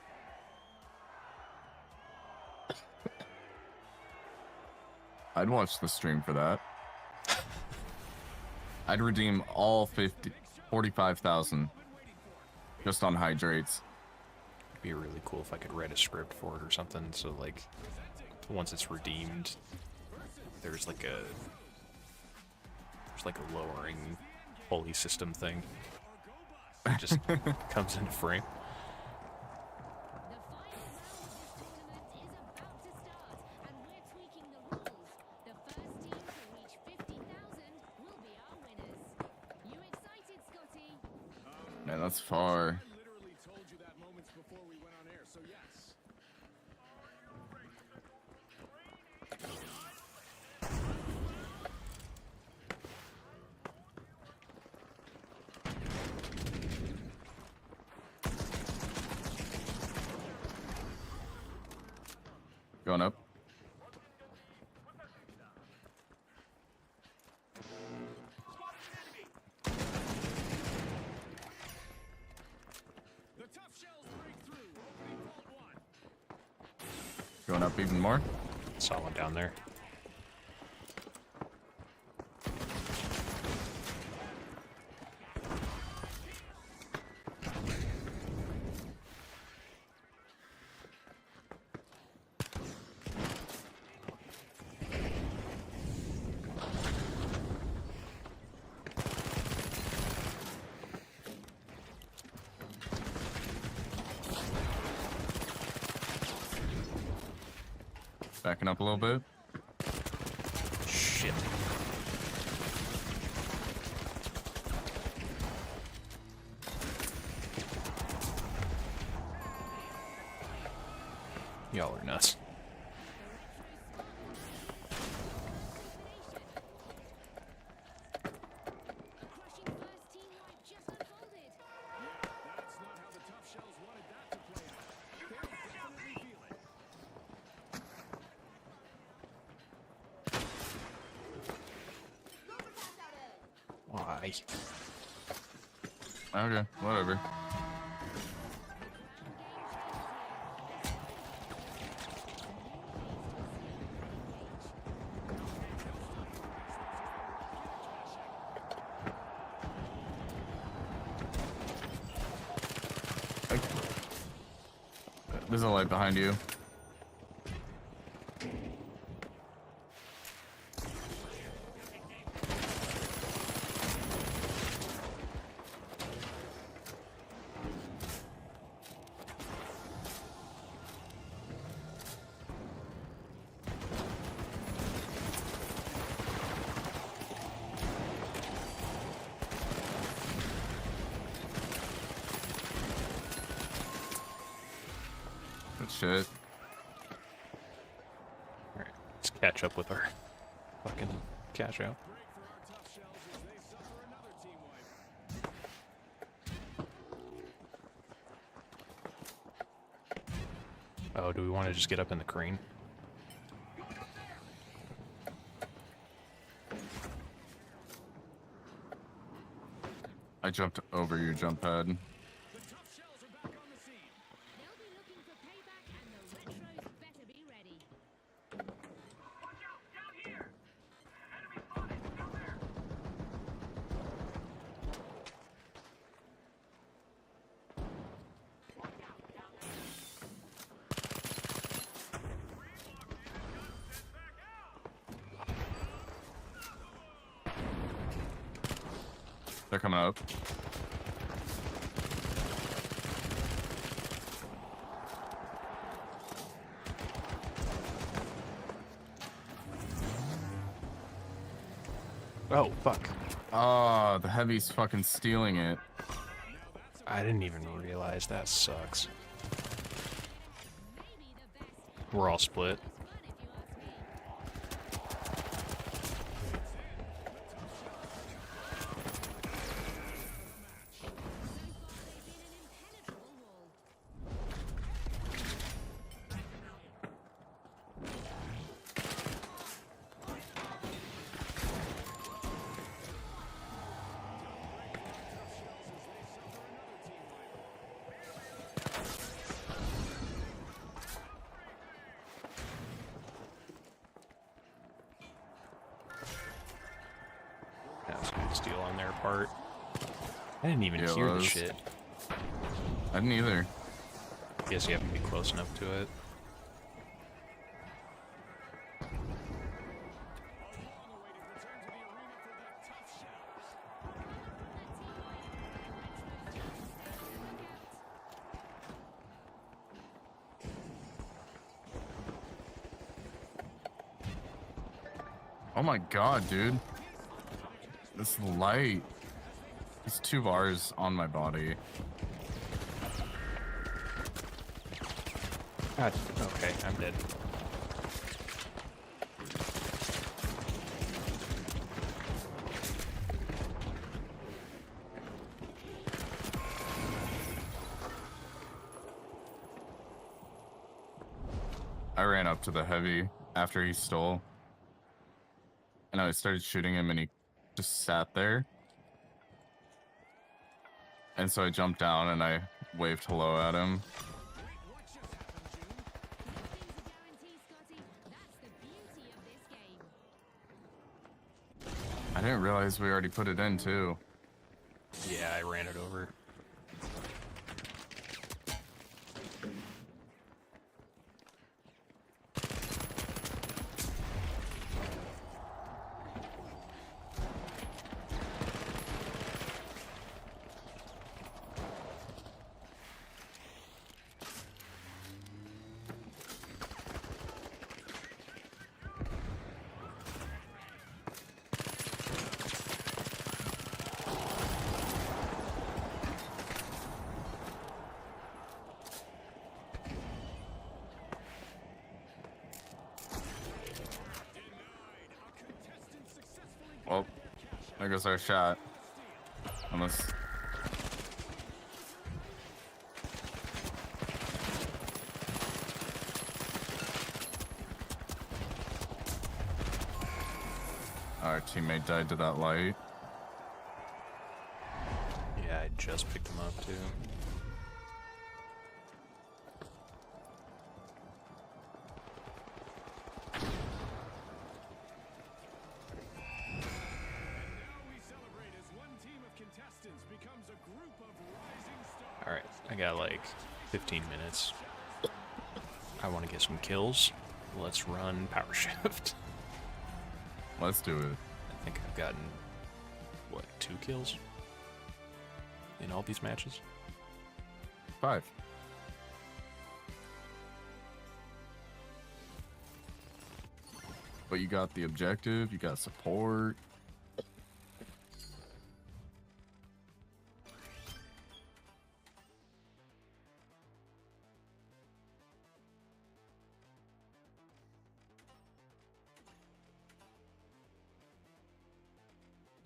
I'd watch the stream for that. I'd redeem all 45,000 just on hydrates. Be really cool if I could write a script for it or something. So like, once it's redeemed, there's like a lowering pulley system thing. It just comes into frame. The final round of this tournament is about to start, and we're tweaking the rules. The first team to reach 50,000 will be our winners. You excited, Scotty? Man, that's far. I literally told you that moments before we went on air, so yes. Going up. The tough shells break through, opening vault 1. Going up even more. Saw one down there. Backing up a little bit. Shit. Y'all are nuts. Crushing first team wipe just unfolded. That's not how the tough shells wanted that to play out. They definitely feel it. Why? Okay, whatever. There's a light behind you. Good shit. Alright, let's catch up with our fucking cash out. Break for our tough shells as they suffer another team wipe. Oh, do we want to just get up in the crane? I jumped over your jump pad. The tough shells are back on the scene. They'll be looking for payback, and the retros better be ready. They're coming up. Oh, fuck. Ah, the heavy's fucking stealing it. I didn't even realize that sucks. Maybe the best. We're all split. Fun if you ask me. So far, they've been an impenetrable wall. That was good steal on their part. I didn't even Yeah, it hear the was. shit. I didn't either. Guess you have to be close enough to it. Oh my god, dude. This light. These 2 bars on my body. God, okay, I'm dead. I ran up to the heavy after he stole. And I started shooting him and he just sat there. And so I jumped down and I waved hello at him. What just happened, June? Nothing's a guarantee, Scotty. That's the beauty of this game. I didn't realize we already put it in too. Yeah, I ran it over. Well, there goes our shot. Unless... Our teammate died to that light. Yeah, I just picked him up too. Now we celebrate as one team of contestants becomes a group of rising stars. Alright, I got like 15 minutes. I want to get some kills. Let's run power shift. Let's do it. I think I've gotten, what, 2 kills? In all these matches? 5. But you got the objective, you got support.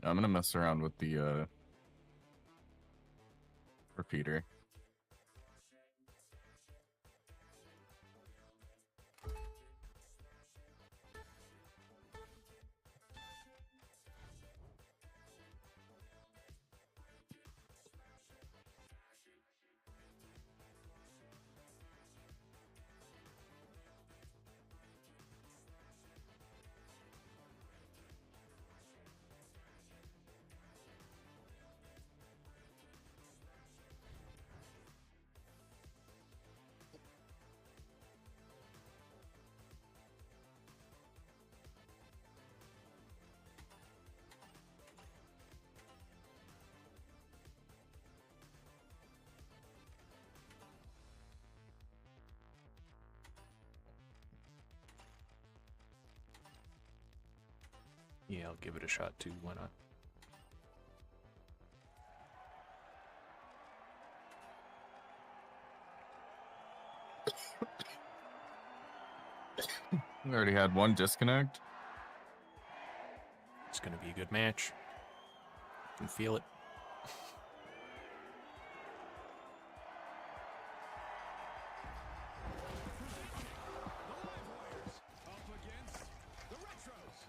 I'm gonna mess around with the repeater. Yeah, I'll give it a shot too, why not? We already had one disconnect. It's gonna be a good match. I can feel it. Up against the Retros.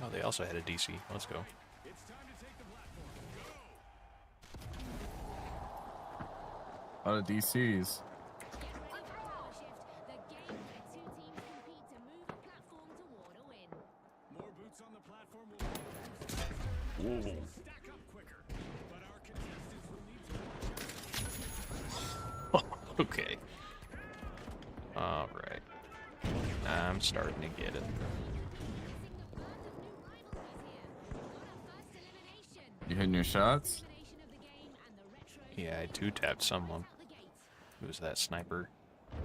Oh, they also had a DC. Let's go. It's time to take the platform. A lot of DCs. Get ready for power shift, the game where 2 teams compete to move a platform toward a win. More boots on the platform will make moves faster and Whoa. stack up quicker. But our contestants will need to watch out. Okay. I'm starting to get it. You hitting your shots? Yeah, I two-tapped someone. Who was that sniper? Our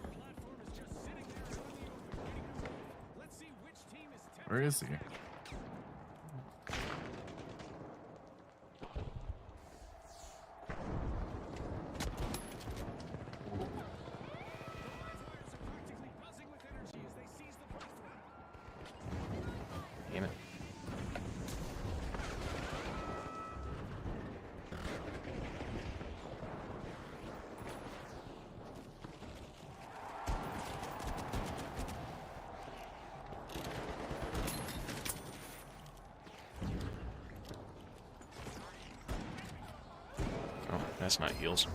platform is just sitting there out in the open, waiting to move. Let's see which team is tempted. Where is he? Practically buzzing with energy as they seize the platform. Damn it. Oh, that's not heals.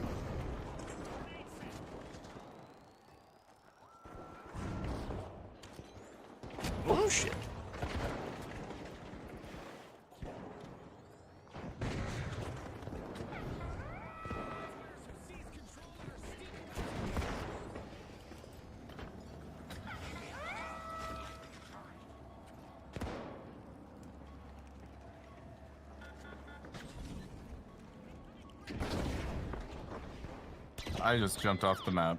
Oh shit. I just jumped off the map.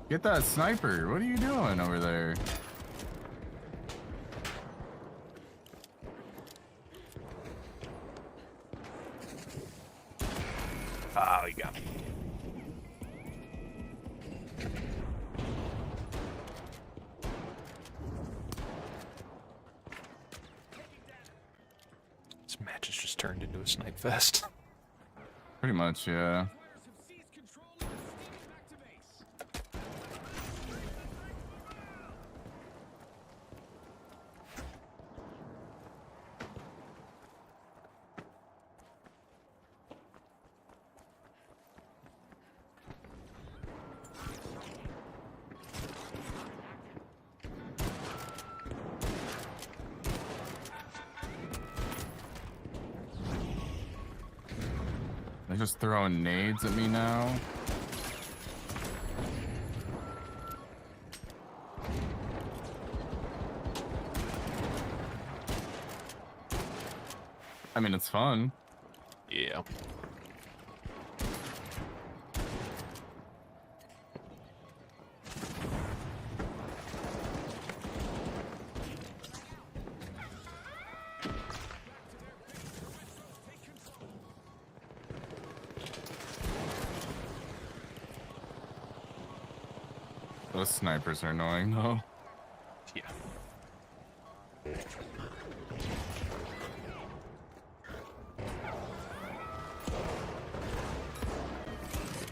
Get that sniper. What are you doing over there? Oh, you got me. This match has just turned into a snipe fest. Pretty much, yeah. Players have seized control and are steaming back to base. They're just throwing nades at me now. I mean, it's fun. Yeah. Those snipers are annoying, though. Yeah.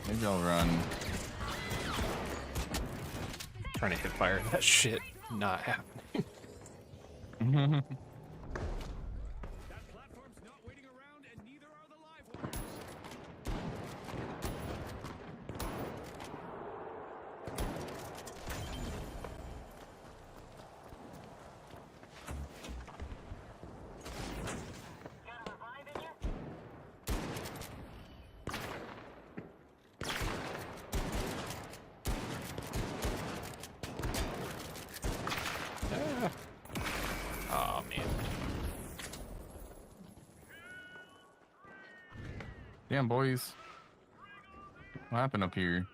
Maybe I'll run. Trying to hit fire that shit. Not happening. That platform's not waiting around, and neither are the live ones. Oh man. Damn, boys. What happened up here?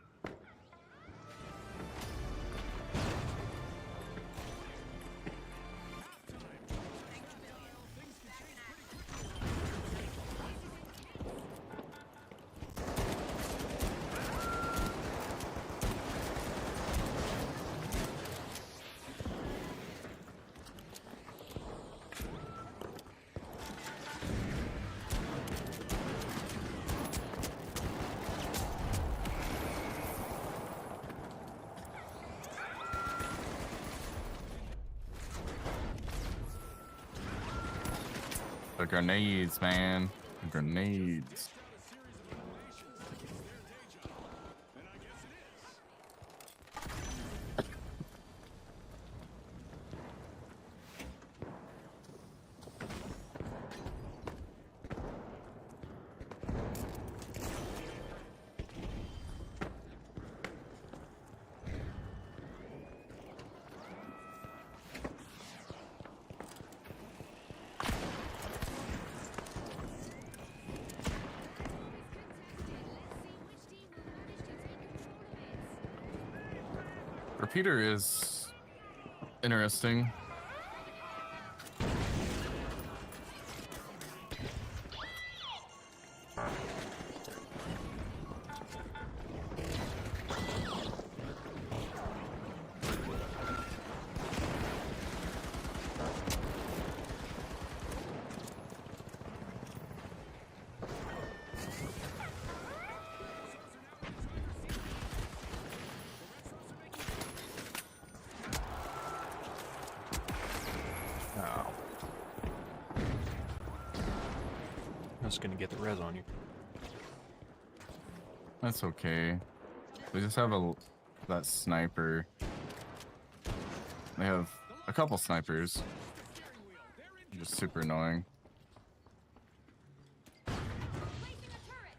The grenades, man. The grenades. Repeater is interesting. Oh. I was gonna get the res on you. That's okay. They just have that sniper. They have a couple snipers. Just super annoying. Placing a turret.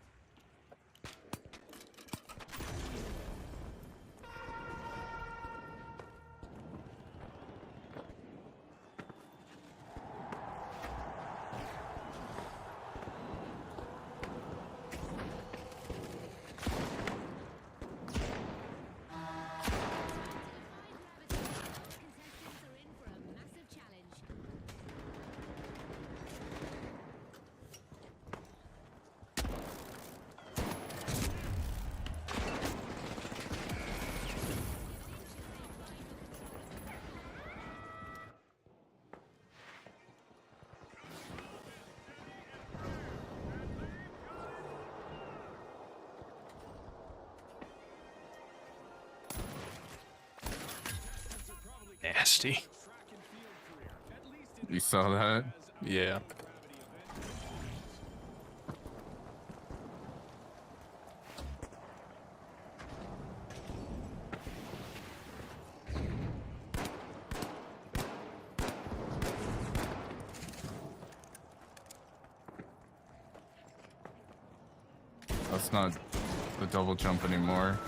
Contestants are in for a massive challenge. Nasty. You saw that? Yeah. That's not the double jump anymore.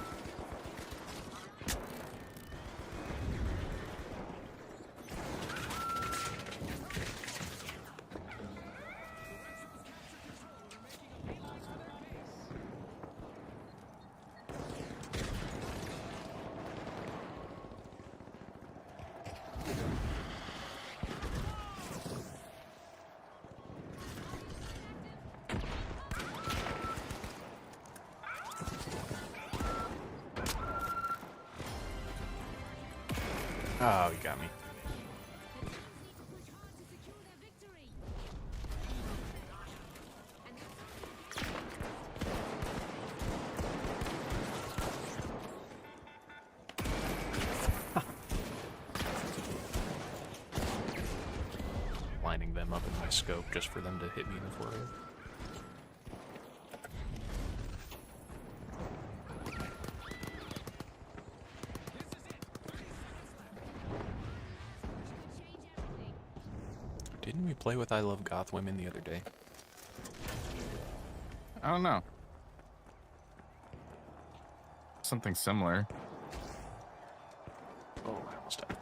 Oh, you got me. Need to push hard to secure their victory. Lining them up in my scope just for them to hit me in the forehead. Change everything. Didn't we play with I Love Goth Women the other day? I don't know. Something similar. Oh, I almost died.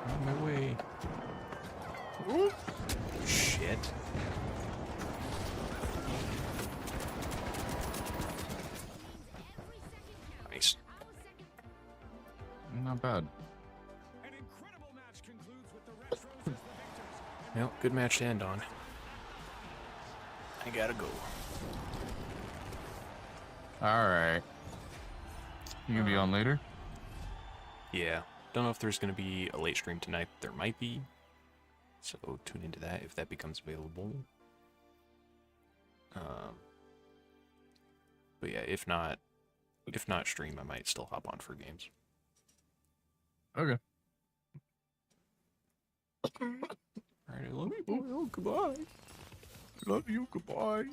On my way. Ooh. Shit. Every second Nice. counts. Our second. Not bad. An incredible match concludes with the Retros as the victors. Well, good match to end on. I gotta go. Alright. You gonna be on later? Yeah. Don't know if there's gonna be a late stream tonight. There might be. So tune into that if that becomes available. But yeah, if not stream, I might still hop on for games. Okay. Alright, I love you, boy. Oh, goodbye. Love you. Goodbye.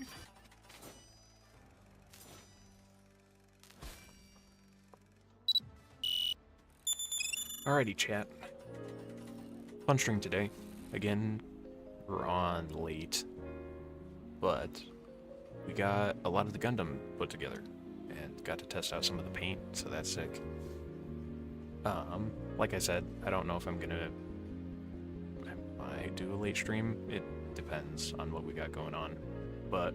Alrighty, chat. Fun string today. Again, we're on late, but we got a lot of the Gundam put together and got to test out some of the paint, so that's sick. Like I said, I don't know if I might do a late stream. It depends on what we got going on, but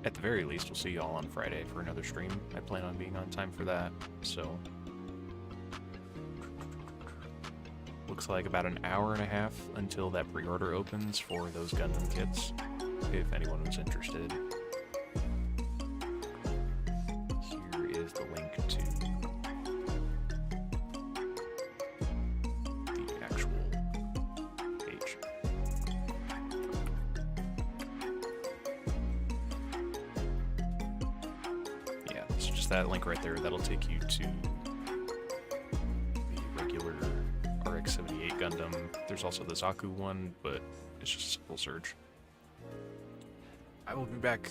at the very least, we'll see y'all on Friday for another stream. I plan on being on time for that, so looks like about an hour and a half until that pre-order opens for those Gundam kits, if anyone was interested. Here is the link to the actual page. Yeah, it's just that link right there. That'll take you to the regular RX-78 Gundam. There's also the Zaku one, but it's just a simple search. I will be back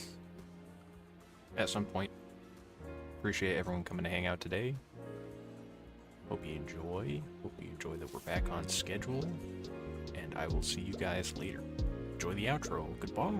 at some point. Appreciate everyone coming to hang out today. Hope you enjoy. Hope you enjoy that we're back on schedule. And I will see you guys later. Enjoy the outro. Goodbye.